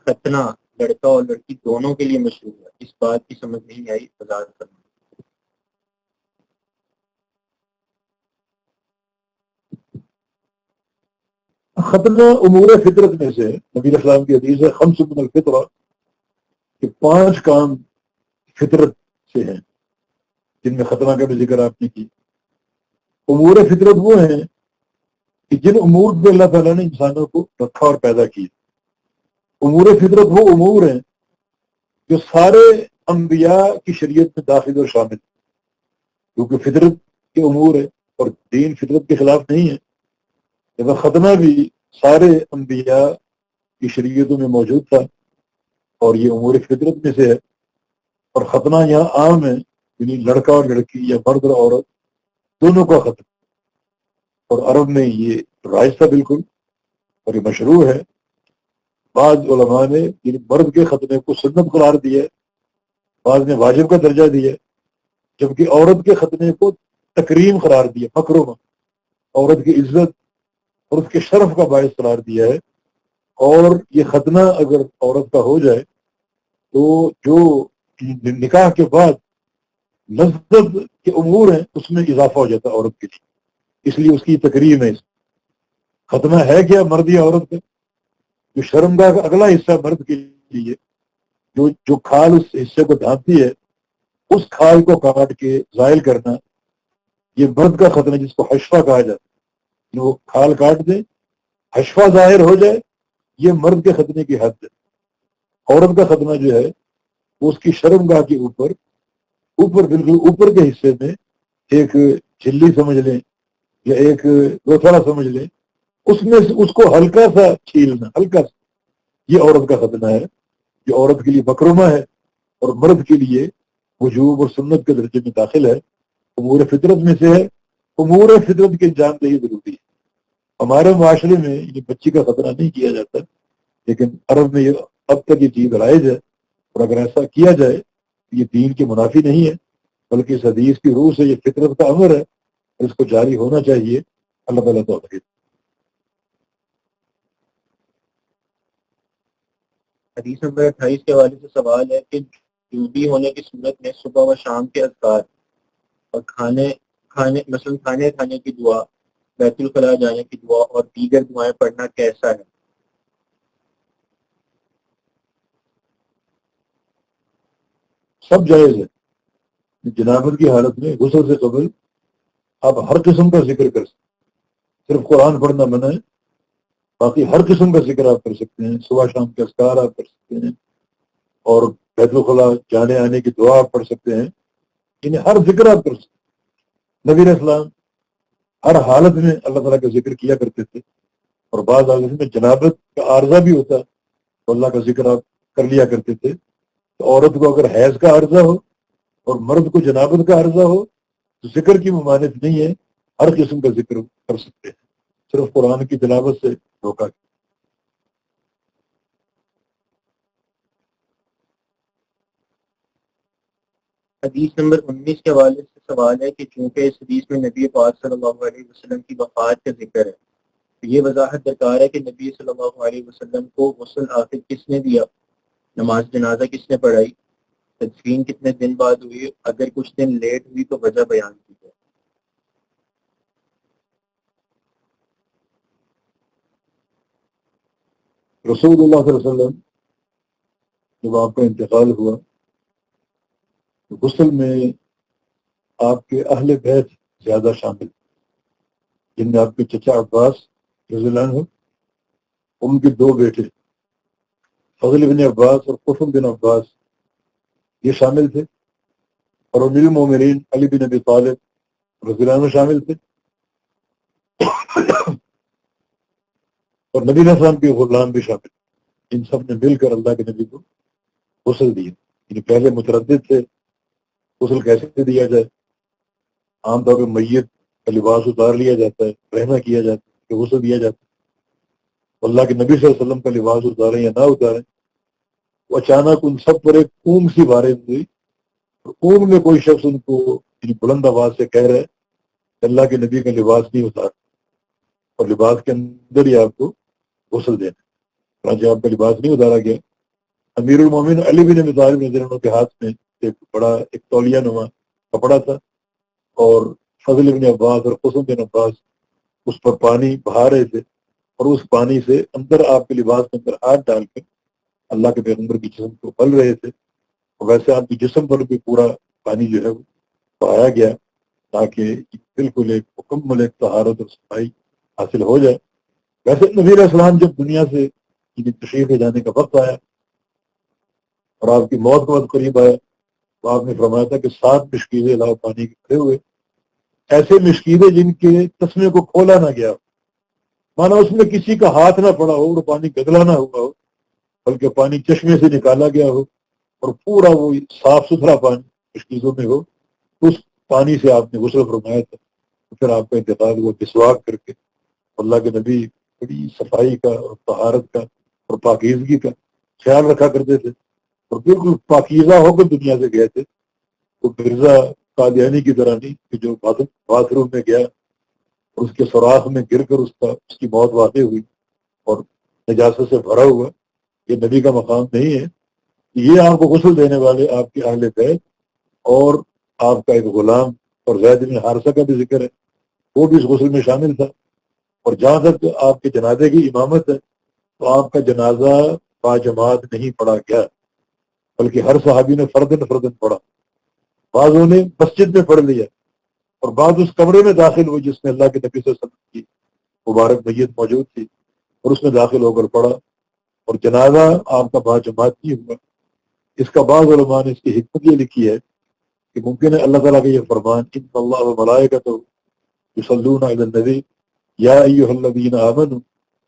Speaker 3: ختنہ لڑکا اور لڑکی دونوں کے لیے مشروع ہے، اس بات کی سمجھ نہیں آئی، وضاحت کرنا.
Speaker 1: ختنہ امور فطرت میں سے نبی علیہ السلام کی حدیث ہے خمس من الفطرہ کہ 5 کام فطرت سے ہیں جن میں ختنہ کا بھی ذکر آپ نے کی. امور فطرت وہ ہیں کہ جن امور پہ اللہ تعالیٰ نے انسانوں کو رکھا اور پیدا کیا. امور فطرت وہ امور ہیں جو سارے انبیاء کی شریعت میں داخل اور شامل، کیونکہ فطرت کے امور ہے اور دین فطرت کے خلاف نہیں ہے. لیکن ختنہ بھی سارے انبیاء کی شریعتوں میں موجود تھا اور یہ امور فطرت میں سے ہے. اور ختنہ یہاں عام ہے، یعنی لڑکا اور لڑکی یا مرد اور عورت دونوں کا ختنہ. اور عرب میں یہ رائج تھا بالکل، اور یہ مشروع ہے. بعض علماء نے یعنی مرد کے ختنے کو سنت قرار دیا ہے، بعض نے واجب کا درجہ دیا ہے، جبکہ عورت کے ختنے کو تکریم قرار دیا، مکرمہ، عورت کی عزت اور اس کے شرف کا باعث قرار دیا ہے. اور یہ ختنہ اگر عورت کا ہو جائے تو جو نکاح کے بعد لذت کے امور ہیں اس میں اضافہ ہو جاتا ہے عورت کے لیے، اس لیے اس کی تکریم ہے. ختنہ ہے کیا مرد یا عورت کا؟ جو شرمگاہ کا اگلا حصہ مرد کے لیے، جو کھال اس حصے کو ڈھانپتی ہے اس کھال کو کاٹ کے زائل کرنا، یہ مرد کا ختنہ جس کو حشفہ کہا جاتا ہے. وہ کھال کاٹ دے، حشفہ ظاہر ہو جائے، یہ مرد کے ختنے کی حد ہے. عورت کا ختنہ جو ہے وہ اس کی شرمگاہ کے اوپر بالکل اوپر کے حصے میں ایک جھلی سمجھ لیں یا ایک گوتھڑا سمجھ لیں، اس میں اس کو ہلکا سا چھیلنا، ہلکا سا، یہ عورت کا ختنہ ہے. یہ عورت کے لیے مکرمہ ہے اور مرد کے لیے وجوب اور سنت کے درجے میں داخل ہے، امور فطرت میں سے ہے. امور فطرت کے انجام دہی ضروری ہے. ہمارے معاشرے میں یہ بچی کا ختنہ نہیں کیا جاتا، لیکن عرب میں یہ اب تک یہ چیز رائج ہے، اور اگر ایسا کیا جائے تو یہ دین کے منافی نہیں ہے، بلکہ اس حدیث کی روح سے یہ فطرت کا امر ہے اور اس کو جاری ہونا چاہیے. اللہ تعالیٰ توفیق.
Speaker 3: حدیث نمبر 28 کے حوالے سے سوال ہے کہ جنوبی ہونے کی صورت میں صبح و شام کے اذکار اور مثلا کھانے کھانے کی دعا، بیت الخلاء جانے کی دعا اور دیگر دعائیں پڑھنا کیسا ہے؟
Speaker 1: سب جائز ہے. جنابت کی حالت میں غسل سے قبل آپ ہر قسم کا ذکر کر سکتے ہیں، صرف قرآن پڑھنا منع ہے، باقی ہر قسم کا ذکر آپ کر سکتے ہیں. صبح شام کے اذکار آپ کر سکتے ہیں، اور بیت الخلاء جانے آنے کی دعا آپ پڑھ سکتے ہیں، یعنی ہر ذکر آپ کر سکتے ہیں۔ نبی علیہ السلام ہر حالت میں اللہ تعالیٰ کا ذکر کیا کرتے تھے، اور بعض حالت میں جنابت کا عارضہ بھی ہوتا تو اللہ کا ذکر آپ کر لیا کرتے تھے۔ تو عورت کو اگر حیض کا عارضہ ہو اور مرد کو جنابت کا عارضہ ہو تو ذکر کی ممانعت نہیں ہے، ہر قسم کا ذکر کر سکتے ہیں، صرف قرآن کی تلاوت سے روکا۔
Speaker 3: حدیث نمبر 19 کے حوالے سے سوال ہے کہ چونکہ اس حدیث میں نبی پاک صلی اللہ علیہ وسلم کی وفات کا ذکر ہے، تو یہ وضاحت درکار ہے کہ نبی صلی اللہ علیہ وسلم کو غسل آخر کس نے دیا، نماز جنازہ کس نے پڑھائی، تدفین کتنے دن بعد ہوئی، اگر کچھ دن لیٹ ہوئی تو وجہ بیان کی ہے۔
Speaker 1: رسول اللہ صلی اللہ علیہ وسلم جب آپ کا انتقال ہوا تو غسل میں آپ کے اہل بیت زیادہ شامل، جن میں آپ کے چچا عباس رضی اللہ عنہ، ان کے دو بیٹے فضل بن عباس اور قسم بن عباس یہ شامل تھے، اور امیر المومنین علی بن ابی طالب رضی اللہ عنہ شامل تھے، اور نبی علیہ السلام کے غلام بھی شامل۔ ان سب نے مل کر اللہ کے نبی کو غسل دیا۔ یعنی پہلے متردد تھے غسل کیسے دیا جائے، عام طور پہ میت کا لباس اتار لیا جاتا ہے، رحمہ کیا جاتا ہے کہ غسل دیا جاتا ہے، اللہ کے نبی صلی اللہ علیہ وسلم کا لباس اتاریں یا نہ اتاریں، وہ اچانک ان سب پر ایک اونگ سی وارد ہوئی، اور اونگ میں کوئی شخص ان کو یعنی بلند آواز سے کہہ رہے کہ اللہ کے نبی کا لباس نہیں اتار، اور لباس کے اندر ہی آپ کو غسل دینا۔ چنانچہ آپ کا لباس نہیں اتارا گیا۔ امیر المومنین علی بن ابی طالب رضی اللہ عنہ کے ہاتھ میں ایک تولیہ نما کپڑا تھا، اور فضل بن عباس اور قسم بن عباس اس پر پانی بہا رہے تھے، اور اس پانی سے اندر آپ کے لباس کے اندر ہاتھ ڈال کر اللہ کے پیغمبر کی جسم کو پل رہے تھے، اور ویسے آپ کی جسم پر بھی پورا پانی جو ہے وہ بہایا گیا تاکہ بالکل ایک مکمل ایک طہارت اور صفائی حاصل ہو جائے۔ ویسے نبی علیہ السلام جب دنیا سے تشریف لے جانے کا وقت آیا اور آپ کی موت کا وقت قریب آیا تو آپ نے فرمایا تھا کہ 7 مشکیزیں لاؤ پانی کے کھڑے ہوئے، ایسے مشکیزیں جن کے تسمے کو کھولا نہ گیا، مانا اس میں کسی کا ہاتھ نہ پڑا ہو اور پانی گدلا نہ ہوا ہو، بلکہ پانی چشمے سے نکالا گیا ہو اور پورا وہ صاف ستھرا پانی مشکیزوں میں ہو، اس پانی سے آپ نے غسل فرمایا تھا۔ پھر آپ کا انتقال ہوا مسواک کر کے۔ اللہ کے نبی بڑی صفائی کا اور طہارت کا اور پاکیزگی کا خیال رکھا کرتے تھے، اور بالکل پاکیزہ ہو کر دنیا سے گئے تھے۔ تو مرزا قادیانی کی طرح نہیں کہ جو باتھ روم میں گیا اور اس کے سوراخ میں گر کر اس کی موت واقع ہوئی اور نجاست سے بھرا ہوا، یہ نبی کا مقام نہیں ہے۔ یہ آپ کو غسل دینے والے آپ کے اہل بیت اور آپ کا ایک غلام اور زید بن حارثہ کا بھی ذکر ہے، وہ بھی اس غسل میں شامل تھا۔ اور جہاں تک آپ کے جنازے کی امامت ہے تو آپ کا جنازہ باجماعت نہیں پڑھا گیا، بلکہ ہر صحابی نے فردن فردن پڑھا۔ بعضوں نے مسجد میں پڑھ لیا اور بعض اس کمرے میں داخل ہوئے جس میں اللہ کے نبی صلی اللہ علیہ وسلم کی مبارک میت موجود تھی، اور اس میں داخل ہو کر پڑھا، اور جنازہ آپ کا باجماعت نہیں ہوا۔ اس کا بعض علماء نے اس کی حکمت یہ لکھی ہے کہ ممکن ہے اللہ تعالیٰ کا یہ فرمان ان اللہ و ملائکتہ یصلون علی النبی یا ایھا الذین آمنوا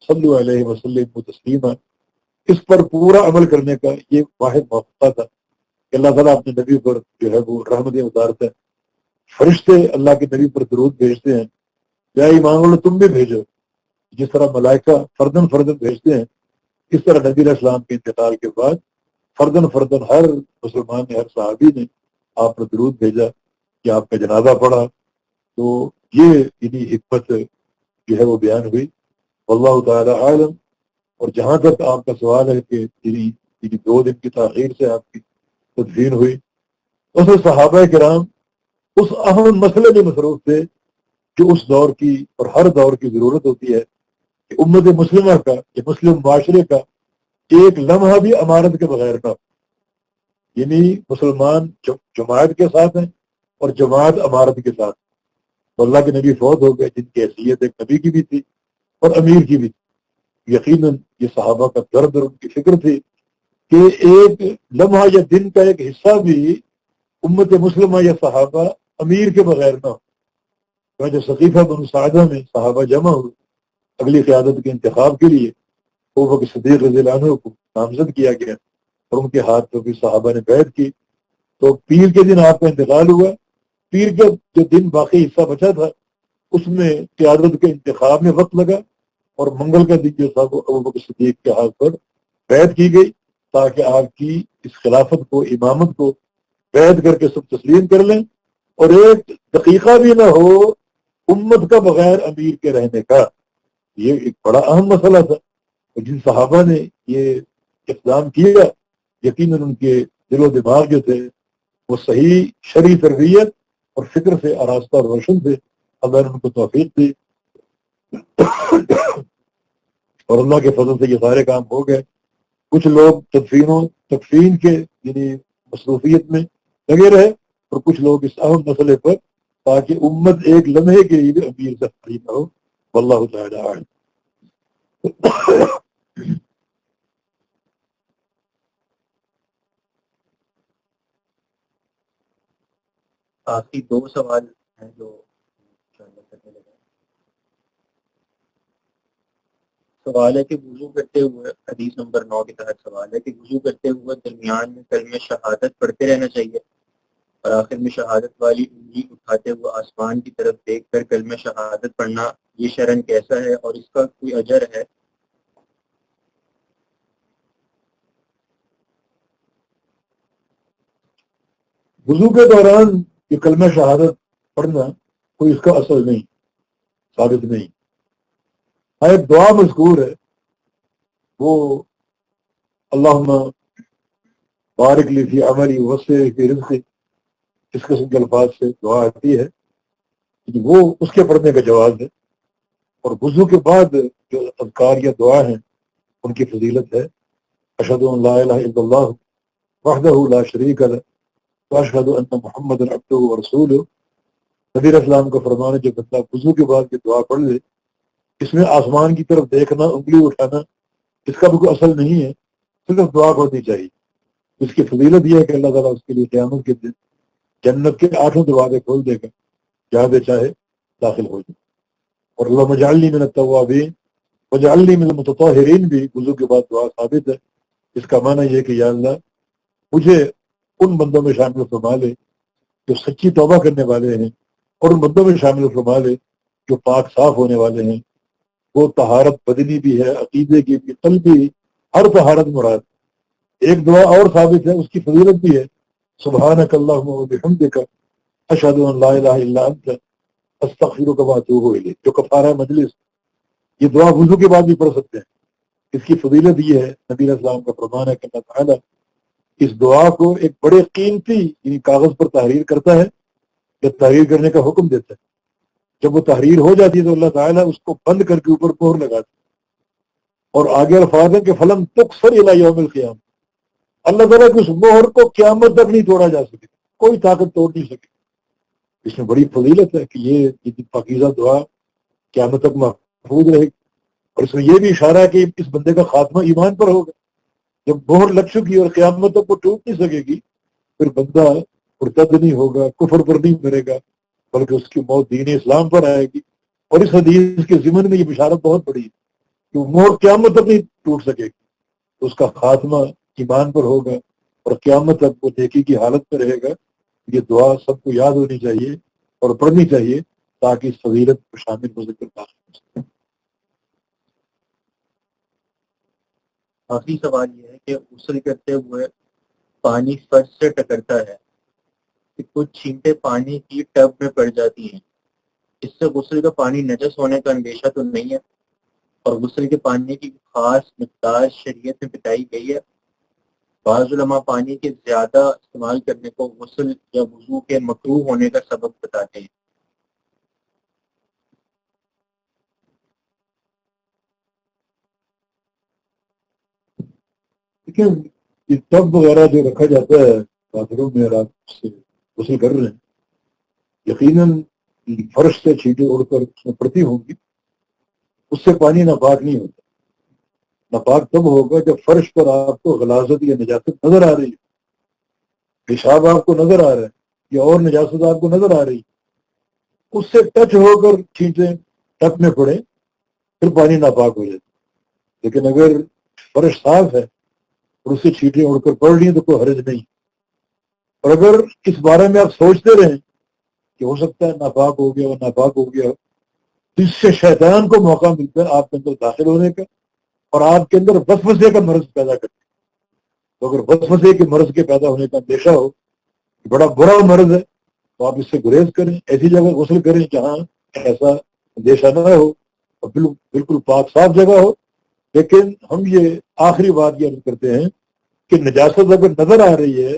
Speaker 1: صلوا علیہ وسلموا تسلیما، اس پر پورا عمل کرنے کا یہ واحد موقع تھا کہ اللہ تعالیٰ اپنے نبی پر جو ہے وہ رحمتیں اتارتا ہے، فرشتے اللہ کے نبی پر درود بھیجتے ہیں، یا ایمان والو تم بھی بھیجو، جس طرح ملائکہ فردن فردن بھیجتے ہیں، اس طرح نبی علیہ السلام کے انتقال کے بعد فردن فردن ہر مسلمان نے، ہر صحابی نے آپ پر درود بھیجا کہ آپ کا جنازہ پڑھا۔ تو یہ انہی حکمت جو ہے وہ بیان ہوئی، واللہ تعالی عالم۔ اور جہاں تک آپ کا سوال ہے کہ 2 دن کی تاخیر سے آپ کی تدفین ہوئی، اس صحابہ کرام اس اہم مسئلے میں مصروف تھے جو اس دور کی اور ہر دور کی ضرورت ہوتی ہے کہ امت مسلمہ کا یا مسلم معاشرے کا ایک لمحہ بھی امانت کے بغیر نہ، یعنی مسلمان جماعت کے ساتھ ہیں اور جماعت امارت کے ساتھ۔ تو اللہ کے نبی فوت ہو گئے جن کی حیثیت ایک نبی کی بھی تھی اور امیر کی بھی تھی۔ یقیناً یہ صحابہ کا درد اور ان کی فکر تھی کہ ایک لمحہ یا دن کا ایک حصہ بھی امت مسلمہ یا صحابہ امیر کے بغیر نہ ہو. جب ثقیفہ بنو ساعدہ میں صحابہ جمع ہوئے اگلی قیادت کے انتخاب کے لیے، ابوبکر صدیق رضی اللہ عنہ کو نامزد کیا گیا اور ان کے ہاتھ پہ بھی صحابہ نے بیعت کی. تو پیر کے دن آپ کا انتقال ہوا. پیر کا جو دن باقی حصہ بچا تھا اس میں قیادت کے انتخاب میں وقت لگا، اور منگل کا دن جو تھا وہ ابوبکر صدیق کے ہاتھ پر بیعت کی گئی تاکہ آپ کی اس خلافت کو، امامت کو بیعت کر کے سب تسلیم کر لیں، اور ایک دقیقہ بھی نہ ہو امت کا بغیر امیر کے رہنے کا. یہ ایک بڑا اہم مسئلہ تھا. جن صحابہ نے یہ اقدام کیا یقیناً ان کے دل و دماغ جو تھے وہ صحیح شرعی تربیت اور فکر سے آراستہ اور روشن تھے. اللہ نے ان کو توفیق دی اور اللہ کے فضل سے یہ سارے کام ہو گئے. کچھ لوگ تدفین کے یعنی مصروفیت میں لگے رہے، اور کچھ لوگ اس اہم مسئلے پر تاکہ امت ایک لمحے کے لیے بھی امیر سے خالی نہ ہو. واللہ تعالی اعلم.
Speaker 3: آخری 2 سوال ہیں جو کرنے لگے. سوال ہے کہ وضو کرتے ہوئے، حدیث نمبر 9 کے تحت سوال ہے کہ وضو کرتے ہوئے درمیان میں کلمہ شہادت پڑھتے رہنا چاہیے اور آخر میں شہادت والی انگلی اٹھاتے ہوئے آسمان کی طرف دیکھ کر کلمہ شہادت پڑھنا یہ شرعاً کیسا ہے اور اس کا کوئی اجر ہے؟
Speaker 1: وضو کے دوران یہ کلمہ شہادت پڑھنا کوئی اس کا اصل نہیں، ثابت نہیں. ہاں ایک دعا مذکور ہے، وہ اللہم بارک لی فی عملی وسع فی رزقی، اس قسم کے الفاظ سے دعا آتی ہے، وہ اس کے پڑھنے کا جواز ہے. اور وضو کے بعد جو اذکار یا دعا ہیں ان کی فضیلت ہے. اشہد ان لا الہ الا اللہ وحدہ لا شریک لہ واشہد ان محمد عبدہ ورسولہ. نبی اسلام کا فرمان ہے جو بندہ وضو کے بعد یہ دعا پڑھ لے، اس میں آسمان کی طرف دیکھنا، انگلی اٹھانا اس کا بھی کوئی اصل نہیں ہے، صرف دعا پڑھنی چاہیے. اس کی فضیلت یہ ہے کہ اللہ تعالیٰ اس کے لیے قیامت کے دن جنت کے 8 دروازے کھول دے گا، جہاں بے چاہے داخل ہو جائے. اور اللہم اجعلنی من التوابین واجعلنی من المتطہرین بھی وضو کے بعد دعا ثابت ہے. اس کا معنی یہ کہ یا اللہ مجھے ان بندوں میں شامل فرما لے جو سچی توبہ کرنے والے ہیں، اور ان بندوں میں شامل فرما لے جو پاک صاف ہونے والے ہیں. وہ طہارت بدنی بھی ہے، عقیدے کی بھی، قلبی، ہر طہارت مراد. ایک دعا اور ثابت ہے، اس کی فضیلت بھی ہے، سبحانک اللہم وبحمدک اشہد ان لا الہ الا انت استغفرک واتوب الیک، جو کفارہ مجلس. یہ دعا وضو کے بعد بھی پڑھ سکتے ہیں. اس کی فضیلت یہ ہے، نبی علیہ السلام کا فرمان ہے کہ اللہ تعالیٰ اس دعا کو ایک بڑے قیمتی یعنی کاغذ پر تحریر کرتا ہے، جب تحریر کرنے کا حکم دیتا ہے. جب وہ تحریر ہو جاتی ہے تو اللہ تعالیٰ اس کو بند کر کے اوپر مہر لگاتا ہے، اور آگے الفاظ ہیں کہ فلم تکسر الی یوم القیامہ، اللہ تعالیٰ کی اس مہر کو قیامت تک نہیں توڑا جا سکے، کوئی طاقت توڑ نہیں سکے. اس میں بڑی فضیلت ہے کہ یہ پاکیزہ دعا قیامت تک محفوظ رہے گی. اور اس میں یہ بھی اشارہ ہے کہ اس بندے کا خاتمہ ایمان پر ہوگا. جب مہر لگ چکی اور قیامت تک وہ ٹوٹ نہیں سکے گی، پھر بندہ مرتد نہیں ہوگا، کفر پر نہیں مرے گا، بلکہ اس کی موت دین اسلام پر آئے گی. اور اس حدیث کے ضمن میں یہ بشارت بہت بڑی ہے کہ وہ مہر قیامت تک نہیں ٹوٹ سکے گی، اس کا خاتمہ ایمان پر ہوگا اور قیامت تک وہ نیکی کی حالت میں رہے گا. یہ دعا سب کو یاد ہونی چاہیے اور پڑھنی چاہیے تاکہ اس فضیلت کو شامل ہو سکے.
Speaker 3: آخری سوال یہ ہے کہ غسل کرتے ہوئے پانی فرش سے ٹکرتا ہے کہ کچھ چھینٹیں پانی کی ٹب میں پڑ جاتی ہیں، اس سے غسل کا پانی نجس ہونے کا اندیشہ تو نہیں ہے؟ اور غسل کے پانی کی خاص مقدار شریعت میں بتائی گئی ہے؟ بعض علماء پانی کے زیادہ استعمال کرنے کو غسل یا وضو کے مکروہ ہونے کا سبب بتاتے ہیں.
Speaker 1: یہ ٹب وغیرہ جو رکھا جاتا ہے باتھ روم میں، رات سے غسل کر رہے ہیں، یقیناً فرش سے چھینٹیں اڑ کر اس میں پڑتی ہوں گی، اس سے پانی ناپاک نہیں ہوتا. ناپاک تب ہوگا جب فرش پر آپ کو غلاظت یا نجاست نظر آ رہی ہے، پیشاب آپ کو نظر آ رہا ہے یا اور نجاست آپ کو نظر آ رہی ہے، اس سے ٹچ ہو کر چھینٹیں ٹپ میں پڑے پھر پانی ناپاک ہو جاتا ہے۔ لیکن اگر فرش صاف ہے اور اس سے چھینٹیں اڑ کر پڑ رہی ہیں تو کوئی حرج نہیں۔ اور اگر اس بارے میں آپ سوچتے رہیں کہ ہو سکتا ہے ناپاک ہو گیا اور ناپاک ہو گیا، تو اس سے شیطان کو موقع ملتا ہے آپ کے اندر داخل ہونے کا اور آپ کے اندر وسوسے کا مرض پیدا کرتے ہیں۔ تو اگر وسوسے کے مرض کے پیدا ہونے کا اندیشہ ہو کہ بڑا برا مرض ہے تو آپ اس سے گریز کریں، ایسی جگہ غسل کریں جہاں ایسا اندیشہ نہ ہو اور بالکل پاک صاف جگہ ہو۔ لیکن ہم یہ آخری بات یہ عرض کرتے ہیں کہ نجاست اگر نظر آ رہی ہے،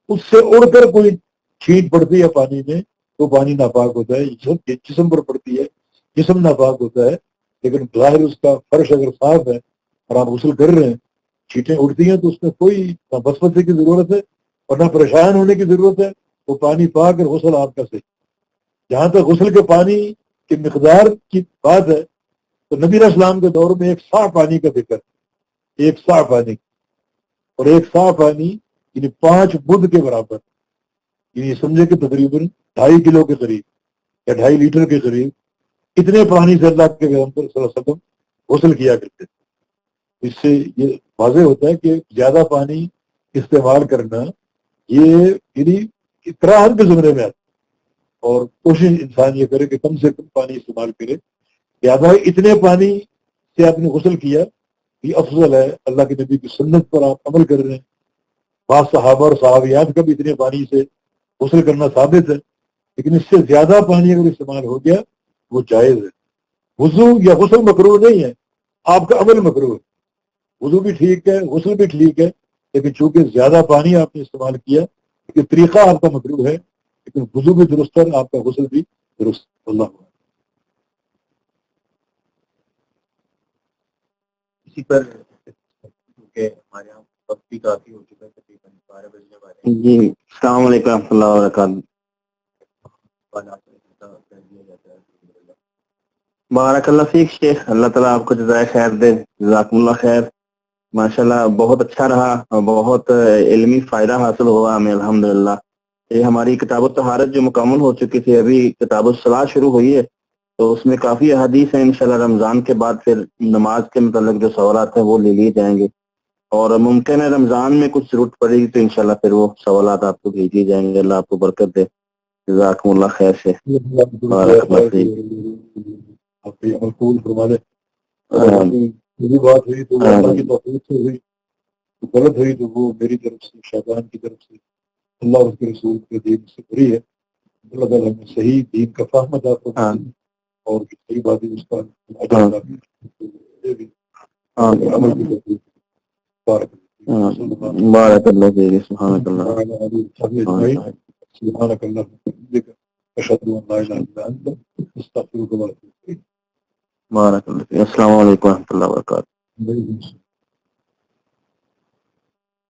Speaker 1: اس سے اڑ کر کوئی چھینٹ پڑتی ہے پانی میں تو پانی ناپاک ہوتا ہے، جسم پر پڑتی ہے جسم ناپاک ہوتا ہے۔ لیکن ظاہر اس کا فرش اگر صاف ہے اور آپ غسل کر رہے ہیں، چھینٹیں اڑتی ہیں تو اس میں کوئی نہ وسوسے کی ضرورت ہے اور نہ پریشان ہونے کی ضرورت ہے، وہ پانی پاک اور غسل آپ کا صحیح۔ جہاں تک غسل کے پانی کی مقدار کی بات ہے تو نبی علیہ السلام کے دور میں ایک سا پانی کا ذکر، ایک سا پانی، اور ایک سا پانی یعنی 5 مد کے برابر، یعنی سمجھے کہ تقریباً 2.5 کلو کے قریب یا 2.5 لیٹر کے قریب، اتنے پانی سے اللہ کے پیغمبر صلی اللہ علیہ وسلم غسل کیا کرتے تھے۔ اس سے یہ واضح ہوتا ہے کہ زیادہ پانی استعمال کرنا یہ یعنی کراہت کے زمرے میں آتا ہے، اور کوشش انسان یہ کرے کہ کم سے کم پانی استعمال کرے۔ لہٰذا اتنے پانی سے آپ نے غسل کیا یہ افضل ہے، اللہ کے نبی کی سنت پر آپ عمل کر رہے ہیں۔ بعض صحابہ اور صحابیات کا بھی اتنے پانی سے غسل کرنا ثابت ہے، لیکن اس سے زیادہ پانی اگر استعمال ہو گیا وہ جائز ہے۔ وضو یا غسل مکروہ نہیں ہے، آپ کا عمل مکروہ ہے۔ وضو بھی ٹھیک ہے، غسل بھی ٹھیک ہے، لیکن چونکہ زیادہ پانی آپ نے استعمال کیا، لیکن طریقہ آپ کا مکروہ ہے، لیکن وضو بھی درست ہے، آپ کا غسل بھی درست۔ اللہ
Speaker 3: اسی پر کیونکہ ہمارے یہاں وقت بھی کافی ہو چکا ہے، تقریباً 12 بجنے والے ہیں۔
Speaker 4: جی السلام علیکم و رحمۃ اللہ وبرکاتہ۔
Speaker 3: کر دیا جاتا ہے الحمدللہ۔
Speaker 4: بارک اللہ فیک شیخ، اللہ تعالیٰ آپ کو جزائے خیر دے، جزاکم اللہ خیر۔ ماشاءاللہ بہت اچھا رہا اور بہت علمی فائدہ حاصل ہوا ہمیں الحمدللہ۔ یہ ہماری کتاب الطہارت جو مکمل ہو چکی تھی، ابھی کتاب الصلاۃ شروع ہوئی ہے، تو اس میں کافی احادیث ہیں۔ انشاءاللہ رمضان کے بعد پھر نماز کے متعلق جو سوالات ہیں وہ لے لیے جائیں گے، اور ممکن ہے رمضان میں کچھ ضرورت پڑے گی تو انشاءاللہ پھر وہ سوالات آپ کو بھیج دیے جائیں گے۔ اللہ آپ کو برکت دے، جزاکم اللہ خیر سے۔ بارک اللہ فیک۔
Speaker 1: آپ کے عمل قبول فرما دے۔ میری بات ہوئی تو وہ اللہ کی توفیق سے ہوئی، غلط ہوئی تو وہ میری طرف سے، شیطان کی طرف سے، اللہ اس کے رسول کے دین سے بری ہے۔ اللہ تعالیٰ ہمیں صحیح دین کا فہم عطا فرمائے اور صحیح باتیں اس کا عمل کی توفیق۔
Speaker 4: بارک اللہ فیک۔ سبحانک اللہ
Speaker 1: سبحانك اللهم وبحمدك أشهد أن لا إله إلا أنت أستغفرك وأتوب إليك۔
Speaker 4: بارک اللہ فیک۔ السلام علیکم و رحمۃ اللہ وبرکاتہ۔